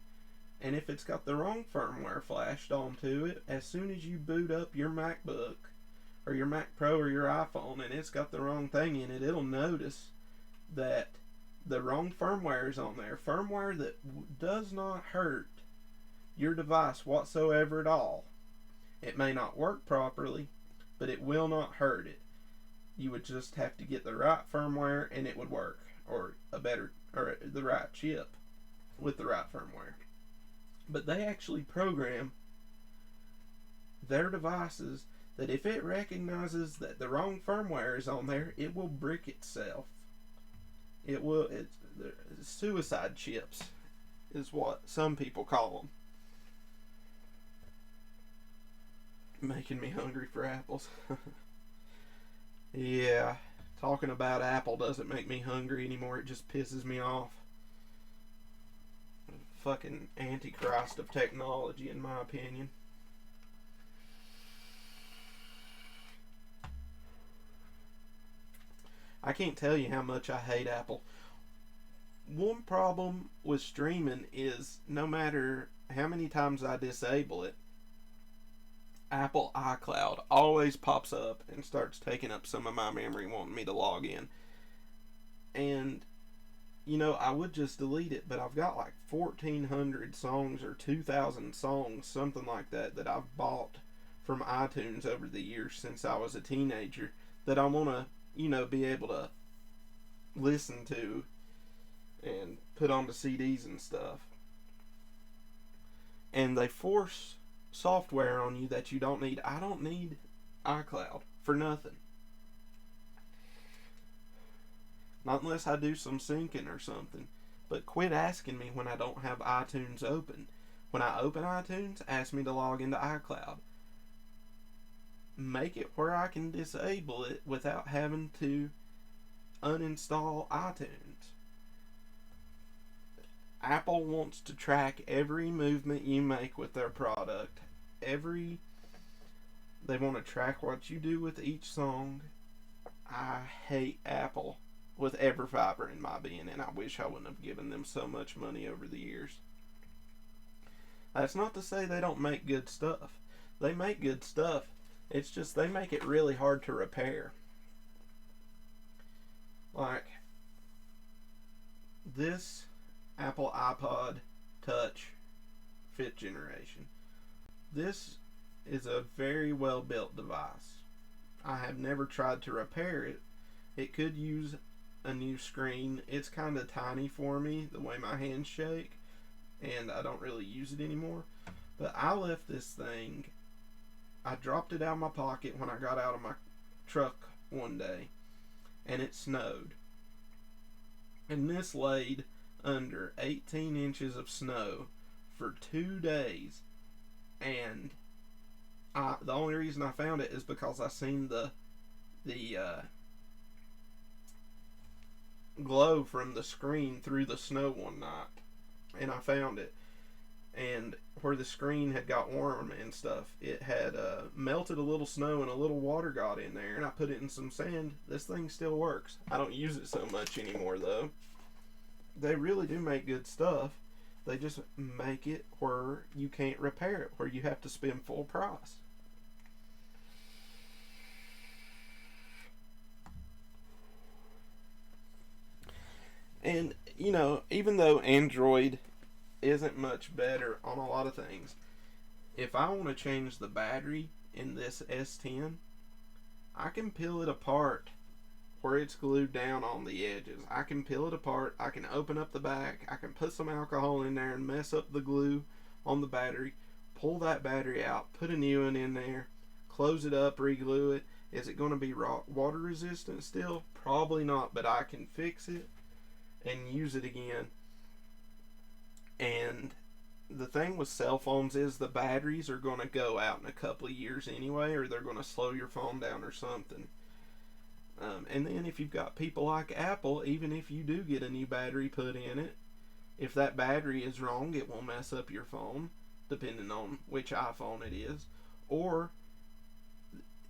And if it's got the wrong firmware flashed onto it, as soon as you boot up your MacBook or your Mac Pro or your iPhone and it's got the wrong thing in it, it'll notice that the wrong firmware is on there. Firmware that does not hurt your device whatsoever at all. It may not work properly, but it will not hurt it. You would just have to get the right firmware and it would work, or the right chip with the right firmware. But they actually program their devices that if it recognizes that the wrong firmware is on there, it will brick itself. It's suicide chips is what some people call them. Making me hungry for apples. Yeah, talking about Apple doesn't make me hungry anymore. It just pisses me off. Fucking antichrist of technology, in my opinion. I can't tell you how much I hate Apple. One problem with streaming is no matter how many times I disable it, Apple iCloud always pops up and starts taking up some of my memory wanting me to log in. And I would just delete it, but I've got like 1,400 songs or 2,000 songs, something like that, that I've bought from iTunes over the years since I was a teenager that I want to, be able to listen to and put onto CDs and stuff. And they force software on you that you don't need. I don't need iCloud for nothing. Not unless I do some syncing or something. But quit asking me when I don't have iTunes open. When I open iTunes, ask me to log into iCloud. Make it where I can disable it without having to uninstall iTunes. Apple wants to track every movement you make with their product. They want to track what you do with each song. I hate Apple with every fiber in my being, and I wish I wouldn't have given them so much money over the years. That's not to say they don't make good stuff. They make good stuff. It's just they make it really hard to repair. Like this Apple iPod Touch 5th generation. This is a very well built device. I have never tried to repair it. It could use a new screen. It's kind of tiny for me, the way my hands shake, and I don't really use it anymore. But I left this thing, I dropped it out of my pocket when I got out of my truck one day, and it snowed. And this laid under 18 inches of snow for 2 days, and the only reason I found it is because I seen the glow from the screen through the snow one night, and I found it. And where the screen had got warm and stuff, it had melted a little snow and a little water got in there, and I put it in some sand. This thing still works. I don't use it so much anymore though. They really do make good stuff. They just make it where you can't repair it, where you have to spend full price. And, even though Android isn't much better on a lot of things, if I want to change the battery in this S10, I can peel it apart where it's glued down on the edges. I can peel it apart, I can open up the back, I can put some alcohol in there and mess up the glue on the battery, pull that battery out, put a new one in there, close it up, re-glue it. Is it going to be water resistant still? Probably not, but I can fix it and use it again. And the thing with cell phones is the batteries are going to go out in a couple of years anyway, or they're going to slow your phone down or something. And then if you've got people like Apple, even if you do get a new battery put in it, if that battery is wrong, it will mess up your phone, depending on which iPhone it is. Or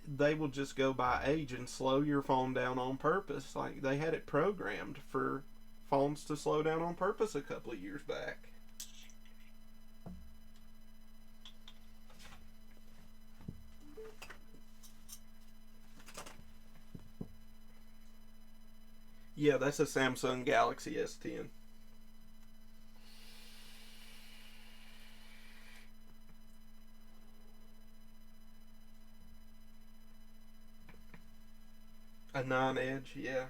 they will just go by age and slow your phone down on purpose. Like they had it programmed for phones to slow down on purpose a couple of years back. Yeah, that's a Samsung Galaxy S10. A 9 Edge, yeah.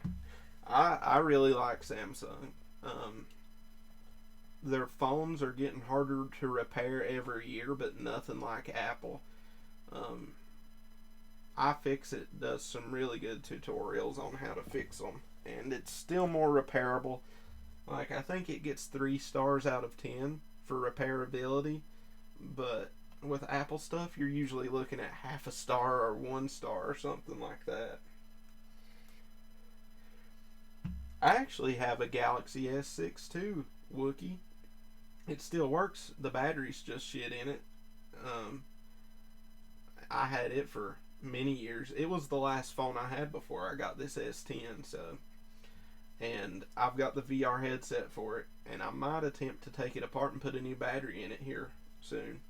I really like Samsung. Um, their phones are getting harder to repair every year, but nothing like Apple. Um, iFixit does some really good tutorials on how to fix them, and it's still more repairable. Like, I think it gets 3 stars out of 10 for repairability, but with Apple stuff, you're usually looking at half a star or 1 star or something like that. I actually have a Galaxy S6 too, Wookie. It still works. The battery's just shit in it. Um, I had it for many years. It was the last phone I had before I got this S10, so. And I've got the VR headset for it, and I might attempt to take it apart and put a new battery in it here soon.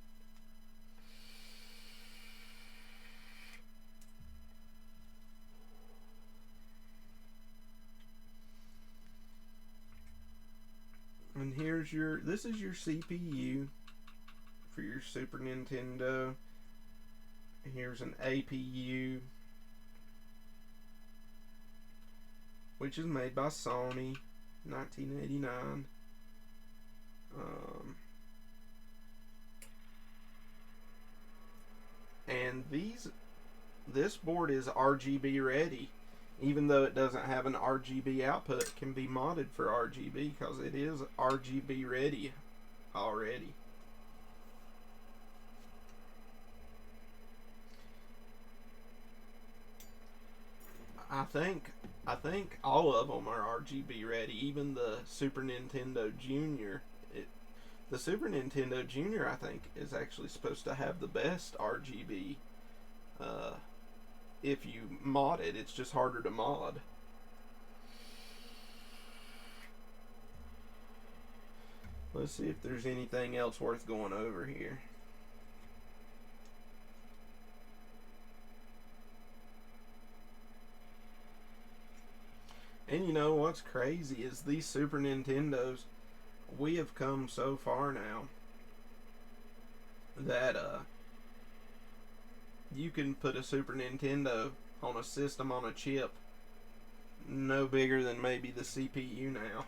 this is your CPU for your Super Nintendo. Here's an APU, which is made by Sony, 1989. And this board is RGB ready. Even though it doesn't have an RGB output, it can be modded for RGB because it is RGB ready already. I think all of them are RGB ready. Even the Super Nintendo Junior. The Super Nintendo Junior, I think, is actually supposed to have the best RGB. If you mod it, it's just harder to mod. Let's see if there's anything else worth going over here. And you know what's crazy is these Super Nintendos, we have come so far now that you can put a Super Nintendo on a system on a chip no bigger than maybe the CPU now.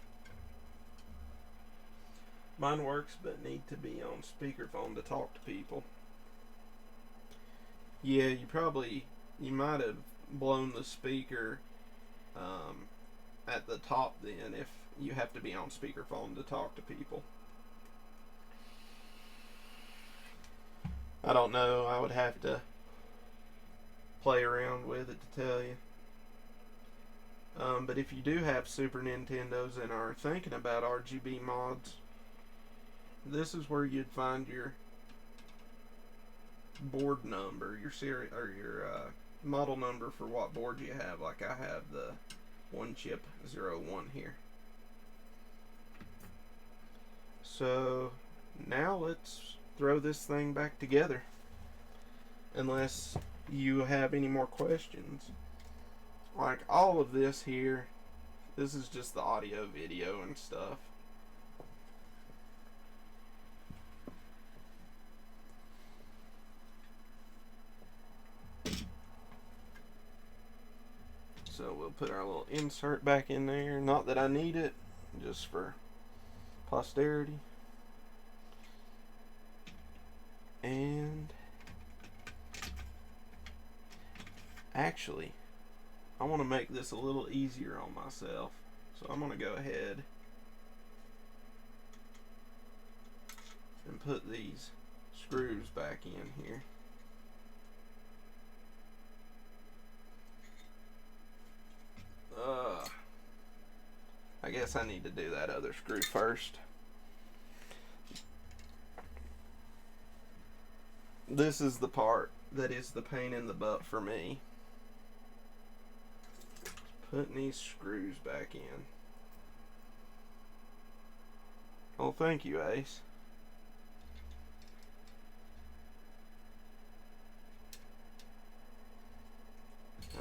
Mine works but need to be on speakerphone to talk to people. Yeah, you might have blown the speaker at the top then if you have to be on speakerphone to talk to people. I don't know. I would have to play around with it to tell you. But if you do have Super Nintendos and are thinking about RGB mods, this is where you'd find your board number, your series or your model number for what board you have. Like I have the one chip 01 here. So now let's throw this thing back together. Unless you have any more questions. Like all of this here, this is just the audio, video, and stuff. So we'll put our little insert back in there. Not that I need it, just for posterity. And actually, I want to make this a little easier on myself. So I'm going to go ahead and put these screws back in here. I guess I need to do that other screw first. This is the part that is the pain in the butt for me. Putting these screws back in. Oh, thank you, Ace.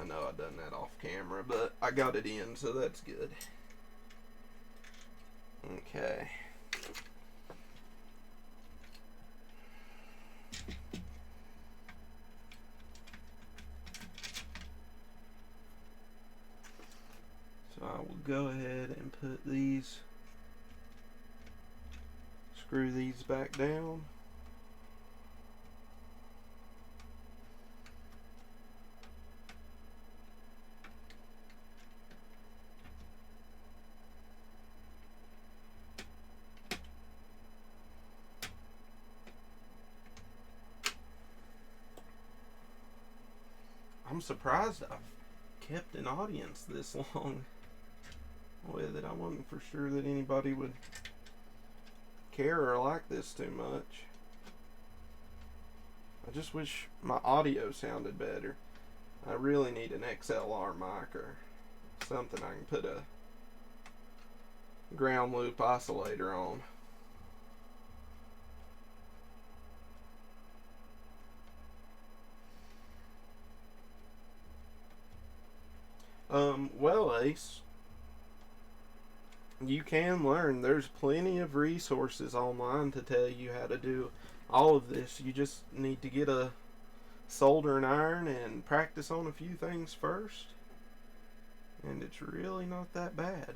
I know I done that off camera, but I got it in, so that's good. Okay. So I will go ahead and put these, screw these back down. I'm surprised I've kept an audience this long with it. I wasn't for sure that anybody would care or like this too much. I just wish my audio sounded better. I really need an XLR mic or something I can put a ground loop oscillator on. Well, Ace, You can learn. There's plenty of resources online to tell you how to do all of this. You just need to get a soldering iron and practice on a few things first. And it's really not that bad.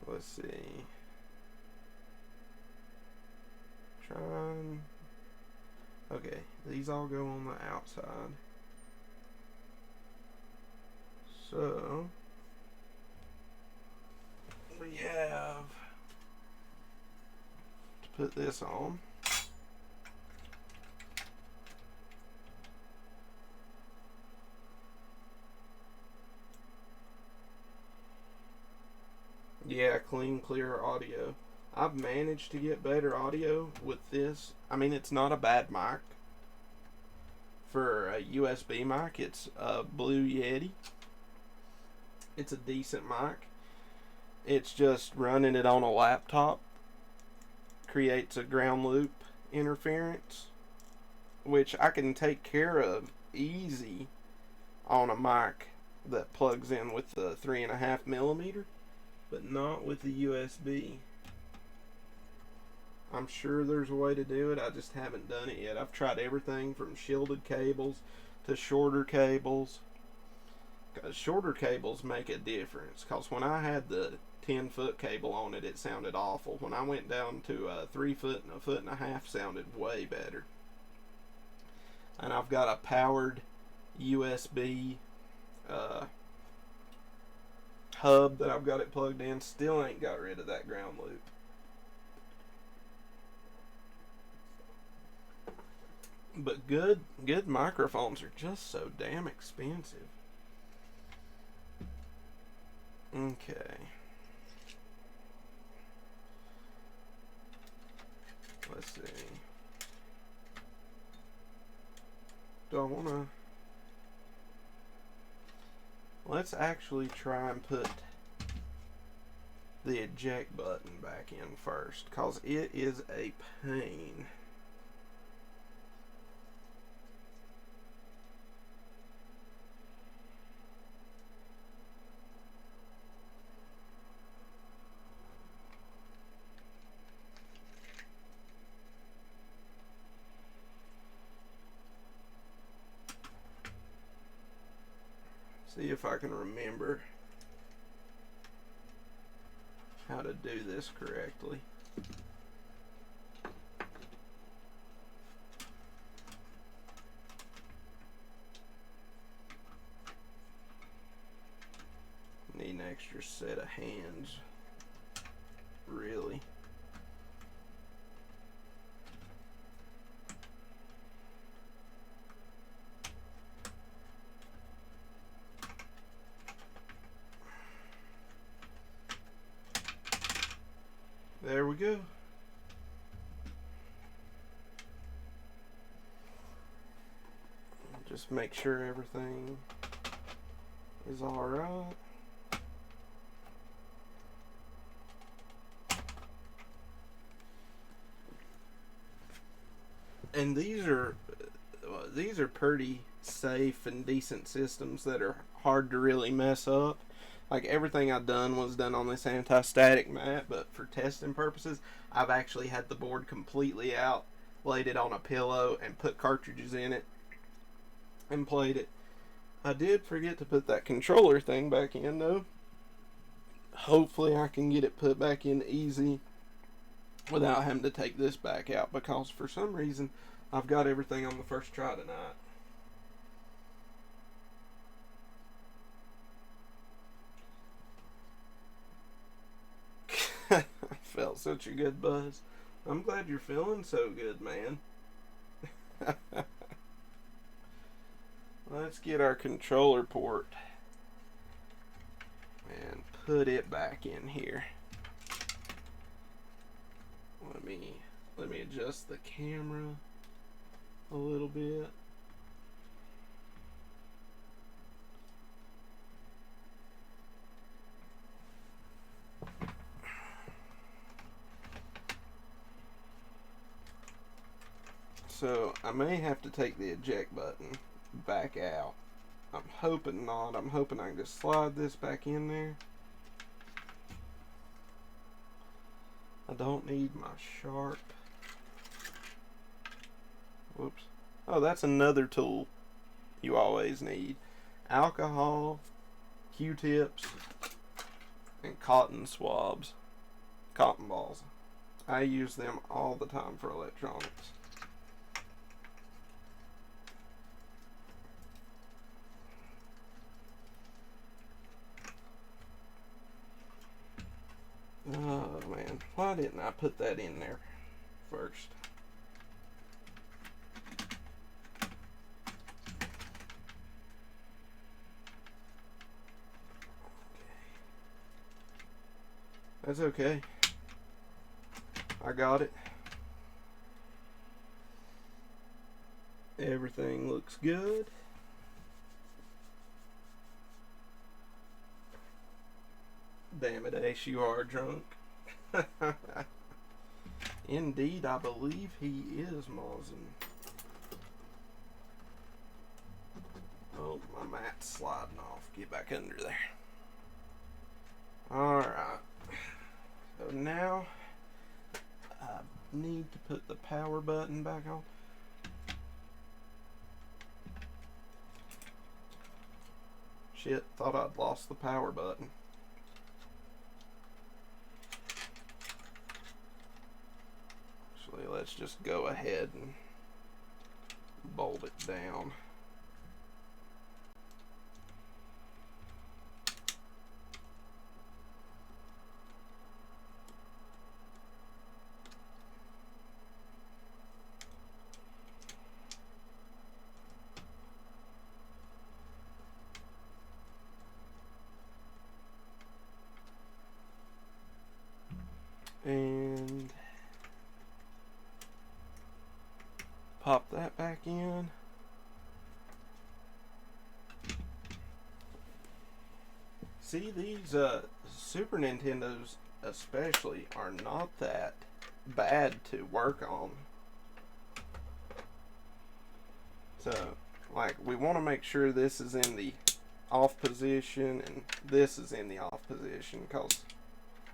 Let's see. Trying. Okay, these all go on the outside. So we have to put this on. Yeah, clean, clear audio. I've managed to get better audio with this. I mean, it's not a bad mic. For a USB mic, it's a Blue Yeti. It's a decent mic. It's just running it on a laptop creates a ground loop interference, which I can take care of easy on a mic that plugs in with the 3.5mm, but not with the USB. I'm sure there's a way to do it. I just haven't done it yet. I've tried everything from shielded cables to shorter cables. Cause shorter cables make a difference. Because when I had the 10-foot cable on it, it sounded awful. When I went down to a 3-foot and a 1.5 sounded way better. And I've got a powered USB hub that I've got it plugged in. Still ain't got rid of that ground loop. But good microphones are just so damn expensive. Okay. Let's see. Do I want to... Let's actually try and put the eject button back in first, because it is a pain. See if I can remember how to do this correctly. Need an extra set of hands, really. There we go. Just make sure everything is all right. And these are pretty safe and decent systems that are hard to really mess up. Like everything I've done was done on this anti-static mat, but for testing purposes, I've actually had the board completely out, laid it on a pillow, and put cartridges in it, and played it. I did forget to put that controller thing back in, though. Hopefully I can get it put back in easy without having to take this back out, because for some reason I've got everything on the first try tonight. I felt such a good buzz. I'm glad you're feeling so good, man. Let's get our controller port and put it back in here. Let me adjust the camera a little bit. So I may have to take the eject button back out I'm hoping not. I'm hoping I can just slide this back in there. I don't need my sharp. Whoops. Oh, that's another tool you always need. Alcohol, Q-tips, and cotton swabs. Cotton balls. I use them all the time for electronics. Oh man, why didn't I put that in there first? That's okay. I got it. Everything looks good. Damn it, Ace, you are drunk. Indeed, I believe he is Mosin. Oh, my mat's sliding off. Get back under there. Alright. So now I need to put the power button back on. Shit, thought I'd lost the power button. Actually, let's just go ahead and bolt it down. And pop that back in. See, these Super Nintendos especially are not that bad to work on. So, like, we want to make sure this is in the off position and this is in the off position, because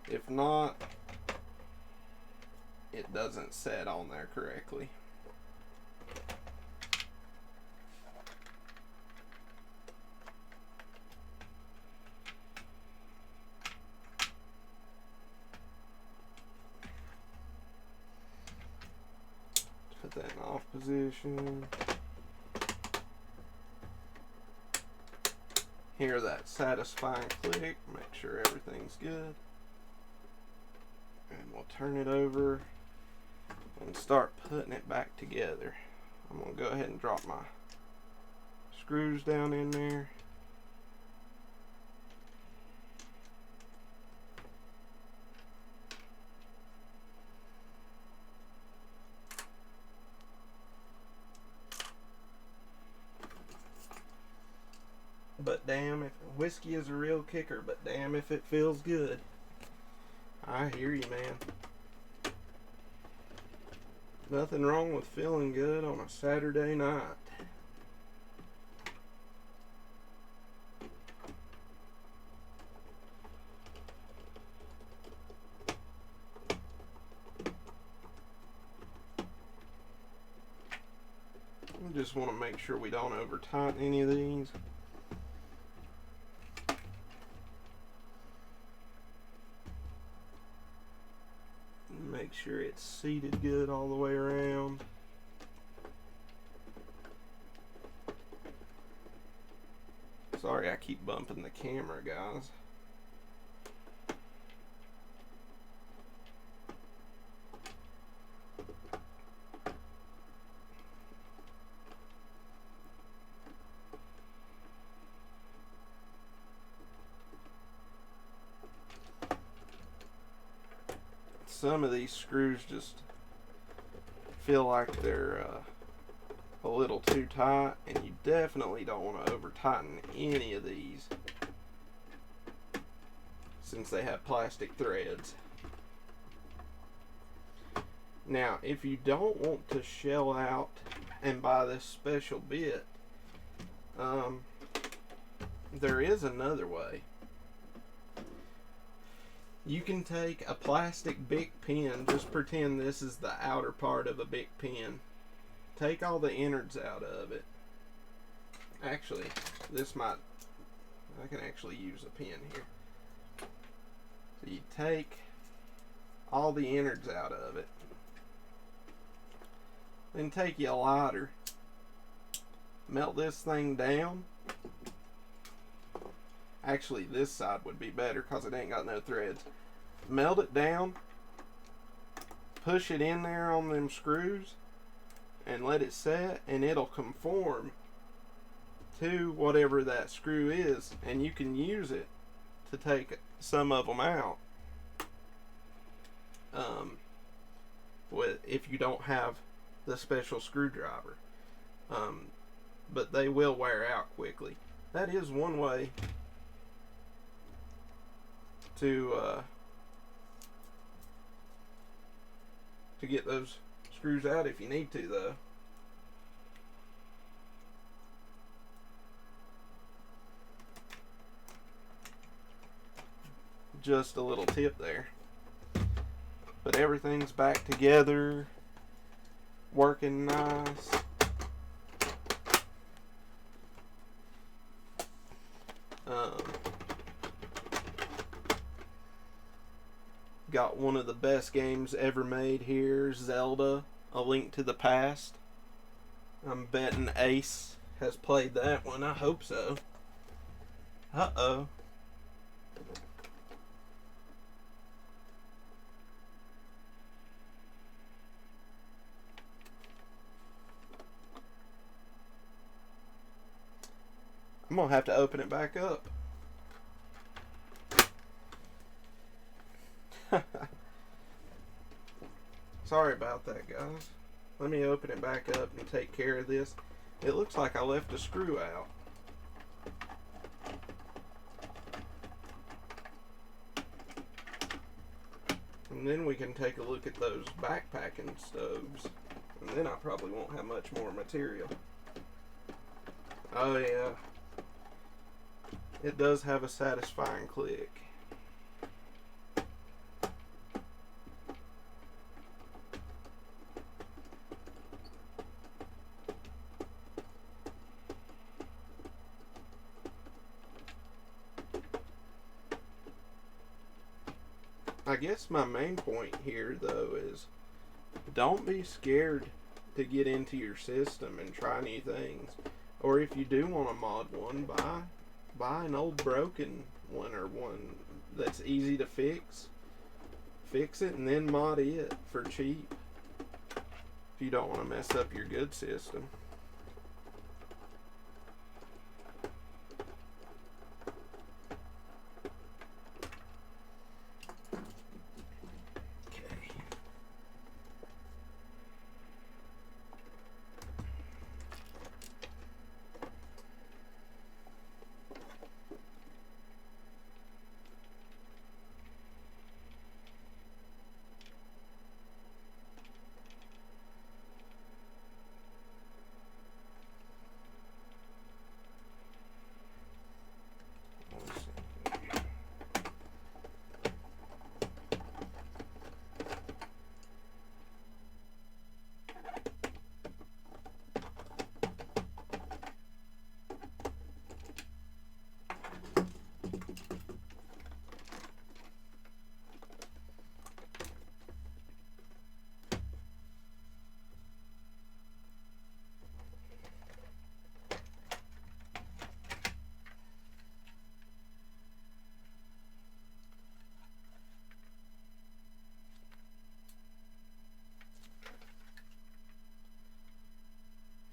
if not, it doesn't set on there correctly. Put that in off position. Hear that satisfying click, make sure everything's good. And we'll turn it over and start putting it back together. I'm going to go ahead and drop my screws down in there. But damn, if whiskey is a real kicker, but damn if it feels good. I hear you, man. Nothing wrong with feeling good on a Saturday night. We just want to make sure we don't over tighten any of these. Make sure it's seated good all the way around. Sorry, I keep bumping the camera, guys. Some of these screws just feel like they're a little too tight, and you definitely don't want to over tighten any of these since they have plastic threads. Now, if you don't want to shell out and buy this special bit, there is another way. You can take a plastic Bic pen, just pretend this is the outer part of a Bic pen. Take all the innards out of it. Actually, I can actually use a pen here. So you take all the innards out of it. Then take your lighter. Melt this thing down. Actually, this side would be better because it ain't got no threads. Melt it down. Push it in there on them screws. And let it set. And it'll conform to whatever that screw is. And you can use it to take some of them out. If you don't have the special screwdriver. But they will wear out quickly. That is one way to get those screws out if you need to, though. Just a little tip there. But everything's back together, working nice. Got one of the best games ever made here, Zelda, A Link to the Past. I'm betting Ace has played that one. I hope so. Uh-oh. I'm going to have to open it back up. Sorry about that, guys. Let me open it back up and take care of this. It looks like I left a screw out. And then we can take a look at those backpacking stoves. And then I probably won't have much more material. Oh yeah. It does have a satisfying click. I guess my main point here, though, is don't be scared to get into your system and try new things. Or if you do want to mod one, buy an old broken one or one that's easy to fix. Fix it and then mod it for cheap if you don't want to mess up your good system.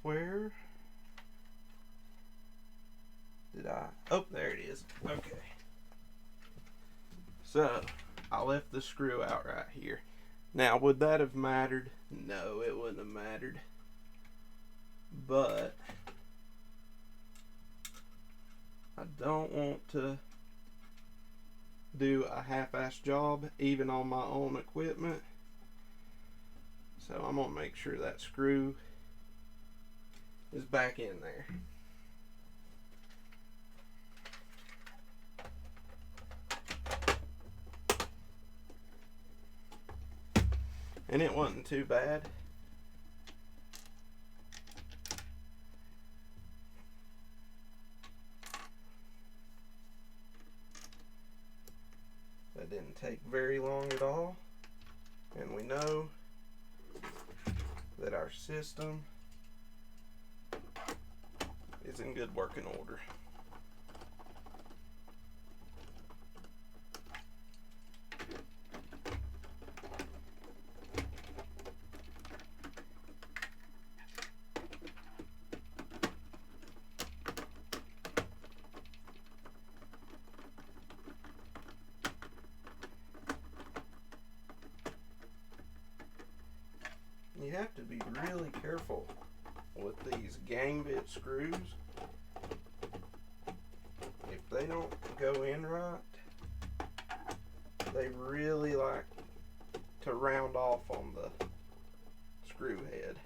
Where did I? Oh, there it is. Okay. So, I left the screw out right here. Now, would that have mattered? No, it wouldn't have mattered. But I don't want to do a half-assed job, even on my own equipment. So I'm going to make sure that screw is back in there. and it wasn't too bad. That didn't take very long at all, and we know that our system is in good working order. You have to be really careful with these gang bit screws. If they don't go in right, they really like to round off on the screw head.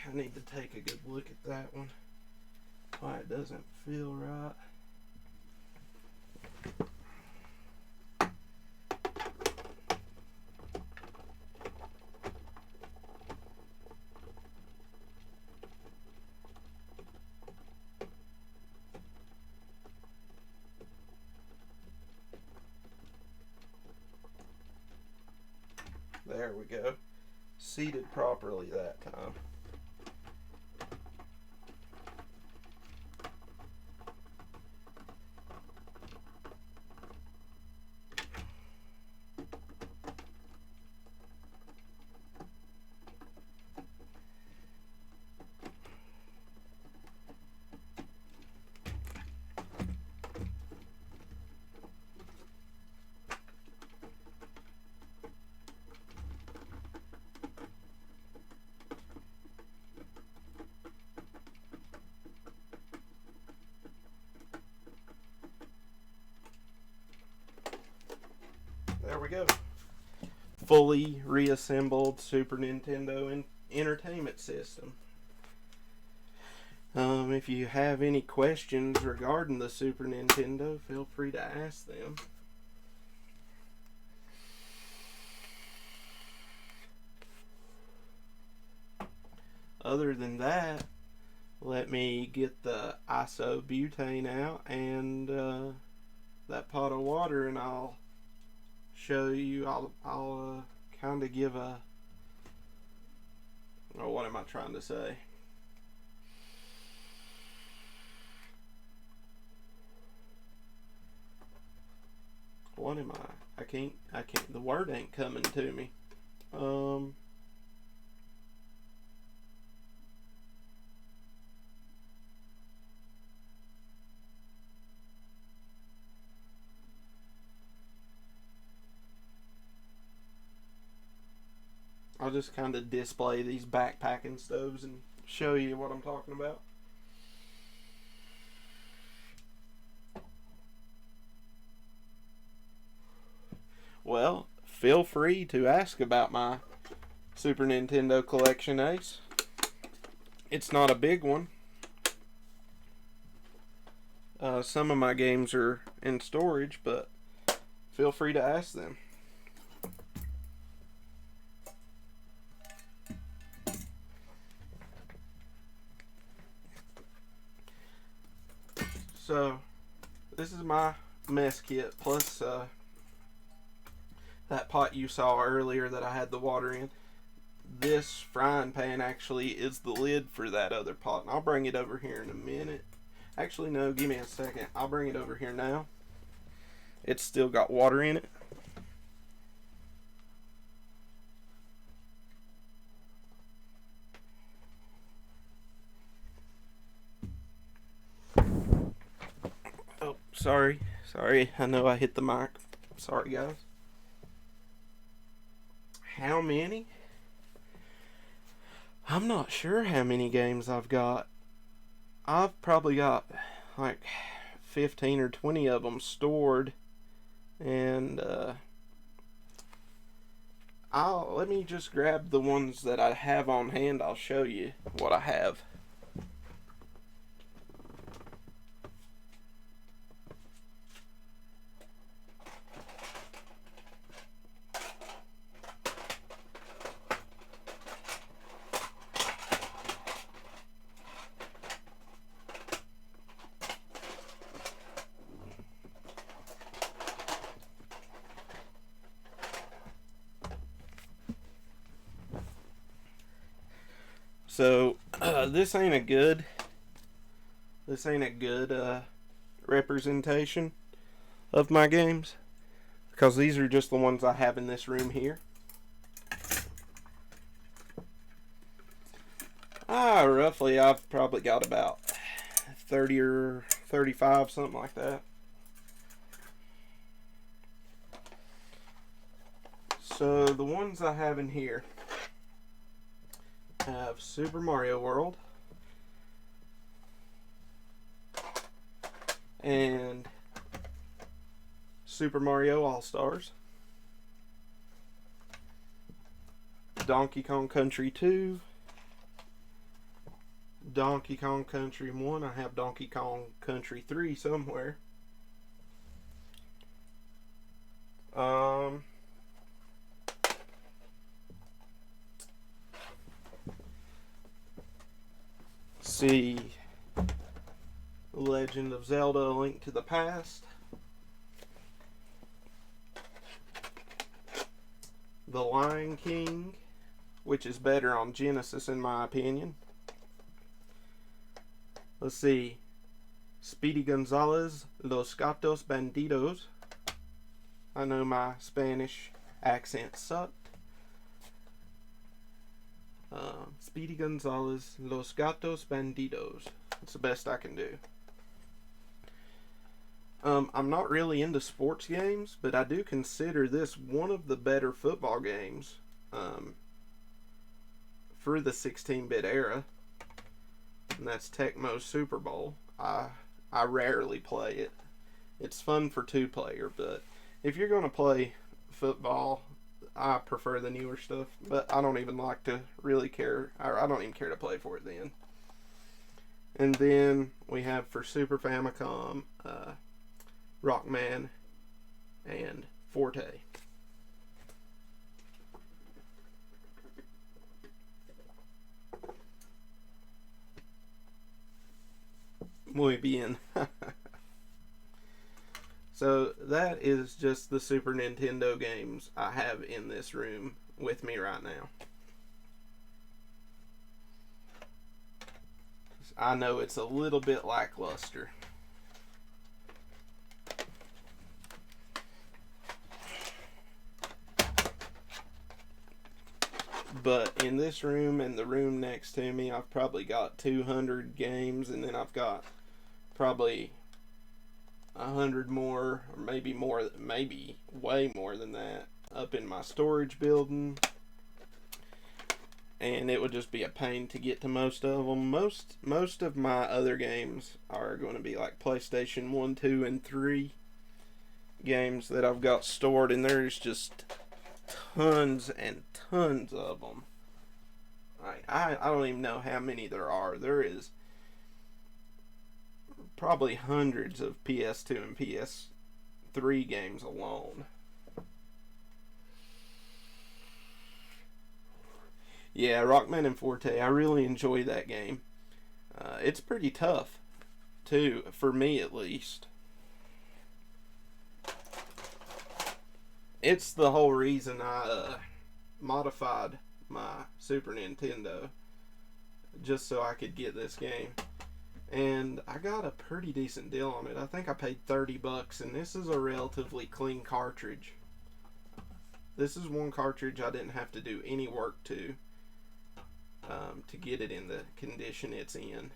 I need to take a good look at that one. Why it doesn't feel right. There we go. Seated properly that time. There we go. Fully reassembled Super Nintendo Entertainment System. If you have any questions regarding the Super Nintendo, feel free to ask them. Other than that, let me get the isobutane out and that pot of water, and I'll show you. I'll kind of give a, oh, what am I trying to say? What am I can't, the word ain't coming to me. I'll just kind of display these backpacking stoves and show you what I'm talking about. Well, feel free to ask about my Super Nintendo collection, Ace. It's not a big one. Some of my games are in storage, but feel free to ask them. So, this is my mess kit, plus that pot you saw earlier that I had the water in. This frying pan actually is the lid for that other pot, and I'll bring it over here in a minute. Actually, no, give me a second. I'll bring it over here now. It's still got water in it. Oh, sorry. I know I hit the mic. Sorry, guys. How many? I'm not sure how many games I've got. I've probably got like 15 or 20 of them stored, and let me just grab the ones that I have on hand. I'll show you what I have. So this ain't a good representation of my games, because these are just the ones I have in this room here. Roughly, I've probably got about 30 or 35, something like that. So the ones I have in here have Super Mario World and Super Mario All-Stars, Donkey Kong Country 2, Donkey Kong Country 1. I have Donkey Kong Country 3 somewhere. See, Legend of Zelda: A Link to the Past, The Lion King, which is better on Genesis in my opinion. Let's see, Speedy Gonzales, Los Gatos Bandidos. I know my Spanish accent sucked. Speedy Gonzales, Los Gatos Bandidos. It's the best I can do. I'm not really into sports games, but I do consider this one of the better football games for the 16-bit era, and that's Tecmo's Super Bowl. I rarely play it. It's fun for two-player, but if you're going to play football, I prefer the newer stuff, but I don't even like to really care. I don't even care to play for it then. And then we have for Super Famicom, Rockman and Forte. Muy bien. So that is just the Super Nintendo games I have in this room with me right now. I know it's a little bit lackluster. But in this room and the room next to me, I've probably got 200 games, and then I've got probably 100 more, or maybe more, maybe way more than that, up in my storage building. And it would just be a pain to get to most of them. Most of my other games are going to be like PlayStation 1, 2, and 3 games that I've got stored, and there's just tons and tons of them. I don't even know how many there are. There is probably hundreds of PS2 and PS3 games alone. Yeah, Rockman and Forte, I really enjoy that game. It's pretty tough, too, for me at least. It's the whole reason I modified my Super Nintendo, just so I could get this game. And I got a pretty decent deal on it. I think I paid $30, and this is a relatively clean cartridge. This is one cartridge I didn't have to do any work to get it in the condition it's in.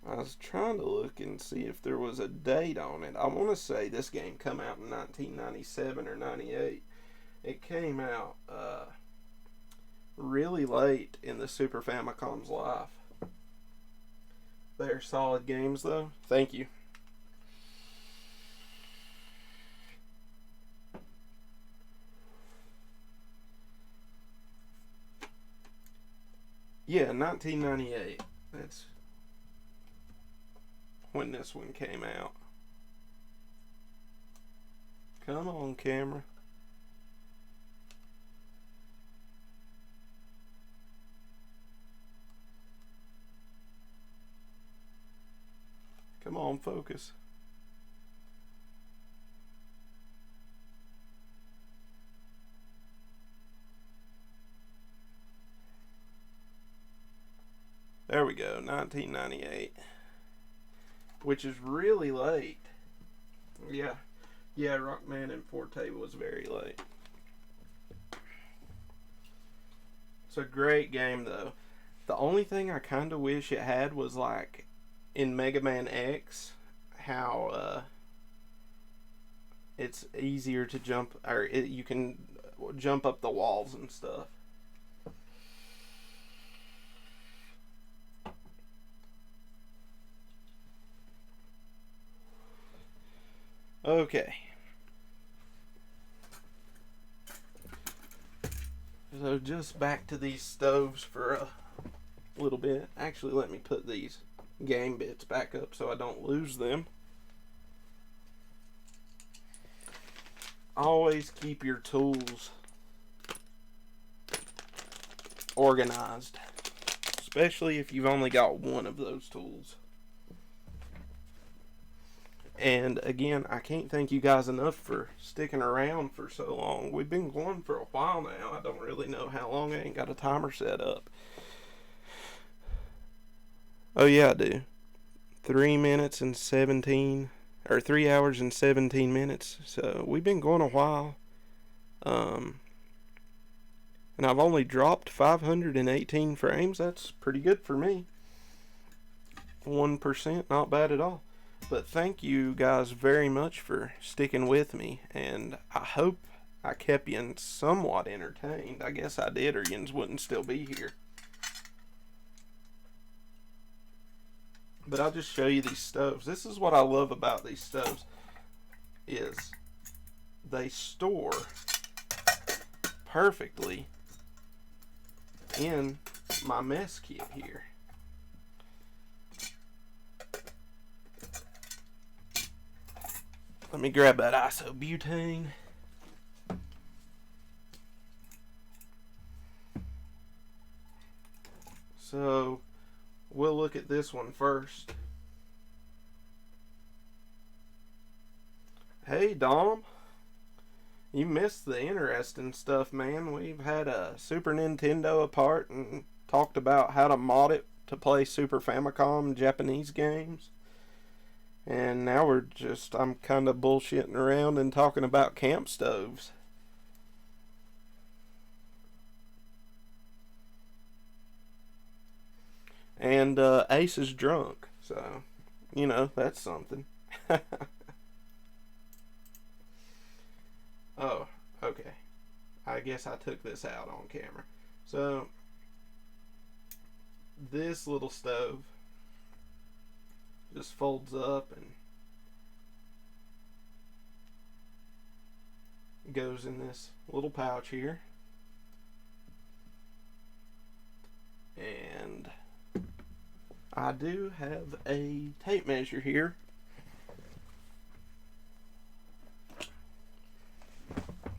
I was trying to look and see if there was a date on it. I want to say this game come out in 1997 or 98. It came out really late in the Super Famicom's life. They're solid games, though. Thank you. Yeah, 1998. That's when this one came out. Come on, camera. Come on, focus. There we go, 1998. Which is really late. Yeah. Yeah, Rockman and Forte was very late. It's a great game, though. The only thing I kind of wish it had was, like, in Mega Man X, how it's easier to jump, or you can jump up the walls and stuff. Okay. So just back to these stoves for a little bit. Actually, let me put these game bits back up so I don't lose them. Always keep your tools organized, especially if you've only got one of those tools. And again, I can't thank you guys enough for sticking around for so long. We've been going for a while now. I don't really know how long. I ain't got a timer set up. Oh yeah, I do. 3 minutes and 17, or 3 hours and 17 minutes. So we've been going a while. And I've only dropped 518 frames. That's pretty good for me. 1%, not bad at all. But thank you guys very much for sticking with me, and I hope I kept you somewhat entertained. I guess I did, or you wouldn't still be here. But I'll just show you these stoves. This is what I love about these stoves, is they store perfectly in my mess kit here. Let me grab that isobutane. So we'll look at this one first. Hey Dom, you missed the interesting stuff, man. We've had a Super Nintendo apart and talked about how to mod it to play Super Famicom Japanese games. And now I'm kind of bullshitting around and talking about camp stoves. And Ace is drunk, so, that's something. Oh, okay. I guess I took this out on camera. So, this little stove just folds up and goes in this little pouch here. And I do have a tape measure here.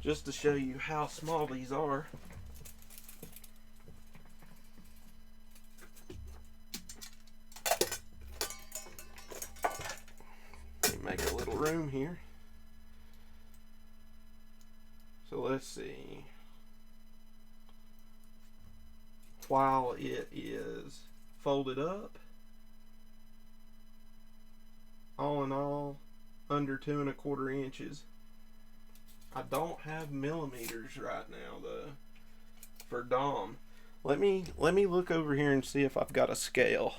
Just to show you how small these are. Make a little room here. So let's see. While it is folded up, all in all, under 2 1/4 inches. I don't have millimeters right now though for Dom. Let me look over here and see if I've got a scale.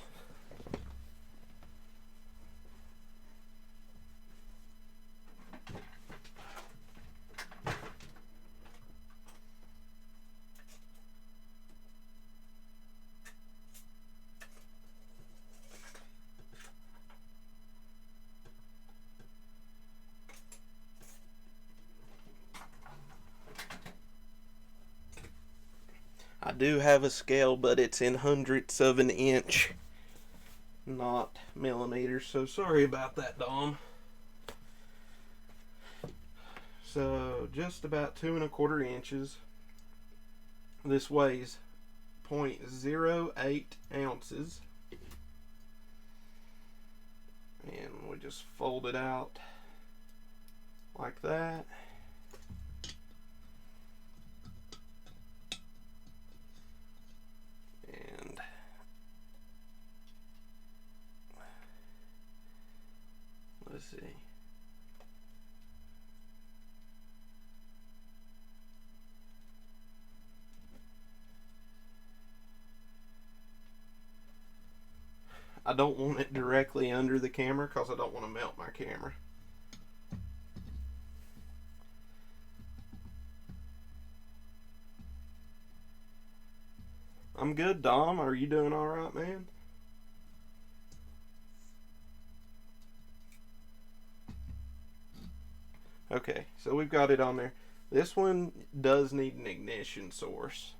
I do have a scale, but it's in hundredths of an inch, not millimeters, so sorry about that, Dom. So just about 2 1/4 inches. This weighs 0.08 ounces. And we just fold it out like that. And I don't want it directly under the camera because I don't want to melt my camera. I'm good, Dom. Are you doing alright, man? Okay, so we've got it on there. This one does need an ignition source.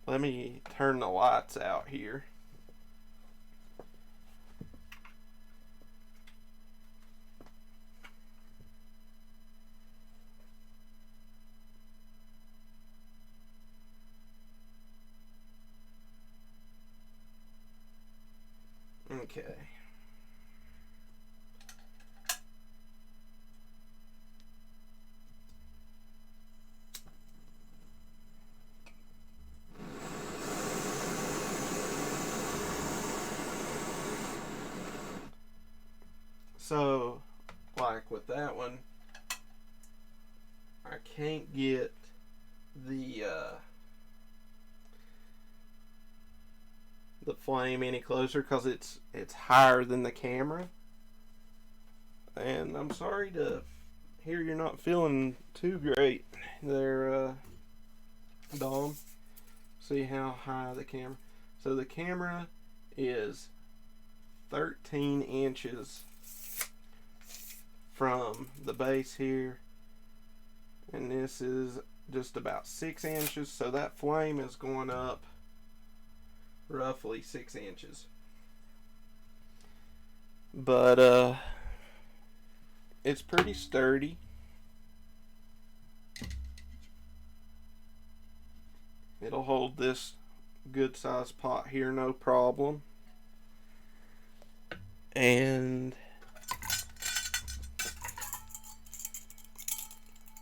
Let me turn the lights out here. Okay. So, like with that one, I can't get the flame any closer because it's higher than the camera. And I'm sorry to hear you're not feeling too great there, Dom. See how high the camera. So the camera is 13 inches from the base here, and this is just about 6 inches, so that flame is going up roughly 6 inches. But it's pretty sturdy. It'll hold this good sized pot here, no problem. And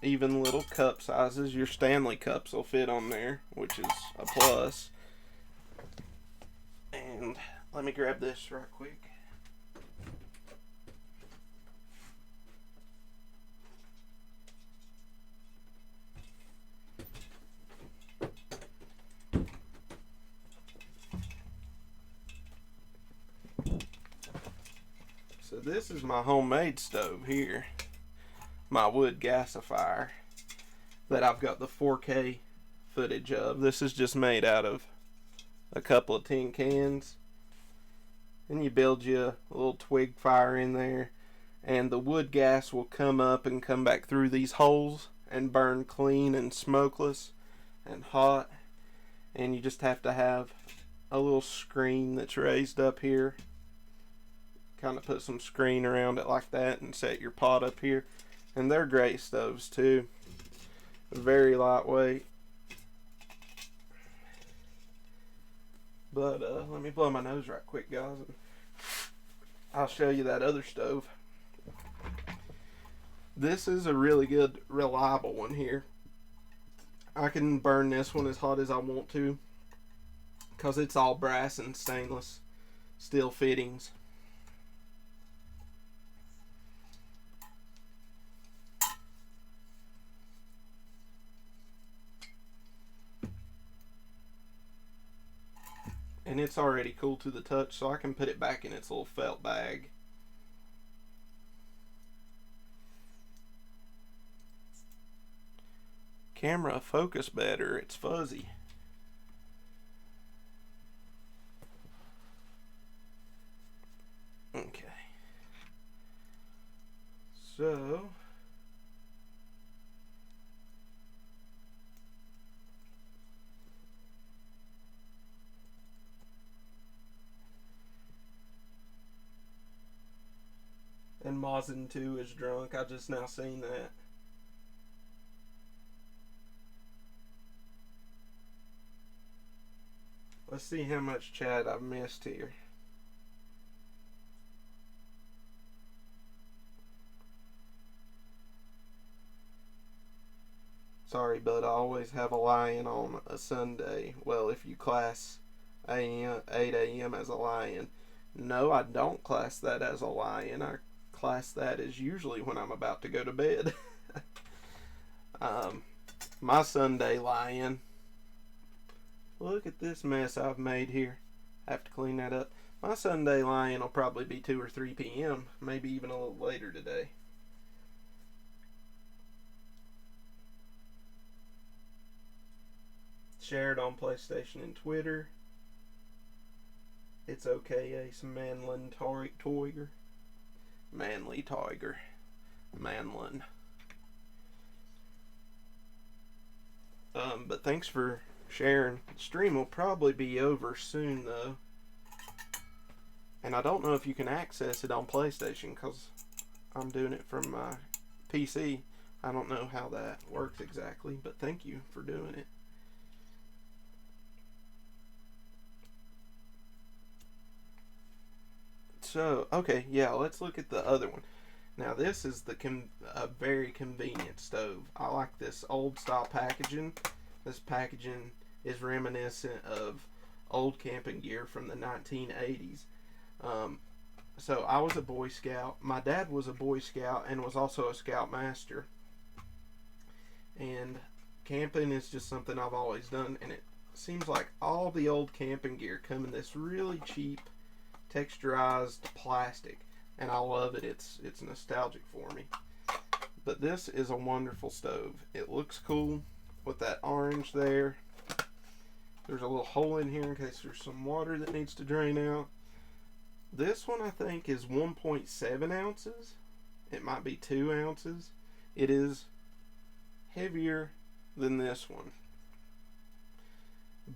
even little cup sizes, your Stanley cups will fit on there, which is a plus. And let me grab this right quick. So this is my homemade stove here, my wood gasifier that I've got the 4K footage of. This is just made out of a couple of tin cans, and you build you a little twig fire in there, and the wood gas will come up and come back through these holes and burn clean and smokeless and hot. And you just have to have a little screen that's raised up here, kind of put some screen around it like that and set your pot up here. And they're great stoves too, very lightweight. But let me blow my nose right quick, guys, and I'll show you that other stove. This is a really good, reliable one here. I can burn this one as hot as I want to because it's all brass and stainless steel fittings. And it's already cool to the touch, so I can put it back in its little felt bag. Camera focus better, it's fuzzy. Okay. So and Mazin 2 is drunk. I just now seen that. Let's see how much chat I've missed here. Sorry, but I always have a lie-in on a Sunday. Well, if you class 8 a.m. as a lie-in. No, I don't class that as a lie-in. I class that as usually when I'm about to go to bed. My Sunday lie-in. Look at this mess I've made here. I have to clean that up. My Sunday lie-in will probably be 2 or 3 p.m., maybe even a little later today. Shared on PlayStation and Twitter. It's okay, Ace Manlin Toiger. Manly Tiger. Manlin. But thanks for sharing. The stream will probably be over soon, though. And I don't know if you can access it on PlayStation, because I'm doing it from my PC. I don't know how that works exactly, but thank you for doing it. So, okay, yeah, let's look at the other one. Now, this is a very convenient stove. I like this old style packaging. This packaging is reminiscent of old camping gear from the 1980s. So I was a Boy Scout. My dad was a Boy Scout and was also a Scoutmaster. And camping is just something I've always done. And it seems like all the old camping gear come in this really cheap texturized plastic. And I love it. It's nostalgic for me. But this is a wonderful stove. It looks cool with that orange there. There's a little hole in here in case there's some water that needs to drain out. This one I think is 1.7 ounces. It might be 2 ounces. It is heavier than this one.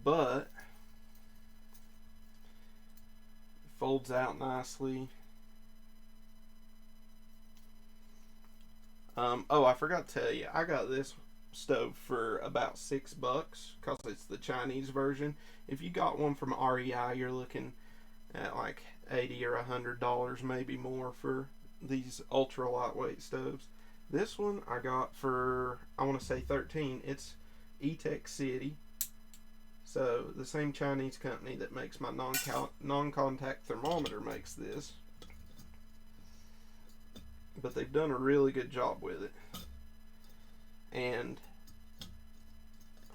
But it folds out nicely. Oh, I forgot to tell you, I got this stove for about $6 because it's the Chinese version. If you got one from REI, you're looking at like $80 or $100, maybe more, for these ultra lightweight stoves. This one I got for, I want to say, $13. It's E-Tech City, so the same Chinese company that makes my non-contact thermometer makes this. But they've done a really good job with it. And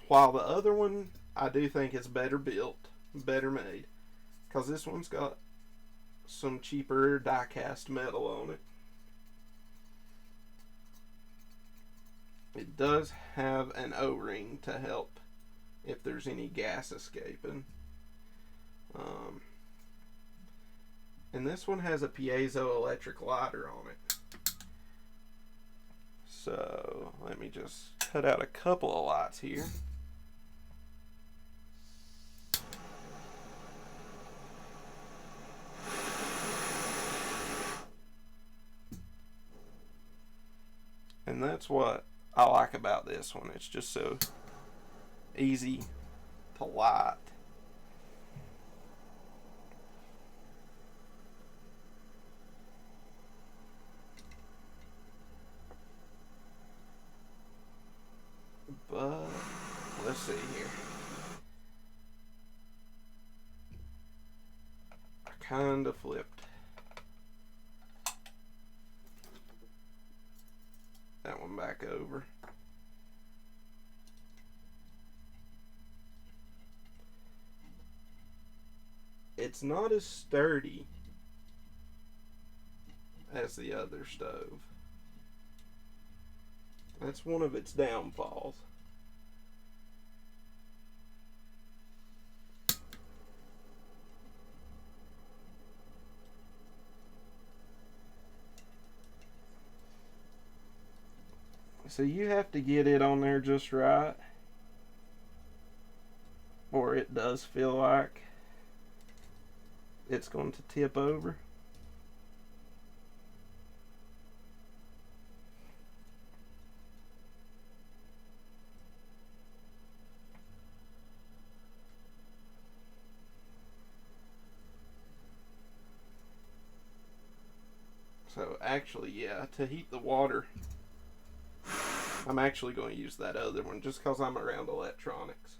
while the other one I do think is better built, better made, because this one's got some cheaper die-cast metal on it. It does have an O-ring to help if there's any gas escaping. And this one has a piezoelectric lighter on it. So let me just cut out a couple of lights here. And that's what I like about this one. It's just so easy to light. But let's see here. I kind of flipped that one back over. It's not as sturdy as the other stove. That's one of its downfalls. So you have to get it on there just right, or it does feel like it's going to tip over. So actually, yeah, to heat the water, I'm actually going to use that other one just because I'm around electronics.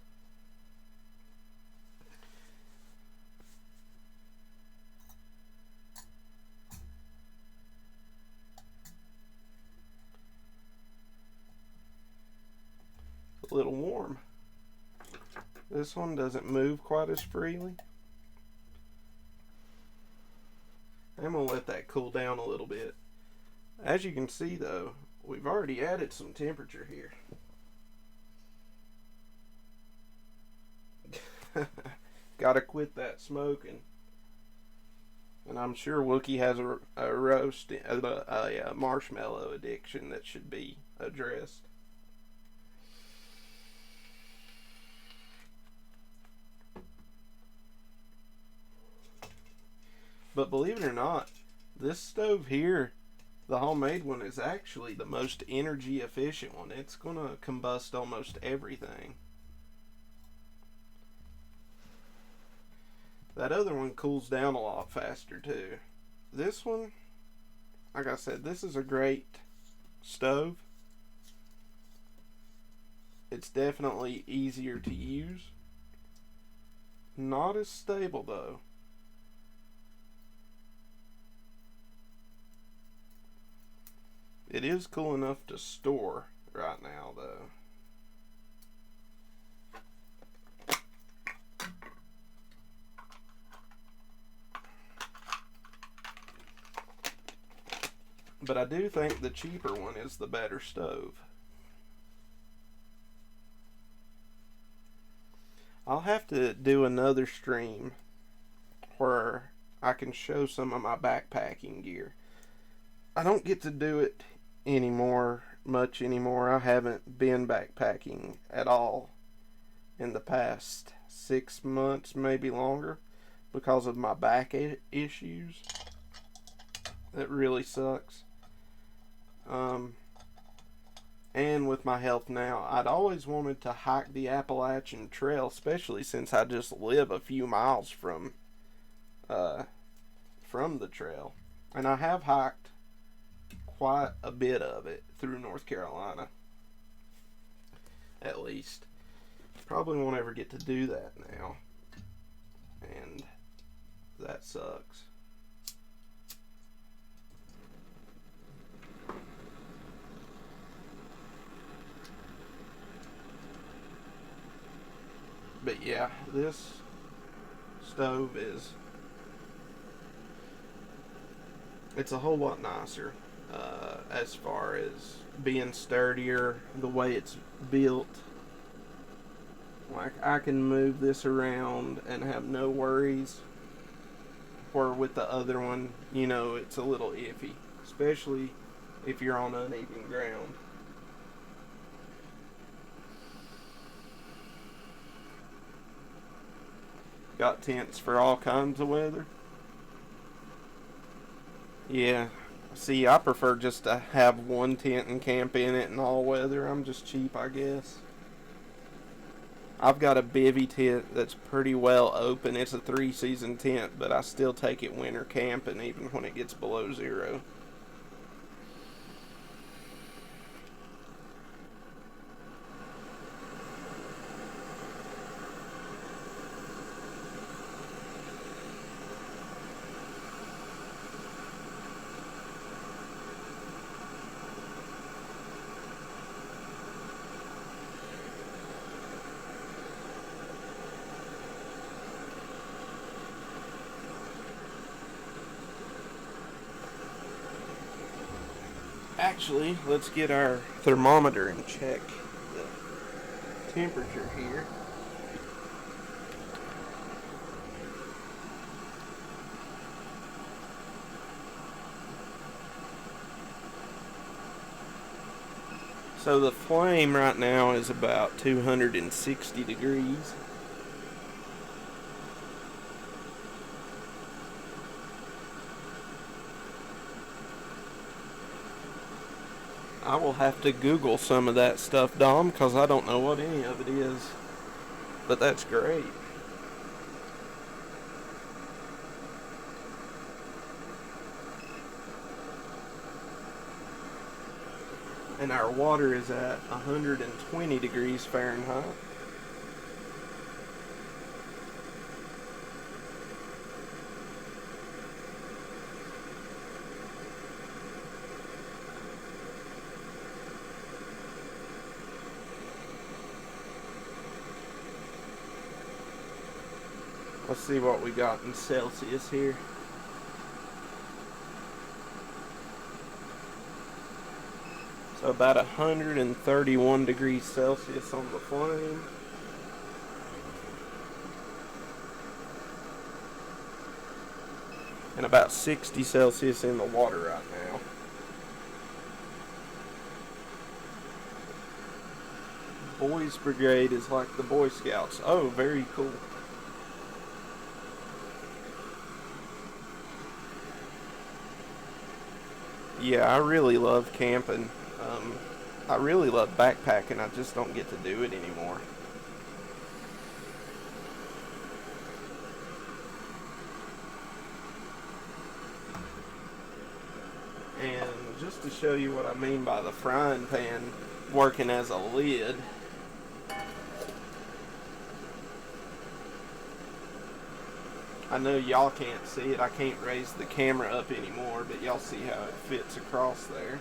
little warm. This one doesn't move quite as freely. I'm going to let that cool down a little bit. As you can see though, we've already added some temperature here. Gotta quit that smoking. And I'm sure Wookie has a marshmallow addiction that should be addressed. But believe it or not, this stove here, the homemade one, is actually the most energy efficient one. It's gonna combust almost everything. That other one cools down a lot faster too. This one, like I said, this is a great stove. It's definitely easier to use. Not as stable though. It is cool enough to store right now though. But I do think the cheaper one is the better stove. I'll have to do another stream where I can show some of my backpacking gear. I don't get to do it much anymore. I haven't been backpacking at all in the past 6 months, maybe longer, because of my back issues. That really sucks. And with my health now, I'd always wanted to hike the Appalachian Trail, especially since I just live a few miles from the trail. And I have hiked quite a bit of it through North Carolina, at least. Probably won't ever get to do that now, and that sucks. But yeah, this stove it's a whole lot nicer as far as being sturdier, the way it's built. Like, I can move this around and have no worries, where with the other one, you know, it's a little iffy, especially if you're on uneven ground. Got tents for all kinds of weather. Yeah. See, I prefer just to have one tent and camp in it in all weather. I'm just cheap, I guess. I've got a bivy tent that's pretty well open. It's a 3-season tent, but I still take it winter camping even when it gets below zero. Actually, let's get our thermometer and check the temperature here. So the flame right now is about 260 degrees. I will have to Google some of that stuff, Dom, because I don't know what any of it is. But that's great. And our water is at 120 degrees Fahrenheit. Let's see what we got in Celsius here. So about 131 degrees Celsius on the flame. And about 60 Celsius in the water right now. Boys Brigade is like the Boy Scouts. Oh, very cool. Yeah, I really love camping. I really love backpacking. I just don't get to do it anymore. And just to show you what I mean by the frying pan working as a lid, I know y'all can't see it. I can't raise the camera up anymore, but y'all see how it fits across there.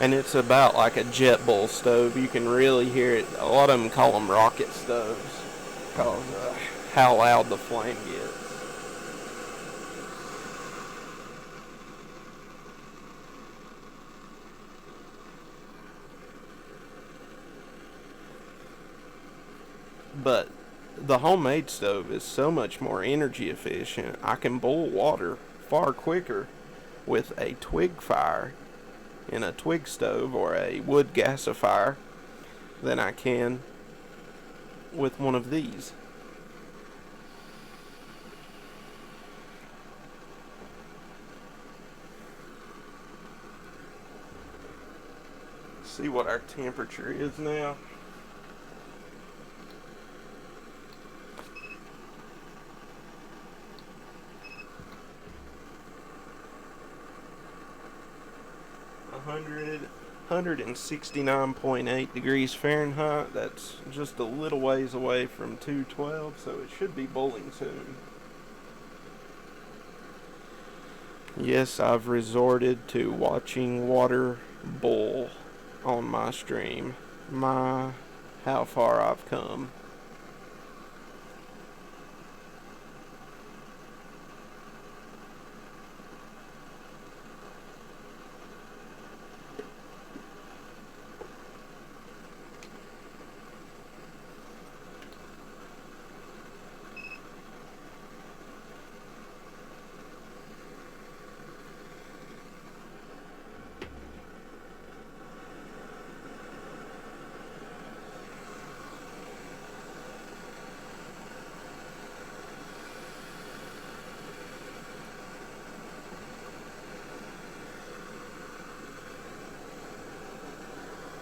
And it's about like a jet bowl stove. You can really hear it. A lot of them call them rocket stoves because how loud the flame gets. But the homemade stove is so much more energy efficient. I can boil water far quicker with a twig fire in a twig stove or a wood gasifier than I can with one of these. See what our temperature is now. Hundred 169.8 degrees Fahrenheit. That's just a little ways away from 212, so it should be boiling soon. Yes, I've resorted to watching water boil on my stream. My, how far I've come.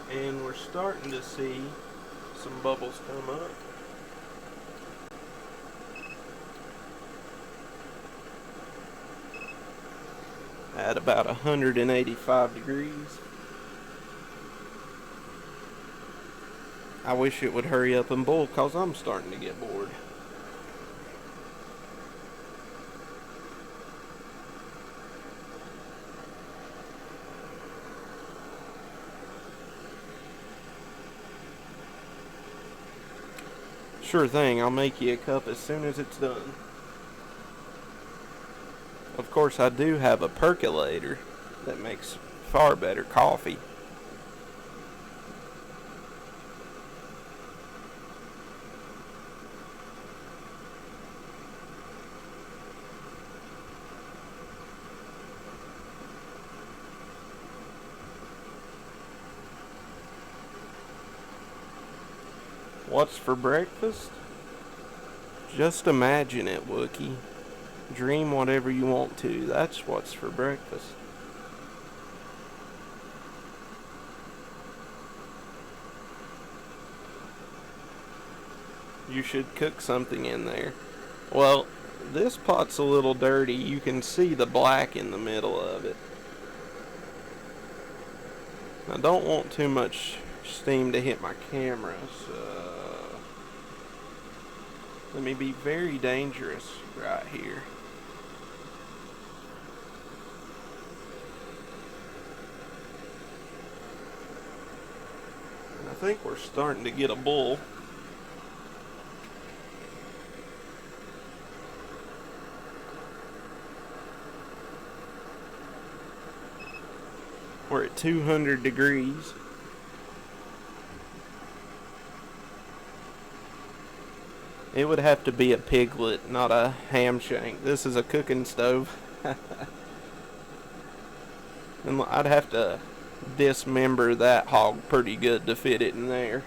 And we're starting to see some bubbles come up. At about 185 degrees. I wish it would hurry up and boil because I'm starting to get bored. Sure thing, I'll make you a cup as soon as it's done. Of course, I do have a percolator that makes far better coffee. What's for breakfast? Just imagine it, Wookie. Dream whatever you want to. That's what's for breakfast. You should cook something in there. Well, this pot's a little dirty. You can see the black in the middle of it. I don't want too much steam to hit my camera, so let me be very dangerous right here. And I think we're starting to get a bull. We're at 200 degrees. It would have to be a piglet, not a ham shank. This is a cooking stove. And I'd have to dismember that hog pretty good to fit it in there.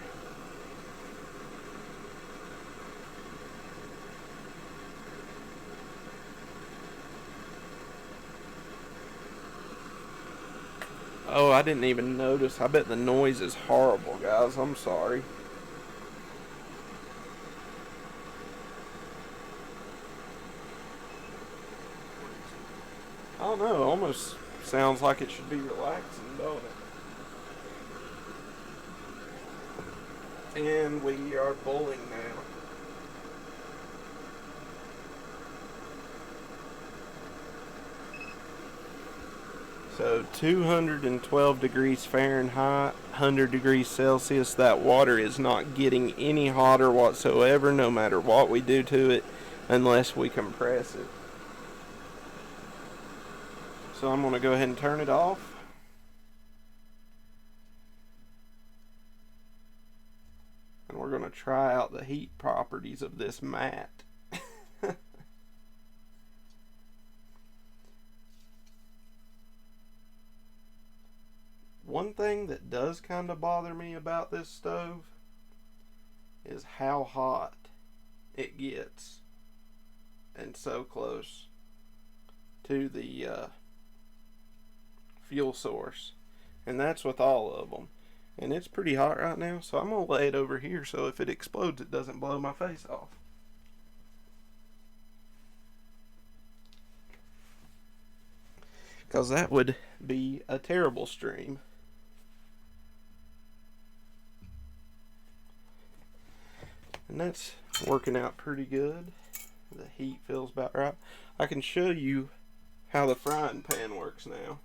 Oh, I didn't even notice. I bet the noise is horrible, guys. I'm sorry. I don't know. Almost sounds like it should be relaxing, don't it? And we are bowling now. So 212 degrees Fahrenheit, 100 degrees Celsius. That water is not getting any hotter whatsoever, no matter what we do to it, unless we compress it. So I'm going to go ahead and turn it off. And we're going to try out the heat properties of this mat. One thing that does kind of bother me about this stove is how hot it gets, and so close to the fuel source. And that's with all of them. And it's pretty hot right now, so I'm going to lay it over here so if it explodes it doesn't blow my face off. Because that would be a terrible stream. And that's working out pretty good. The heat feels about right. I can show you how the frying pan works now.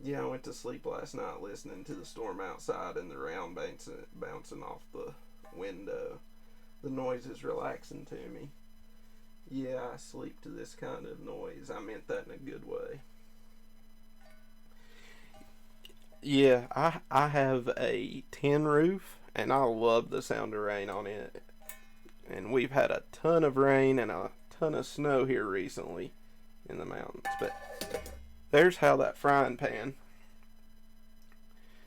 Yeah, I went to sleep last night listening to the storm outside and the rain bouncing off the window. The noise is relaxing to me. Yeah, I sleep to this kind of noise. I meant that in a good way. Yeah, I have a tin roof, and I love the sound of rain on it. And we've had a ton of rain and a ton of snow here recently in the mountains. But there's how that frying pan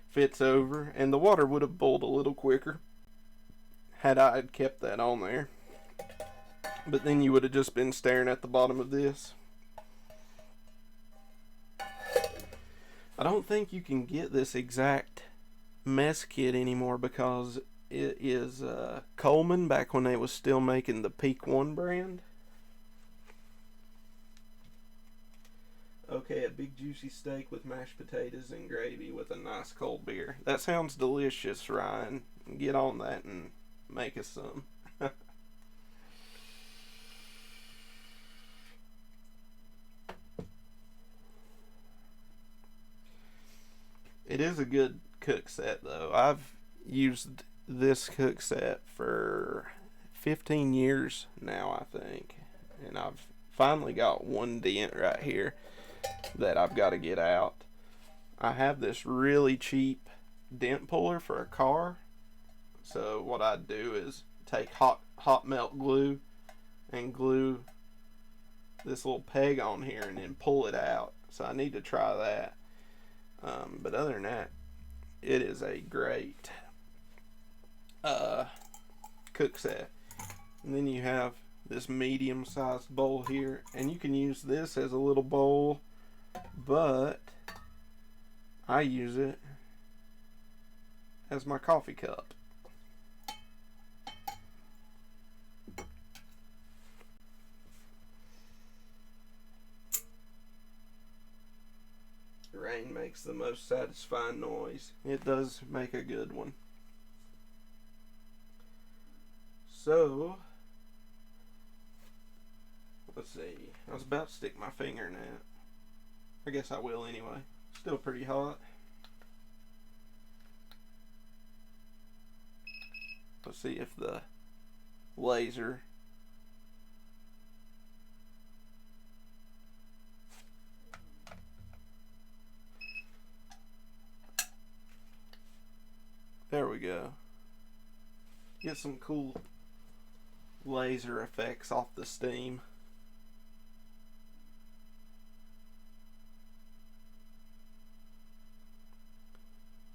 fits over, and the water would have boiled a little quicker had I had kept that on there. But then you would have just been staring at the bottom of this. I don't think you can get this exact mess kit anymore because it is Coleman back when they was still making the Peak 1 brand. Okay, a big juicy steak with mashed potatoes and gravy with a nice cold beer. That sounds delicious, Ryan. Get on that and make us some. It is a good cook set, though. I've used this cook set for 15 years now, I think. And I've finally got one dent right here that I've got to get out. I have this really cheap dent puller for a car. So what I do is take hot melt glue and glue this little peg on here and then pull it out. So I need to try that. But other than that, it is a great cook set. And then you have this medium-sized bowl here, and you can use this as a little bowl, but I use it as my coffee cup. grain makes the most satisfying noise. It does make a good one. So, let's see. I was about to stick my finger in that. I guess I will anyway. Still pretty hot. Let's see if the laser there we go. Get some cool laser effects off the steam.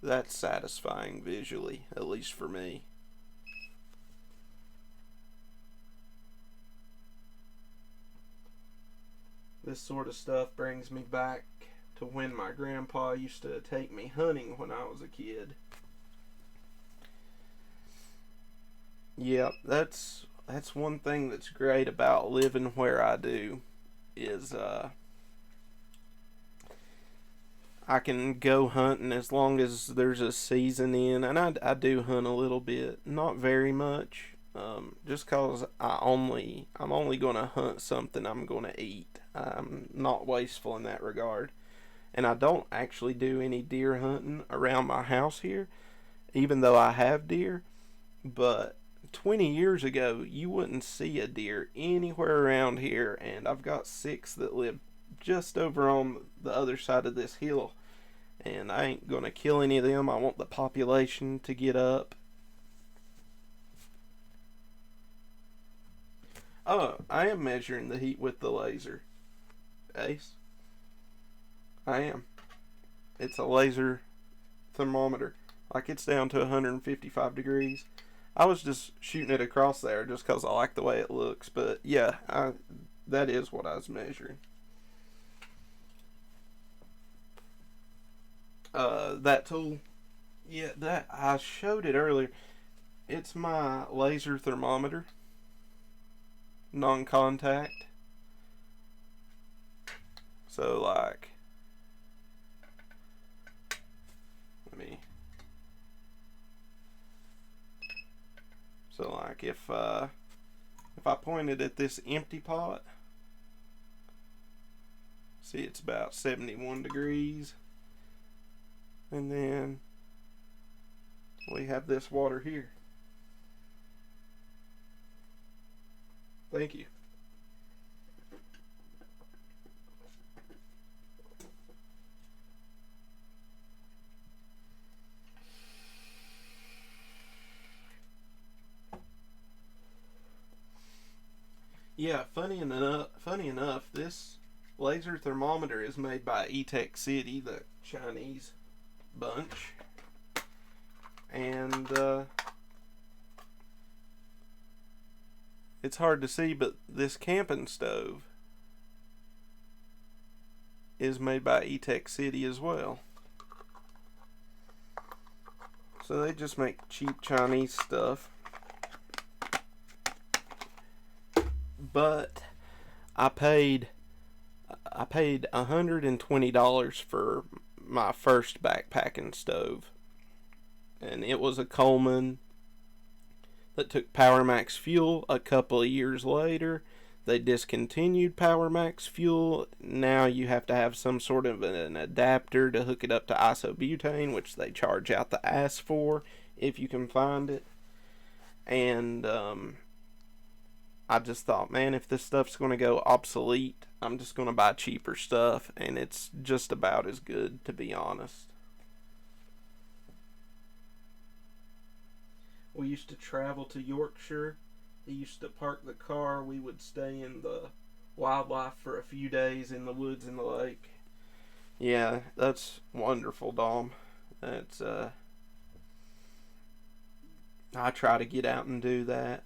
That's satisfying visually, at least for me. This sort of stuff brings me back to when my grandpa used to take me hunting when I was a kid. Yep, that's one thing that's great about living where I do is I can go hunting as long as there's a season in, and I do hunt a little bit, not very much, just cause I'm only gonna hunt something I'm gonna eat. I'm not wasteful in that regard, and I don't actually do any deer hunting around my house here, even though I have deer. But 20 years ago, you wouldn't see a deer anywhere around here, and I've got 6 that live just over on the other side of this hill, and I ain't gonna kill any of them. I want the population to get up. Oh, I am measuring the heat with the laser, Ace. I am. It's a laser thermometer. Like, it's down to 155 degrees. I was just shooting it across there just because I like the way it looks, but yeah, that is what I was measuring. That tool, yeah, that I showed it earlier. It's my laser thermometer, non-contact. So like, let me. So like if I pointed at this empty pot, see it's about 71 degrees. And then we have this water here. Thank you. Yeah, funny enough, this laser thermometer is made by E-Tech City, the Chinese bunch, and it's hard to see, but this camping stove is made by E-Tech City as well. So they just make cheap Chinese stuff. But I paid $120 for my first backpacking stove, and it was a Coleman that took Power Max fuel. A couple of years later, they discontinued Power Max fuel. Now you have to have some sort of an adapter to hook it up to isobutane, which they charge out the ass for if you can find it. And I just thought, man, if this stuff's going to go obsolete, I'm just going to buy cheaper stuff, and it's just about as good, to be honest. We used to travel to Yorkshire. He used to park the car. We would stay in the wildlife for a few days in the woods and the lake. Yeah, that's wonderful, Dom. That's I try to get out and do that.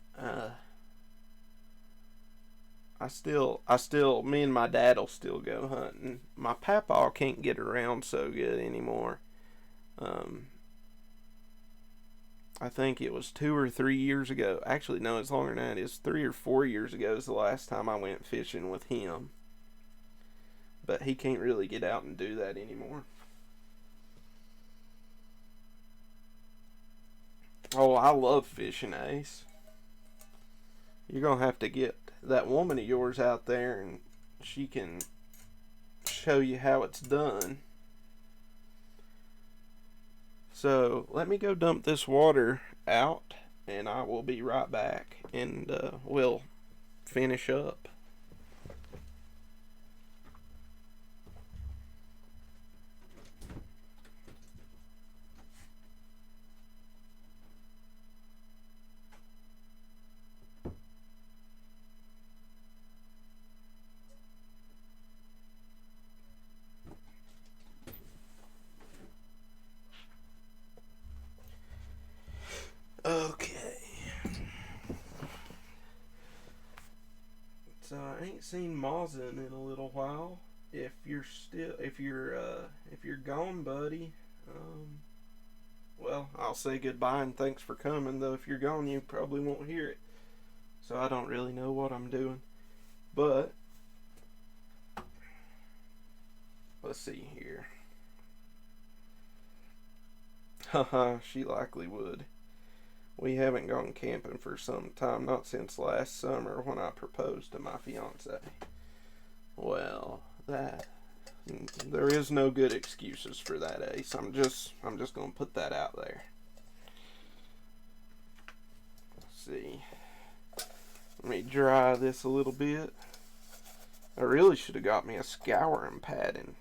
Me and my dad'll still go hunting. My papa can't get around so good anymore. I think it was 2 or 3 years ago. Actually, no, it's longer than that. It's 3 or 4 years ago is the last time I went fishing with him. But he can't really get out and do that anymore. Oh, I love fishing, Ace. You're gonna have to get that woman of yours out there and she can show you how it's done. So let me go dump this water out and I will be right back and we'll finish up. Okay. So I ain't seen Mazin in a little while. If you're gone, buddy, well, I'll say goodbye and thanks for coming. Though if you're gone, you probably won't hear it. So I don't really know what I'm doing. But let's see here. Haha, she likely would. We haven't gone camping for some time, not since last summer when I proposed to my fiance. Well, there is no good excuses for that, Ace. I'm just gonna put that out there. Let's see. Let me dry this a little bit. I really should have got me a scouring pad and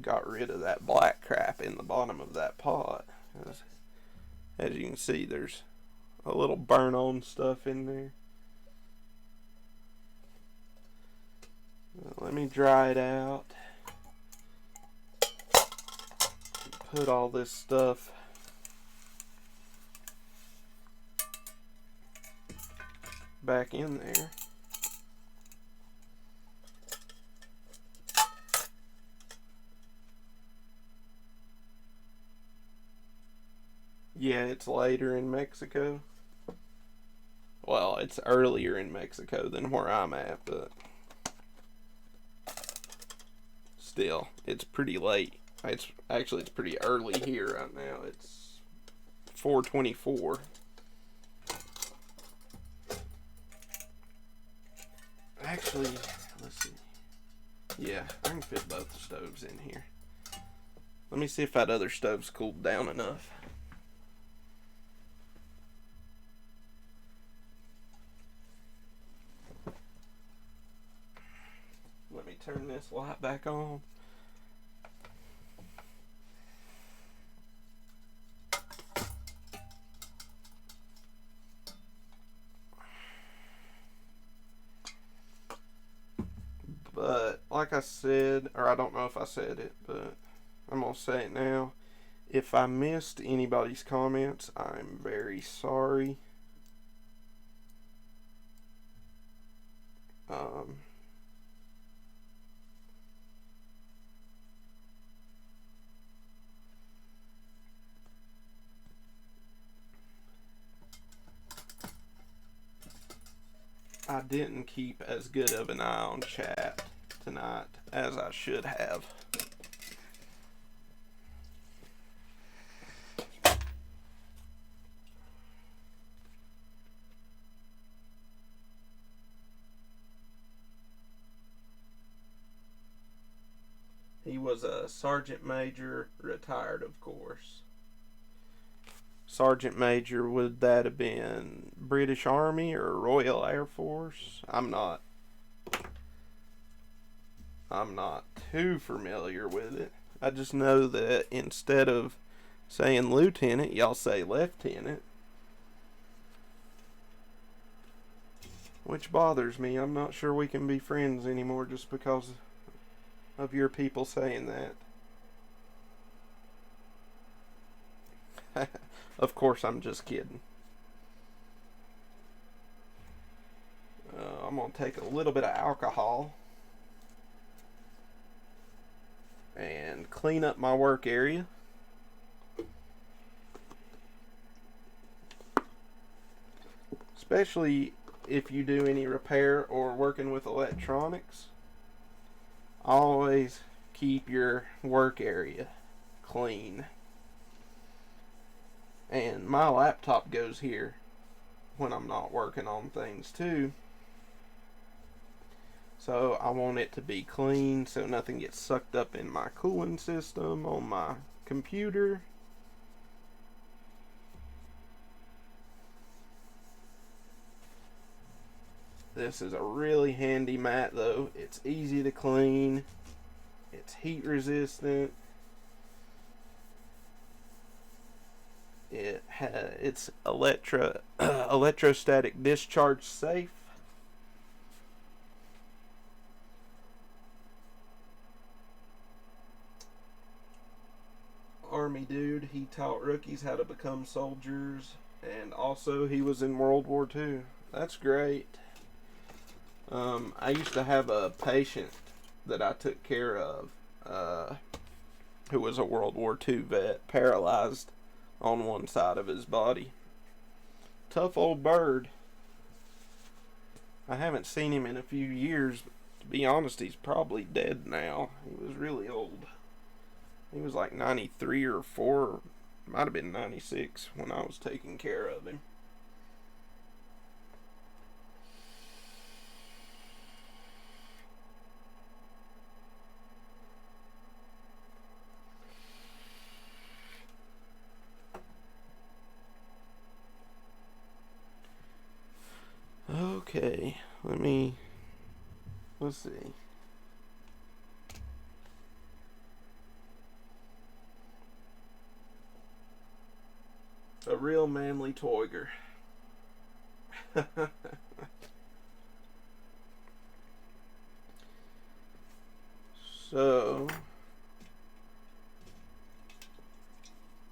got rid of that black crap in the bottom of that pot. As you can see, there's a little burn on stuff in there. Let me dry it out. Put all this stuff back in there. Yeah, it's later in Mexico. Well, it's earlier in Mexico than where I'm at, but still, it's pretty late. It's pretty early here right now. It's 4:24. Actually, let's see. Yeah, I can fit both stoves in here. Let me see if that other stove's cooled down enough. Let me turn this light back on. But like I said, or I don't know if I said it, but I'm gonna say it now. If I missed anybody's comments, I'm very sorry. Um, I didn't keep as good of an eye on chat tonight as I should have. He was a sergeant major, retired, of course. Sergeant major, would that have been British Army or Royal Air Force? I'm not too familiar with it. I just know that instead of saying lieutenant, y'all say lieutenant. Which bothers me. I'm not sure we can be friends anymore just because of your people saying that. Of course, I'm just kidding. I'm going to take a little bit of alcohol and clean up my work area. Especially if you do any repair or working with electronics. Always keep your work area clean. And my laptop goes here when I'm not working on things too. So I want it to be clean so nothing gets sucked up in my cooling system on my computer. This is a really handy mat though. It's easy to clean. It's heat resistant. It's electrostatic discharge safe. Army dude, he taught rookies how to become soldiers, and also he was in World War II. That's great. I used to have a patient that I took care of who was a World War II vet, paralyzed on one side of his body. Tough old bird. I haven't seen him in a few years. To be honest, he's probably dead now. He was really old. He was like 93 or 4, might have been 96 when I was taking care of him. Okay, let's see. A real manly toiger. So,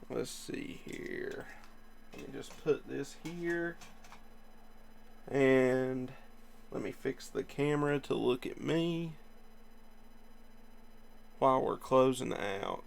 let's see here. Let me just put this here. And let me fix the camera to look at me while we're closing out.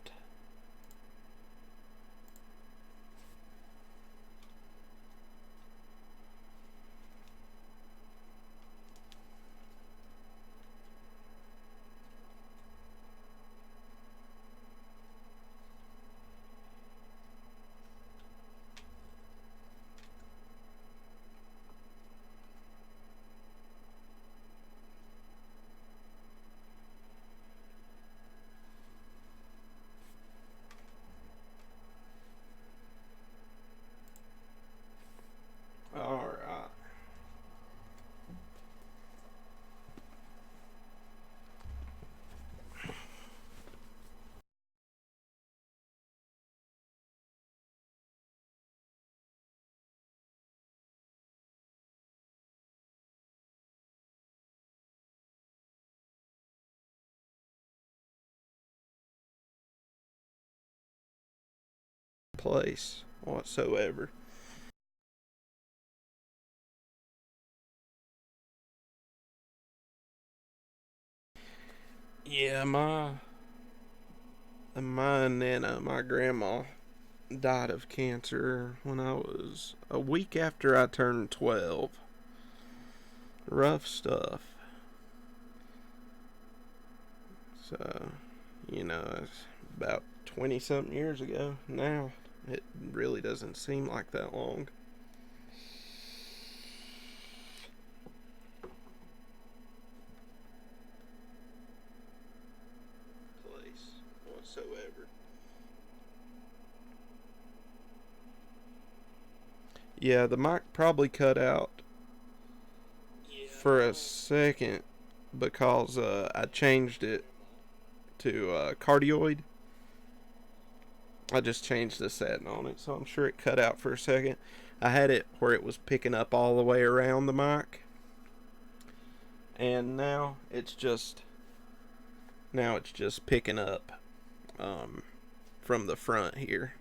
Alright. Place whatsoever. Yeah, my nana, my grandma, died of cancer when I was a week after I turned 12. Rough stuff. So, it's about 20 something years ago now. It really doesn't seem like that long. Place whatsoever. Yeah, the mic probably cut out for a second because I changed it to cardioid. I just changed the setting on it, so I'm sure it cut out for a second. I had it where it was picking up all the way around the mic, and now it's just picking up from the front here,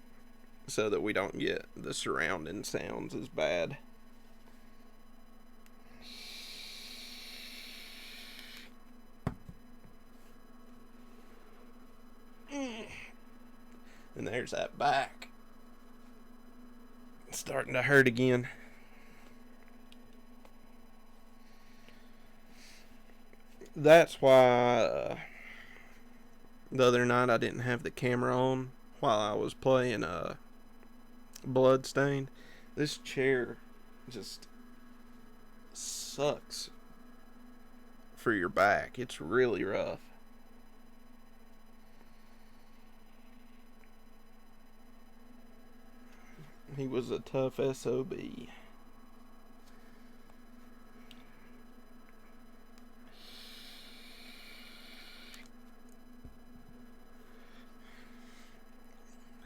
so that we don't get the surrounding sounds as bad. And there's that back. It's starting to hurt again. That's why the other night I didn't have the camera on while I was playing bloodstained. This chair just sucks for your back. It's really rough. He was a tough SOB.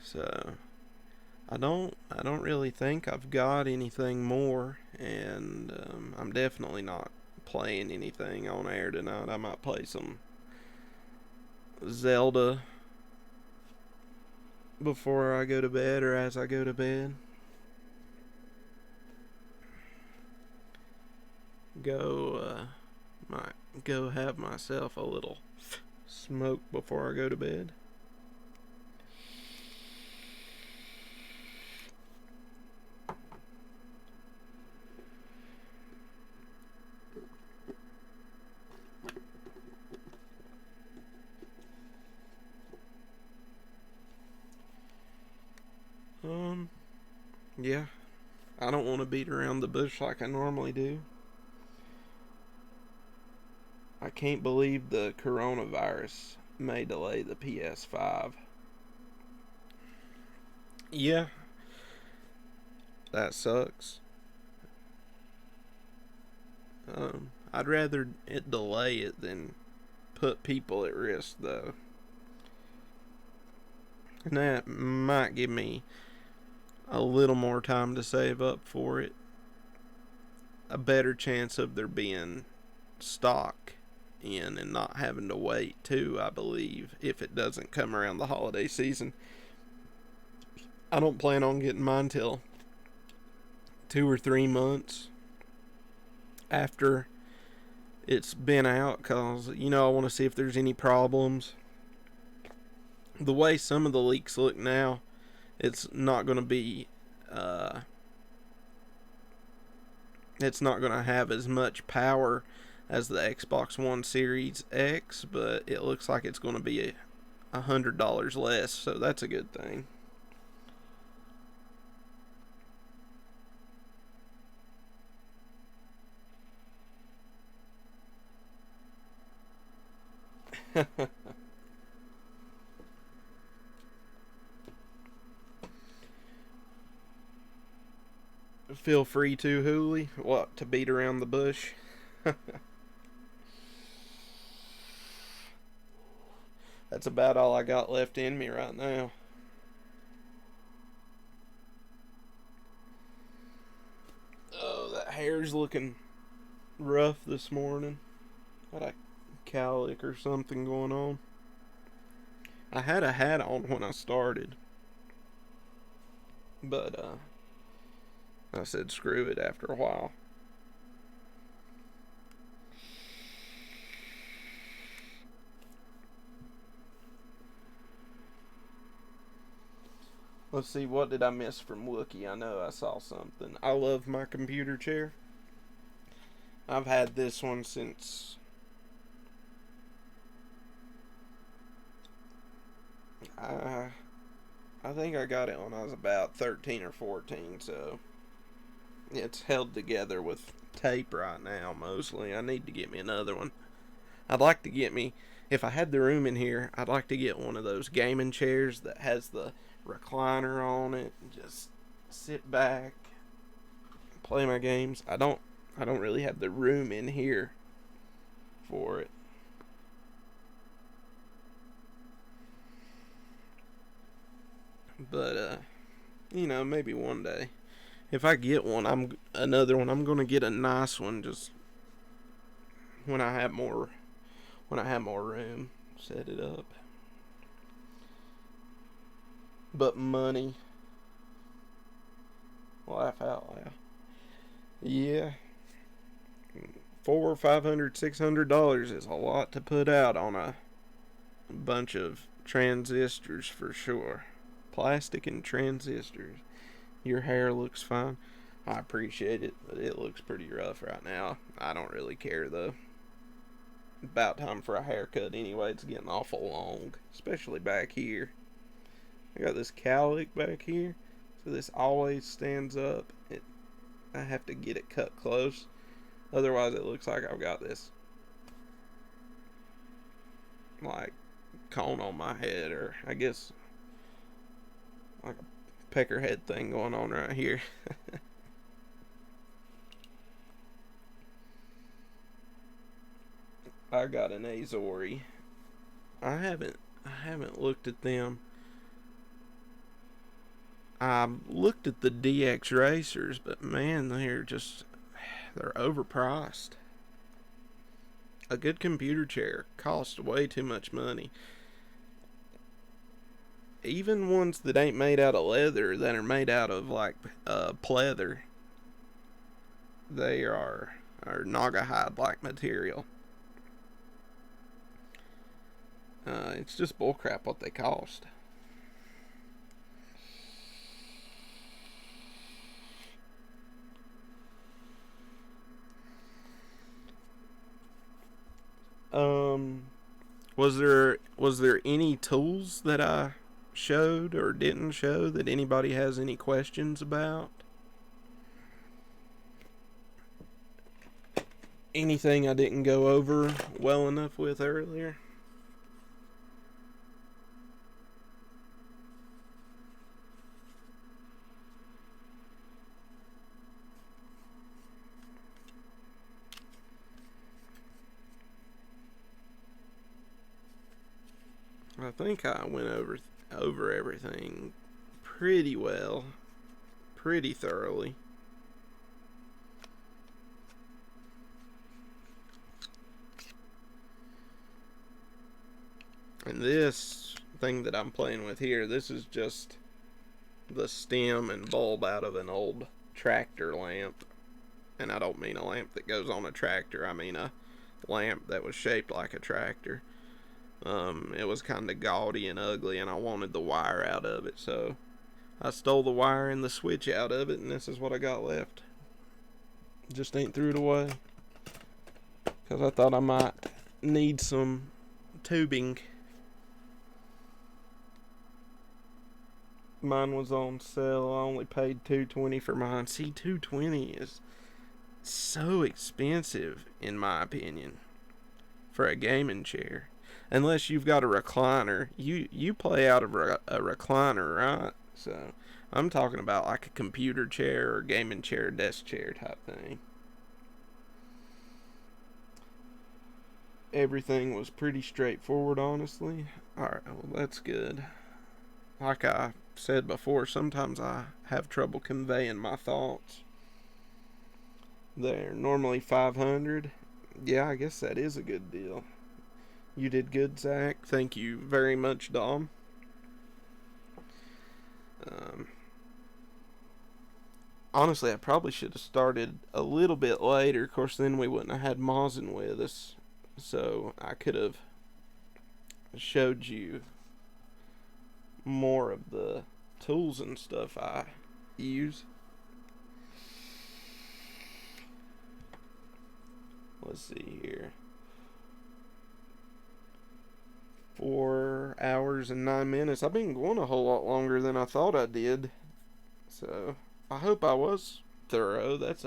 So I don't really think I've got anything more, and I'm definitely not playing anything on air tonight. I might play some Zelda before I go to bed or as I go to bed. Might go have myself a little smoke before I go to bed. Yeah, I don't want to beat around the bush like I normally do. I can't believe the coronavirus may delay the PS5. Yeah, that sucks. I'd rather it delay it than put people at risk, though. And that might give me a little more time to save up for it. A better chance of there being stock in and not having to wait, too, I believe, if it doesn't come around the holiday season. I don't plan on getting mine till 2 or 3 months after it's been out, because I want to see if there's any problems. The way some of the leaks look now, it's not going to be it's not going to have as much power as the Xbox One Series X, but it looks like it's going to be $100 less, so that's a good thing. Feel free to, Hooley. What, to beat around the bush? That's about all I got left in me right now. Oh, that hair's looking rough this morning. Got a cowlick or something going on. I had a hat on when I started, but I said screw it after a while. Let's see, what did I miss from Wookie? I know I saw something. I love my computer chair. I've had this one since I think I got it when I was about 13 or 14, so it's held together with tape right now mostly. I need to get me another one. I'd like to get me, if I had the room in here, I'd like to get one of those gaming chairs that has the recliner on it and just sit back, play my games. I don't really have the room in here for it. But maybe one day. If I get one, I'm gonna get a nice one just when I have more room, set it up. But money, laugh out loud. Yeah, $400, $500, $600 is a lot to put out on a bunch of transistors for sure. Plastic and transistors. Your hair looks fine. I appreciate it, but it looks pretty rough right now. I don't really care though. About time for a haircut anyway. It's getting awful long, especially back here. I got this cowlick back here. So this always stands up. I have to get it cut close. Otherwise it looks like I've got this like cone on my head, or I guess like a peckerhead thing going on right here. I got an Azori. I haven't looked at them. I looked at the DX Racers, but man, they're overpriced. A good computer chair costs way too much money. Even ones that ain't made out of leather, that are made out of like pleather, they are Naugahyde like material. It's just bullcrap what they cost. Um, was there any tools that I showed or didn't show that anybody has any questions about? Anything I didn't go over well enough with earlier? I think I went over everything pretty well, pretty thoroughly. And this thing that I'm playing with here, this is just the stem and bulb out of an old tractor lamp. And I don't mean a lamp that goes on a tractor, I mean a lamp that was shaped like a tractor. It was kind of gaudy and ugly, and I wanted the wire out of it, so I stole the wire and the switch out of it, and this is what I got left. Just ain't threw it away, because I thought I might need some tubing. Mine was on sale. I only paid $220 for mine. See, $220 is so expensive, in my opinion, for a gaming chair. Unless you've got a recliner. You play out of a recliner, right? So I'm talking about like a computer chair or gaming chair, desk chair type thing. Everything was pretty straightforward, honestly. Alright, well, that's good. Like I said before, sometimes I have trouble conveying my thoughts. They're normally 500. Yeah, I guess that is a good deal. You did good, Zach. Thank you very much, Dom. Um, Honestly, I probably should have started a little bit later. Of course, then we wouldn't have had Mazin with us. So I could have showed you more of the tools and stuff I use. Let's see here. 4 hours and 9 minutes. I've been going a whole lot longer than I thought I did. So I hope I was thorough. That's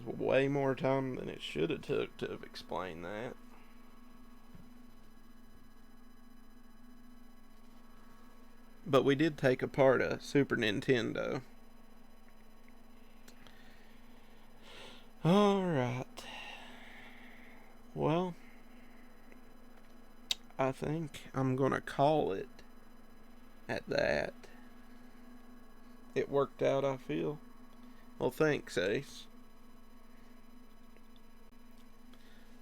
way more time than it should have took to have explained that. But we did take apart a Super Nintendo. Alright. Well, I think I'm gonna call it at that. It worked out, I feel. Well, thanks, Ace.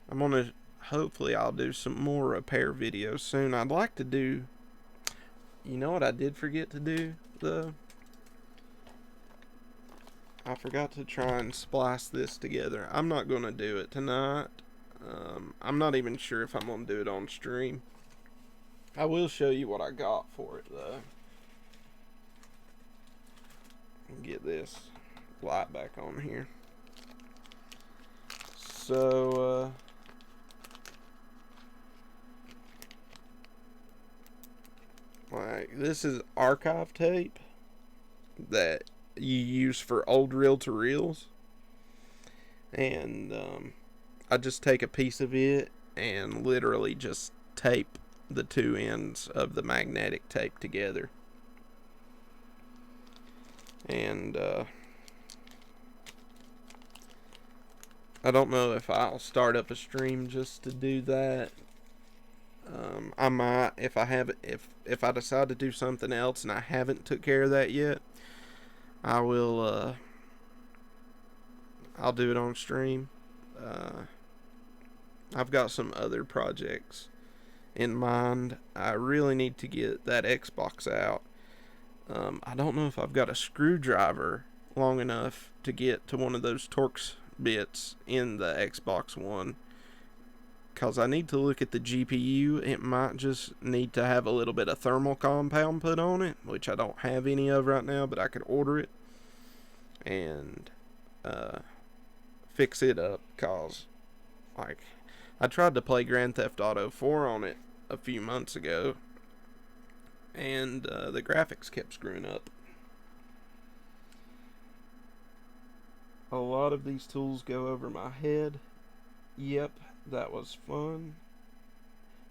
I'm gonna, hopefully I'll do some more repair videos soon. I'd like to do, you know what I did forget to do, though? I forgot to try and splice this together. I'm not gonna do it tonight. I'm not even sure if I'm gonna do it on stream. I will show you what I got for it, though. Get this light back on here. So, like, this is archive tape that you use for old reel-to-reels. And I just take a piece of it and literally just tape the two ends of the magnetic tape together. And I don't know if I'll start up a stream just to do that. I might, if I decide to do something else and I haven't took care of that yet, I will. I'll do it on stream. I've got some other projects in mind. I really need to get that Xbox out. I don't know if I've got a screwdriver long enough to get to one of those Torx bits in the Xbox One, because I need to look at the GPU. It might just need to have a little bit of thermal compound put on it, which I don't have any of right now, but I could order it and fix it up, because like, I tried to play Grand Theft Auto 4 on it a few months ago, and the graphics kept screwing up. A lot of these tools go over my head. Yep, that was fun.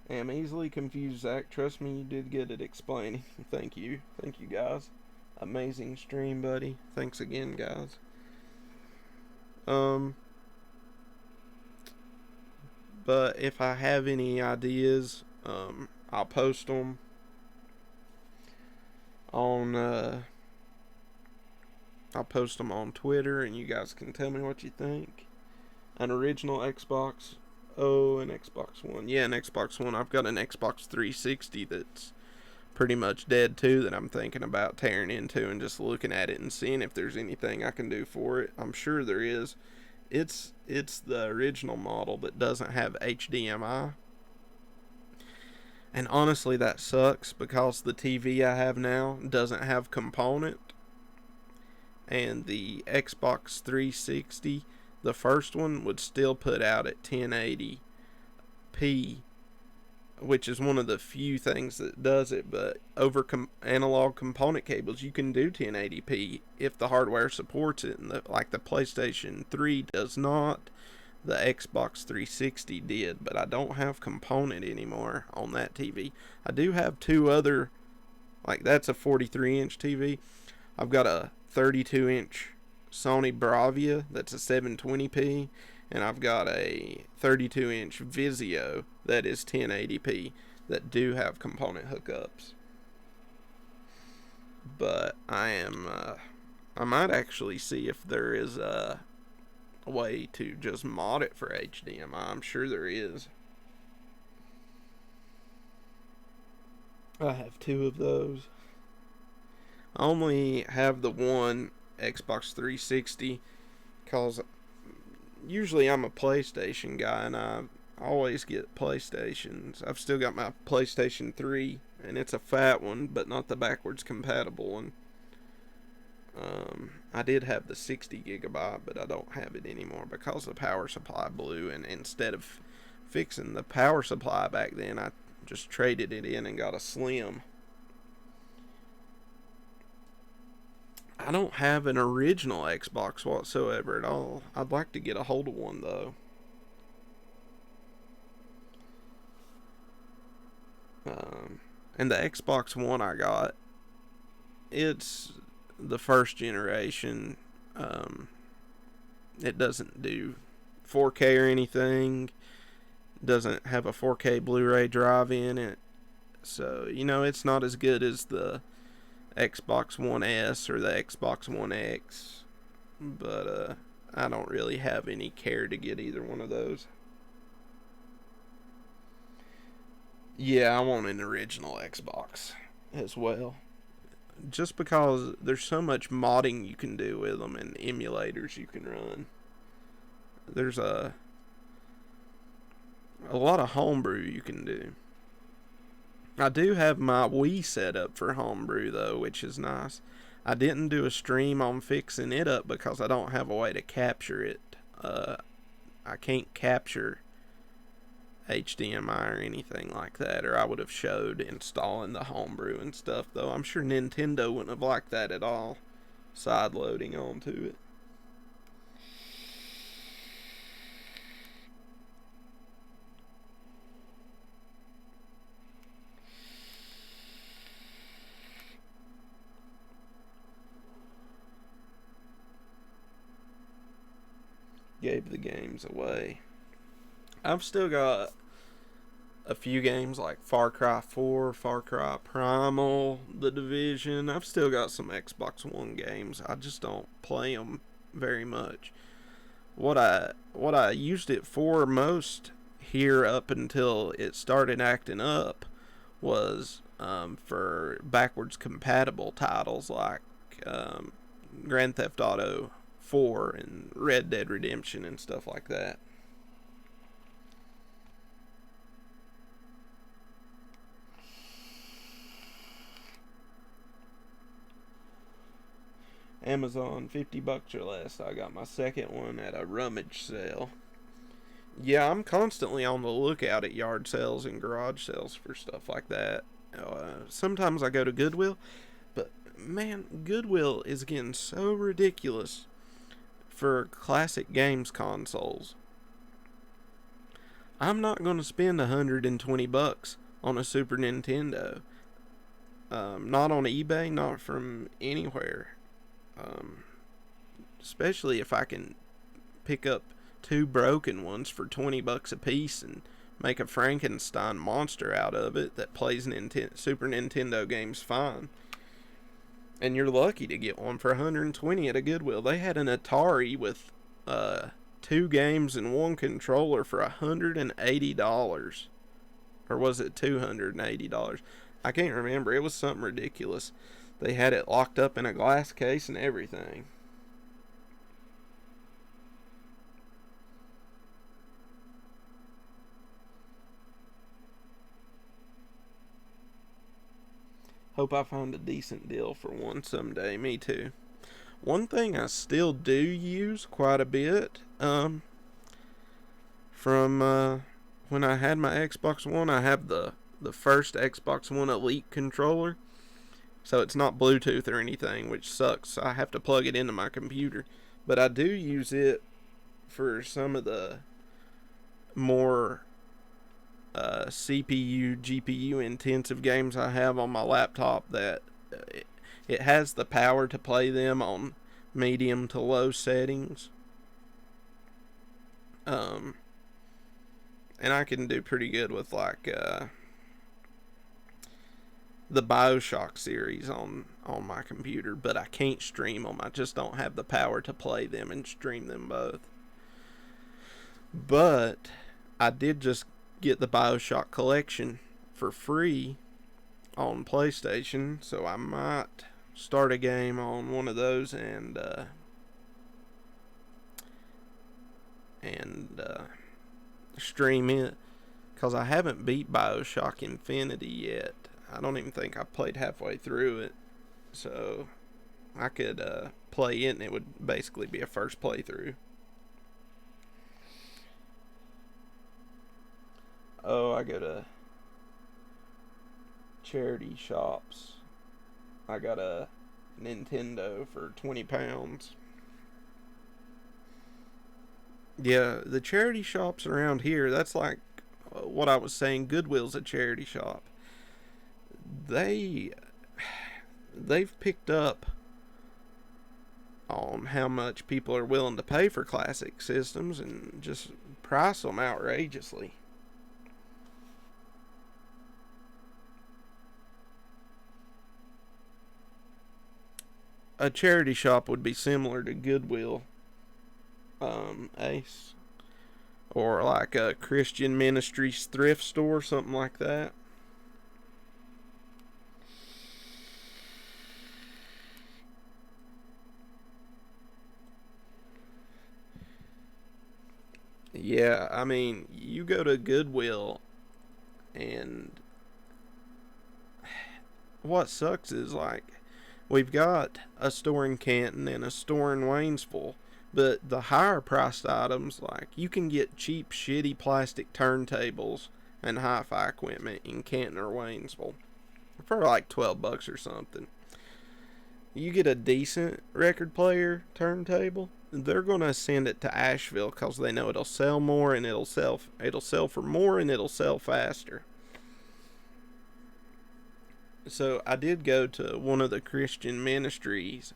I am easily confused, Zach. Trust me, you did good at explaining. Thank you. Thank you, guys. Amazing stream, buddy. Thanks again, guys. But if I have any ideas, I'll post them on I'll post them on Twitter, and you guys can tell me what you think. An original Xbox. Oh, an Xbox One. Yeah, an Xbox One. I've got an Xbox 360 that's pretty much dead too, that I'm thinking about tearing into and just looking at it and seeing if there's anything I can do for it. I'm sure there is. It's the original model that doesn't have HDMI. And honestly, that sucks, because the TV I have now doesn't have component. And the Xbox 360, the first one, would still put out at 1080p, which is one of the few things that does it. But over analog component cables, you can do 1080p if the hardware supports it. And like the PlayStation 3 does not. The Xbox 360 did, but I don't have component anymore on that TV. I do have two other, like, that's a 43-inch TV. I've got a 32-inch Sony Bravia that's a 720p, and I've got a 32-inch Vizio that is 1080p that do have component hookups. But I might actually see if there is a way to just mod it for HDMI. I'm sure there is. I have two of those. I only have the one Xbox 360 because usually I'm a PlayStation guy, and I always get PlayStations. I've still got my PlayStation 3, and it's a fat one, but not the backwards compatible one. I did have the 60 gigabyte, but I don't have it anymore because the power supply blew, and instead of fixing the power supply back then, I just traded it in and got a Slim. I don't have an original Xbox whatsoever at all. I'd like to get a hold of one, though. And the Xbox One I got, it's the first generation. It doesn't do 4K or anything. Doesn't have a 4K Blu-ray drive in it. So, it's not as good as the Xbox One S or the Xbox One X. But I don't really have any care to get either one of those. Yeah, I want an original Xbox as well. Just because there's so much modding you can do with them and emulators you can run. There's a lot of homebrew you can do. I do have my Wii set up for homebrew, though, which is nice. I didn't do a stream on fixing it up because I don't have a way to capture it. I can't capture HDMI or anything like that, or I would have showed installing the homebrew and stuff, though I'm sure Nintendo wouldn't have liked that at all, side loading onto it. Gave the games away. I've still got a few games like Far Cry 4, Far Cry Primal, The Division. I've still got some Xbox One games. I just don't play them very much. What I used it for most here up until it started acting up was for backwards compatible titles like Grand Theft Auto 4 and Red Dead Redemption and stuff like that. Amazon, $50 or less. I got my second one at a rummage sale. Yeah, I'm constantly on the lookout at yard sales and garage sales for stuff like that. Sometimes I go to Goodwill, but man, Goodwill is getting so ridiculous for classic games consoles. I'm not going to spend $120 on a Super Nintendo. Not on eBay, not from anywhere. Um, Especially if I can pick up two broken ones for $20 a piece and make a Frankenstein monster out of it that plays Super Nintendo games fine. And you're lucky to get one for $120 at a Goodwill. They had an Atari with two games and one controller for $180. Or was it $280? I can't remember. It was something ridiculous. They had it locked up in a glass case and everything. Hope I find a decent deal for one someday. Me too. One thing I still do use quite a bit, from when I had my Xbox One, I have the first Xbox One Elite controller. So it's not Bluetooth or anything, which sucks. I have to plug it into my computer. But I do use it for some of the more CPU, GPU intensive games I have on my laptop that it has the power to play them on medium to low settings. Um, and I can do pretty good with like the BioShock series on my computer, but I can't stream them. I just don't have the power to play them and stream them both. But I did just get the BioShock collection for free on PlayStation, so I might start a game on one of those and stream it, because I haven't beat BioShock Infinity yet. I don't even think I played halfway through it, so I could play it and it would basically be a first playthrough. Oh, I go to charity shops. I got a Nintendo for £20. Yeah, the charity shops around here, that's like what I was saying, Goodwill's a charity shop. They they've picked up on how much people are willing to pay for classic systems and just price them outrageously. A charity shop would be similar to Goodwill, Ace, or like a Christian Ministries thrift store, something like that. Yeah, I mean, you go to Goodwill, and what sucks is like we've got a store in Canton and a store in Waynesville, But the higher priced items, like you can get cheap, shitty plastic turntables and hi-fi equipment in Canton or Waynesville for like $12 or something. You get a decent record player turntable, they're gonna send it to Asheville because they know it'll sell more and it'll sell for more and it'll sell faster. So I did go to one of the Christian ministries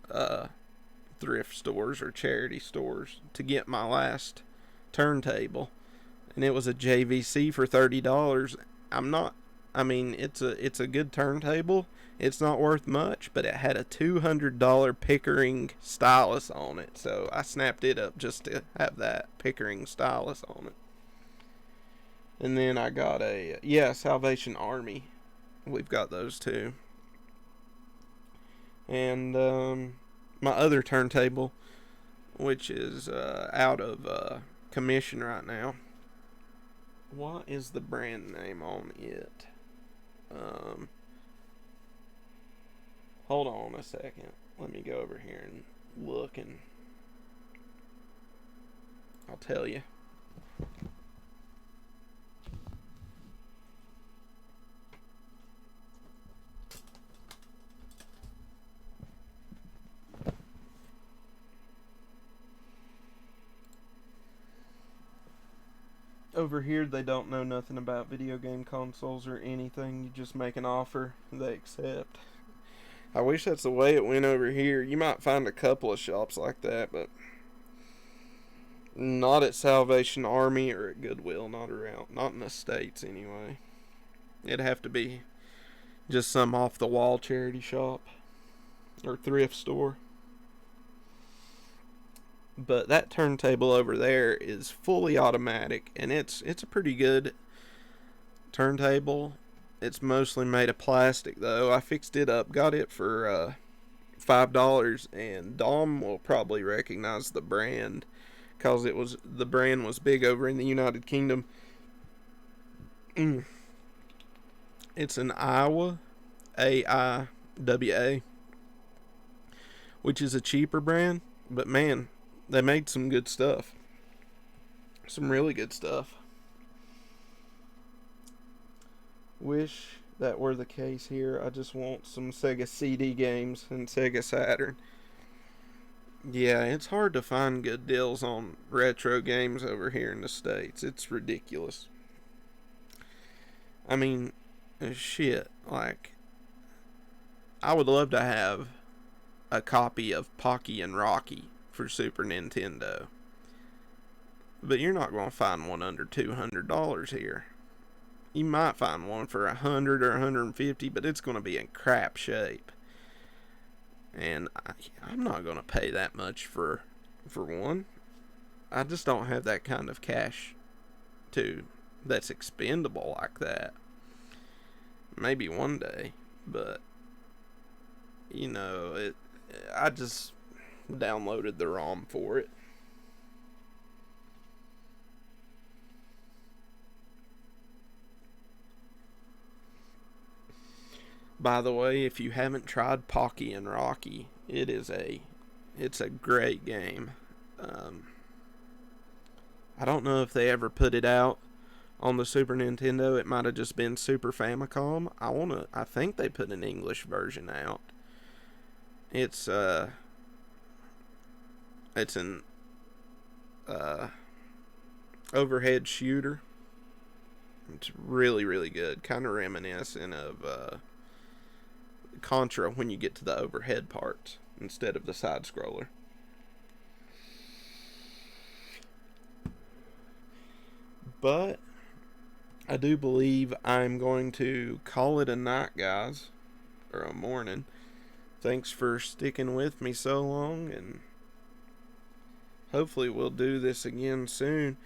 thrift stores or charity stores to get my last turntable, and it was a JVC for $30. I'm not. I mean, it's a good turntable. It's not worth much, but it had a $200 Pickering stylus on it, so I snapped it up just to have that Pickering stylus on it. And then I got Salvation Army. We've got those too. And my other turntable, which is out of commission right now. What is the brand name on it? Hold on a second. Let me go over here and look, and I'll tell you. Over here, they don't know nothing about video game consoles or anything. You just make an offer, they accept. I wish that's the way it went over here. You might find a couple of shops like that, but not at Salvation Army or at Goodwill. Not around. Not in the States, anyway. It'd have to be just some off the wall charity shop or thrift store. But that turntable over there is fully automatic, and it's a pretty good turntable. It's mostly made of plastic though. I fixed it up, got it for $5, and Dom will probably recognize the brand because the brand was big over in the United Kingdom. It's an Iowa, AIWA, which is a cheaper brand, but man, they made some good stuff. Some really good stuff. Wish that were the case here. I just want some Sega CD games and Sega Saturn. Yeah, it's hard to find good deals on retro games over here in the States. It's ridiculous. I mean, shit. Like, I would love to have a copy of Pocky and Rocky for Super Nintendo. But you're not going to find one under $200 here. You might find one for $100 or $150, but it's going to be in crap shape. And I'm not going to pay that much for one. I just don't have that kind of cash that's expendable like that. Maybe one day, but I just downloaded the ROM for it. By the way, if you haven't tried Pocky and Rocky, it's a great game. I don't know if they ever put it out on the Super Nintendo. It might have just been Super Famicom. I think they put an English version out. It's an overhead shooter. It's really, really good. Kind of reminiscent of Contra when you get to the overhead parts instead of the side scroller. But I do believe I'm going to call it a night, guys, or a morning. Thanks for sticking with me so long, and hopefully we'll do this again soon.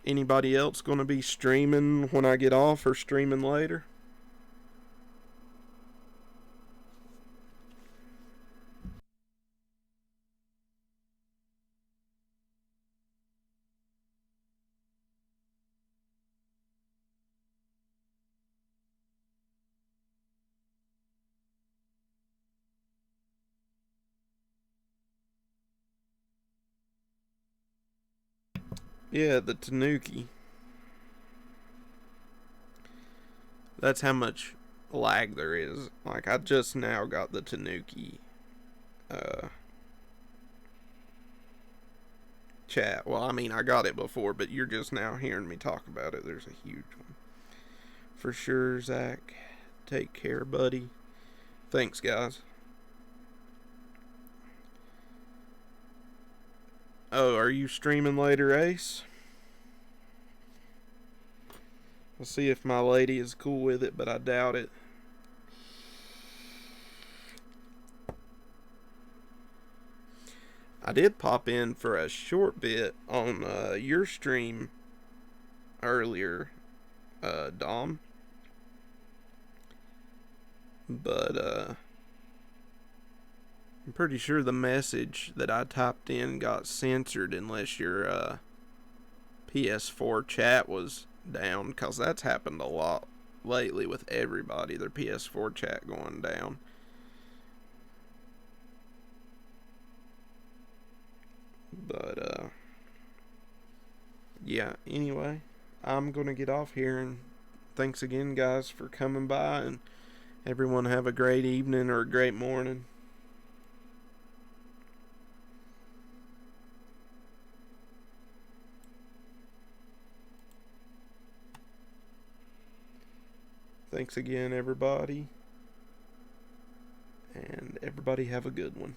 Anybody else going to be streaming when I get off or streaming later? Yeah, the Tanuki. That's how much lag there is. Like, I just now got the Tanuki uh, chat. Well, I mean, I got it before, but you're just now hearing me talk about it. There's a huge one. For sure, Zach. Take care, buddy. Thanks, guys. Oh, are you streaming later, Ace? I'll see if my lady is cool with it, but I doubt it. I did pop in for a short bit on your stream earlier, Dom. But I'm pretty sure the message that I typed in got censored unless your PS4 chat was down, because that's happened a lot lately with everybody, their PS4 chat going down. But yeah, anyway, I'm gonna get off here, and thanks again, guys, for coming by, and everyone have a great evening or a great morning. Thanks again, everybody, and everybody have a good one.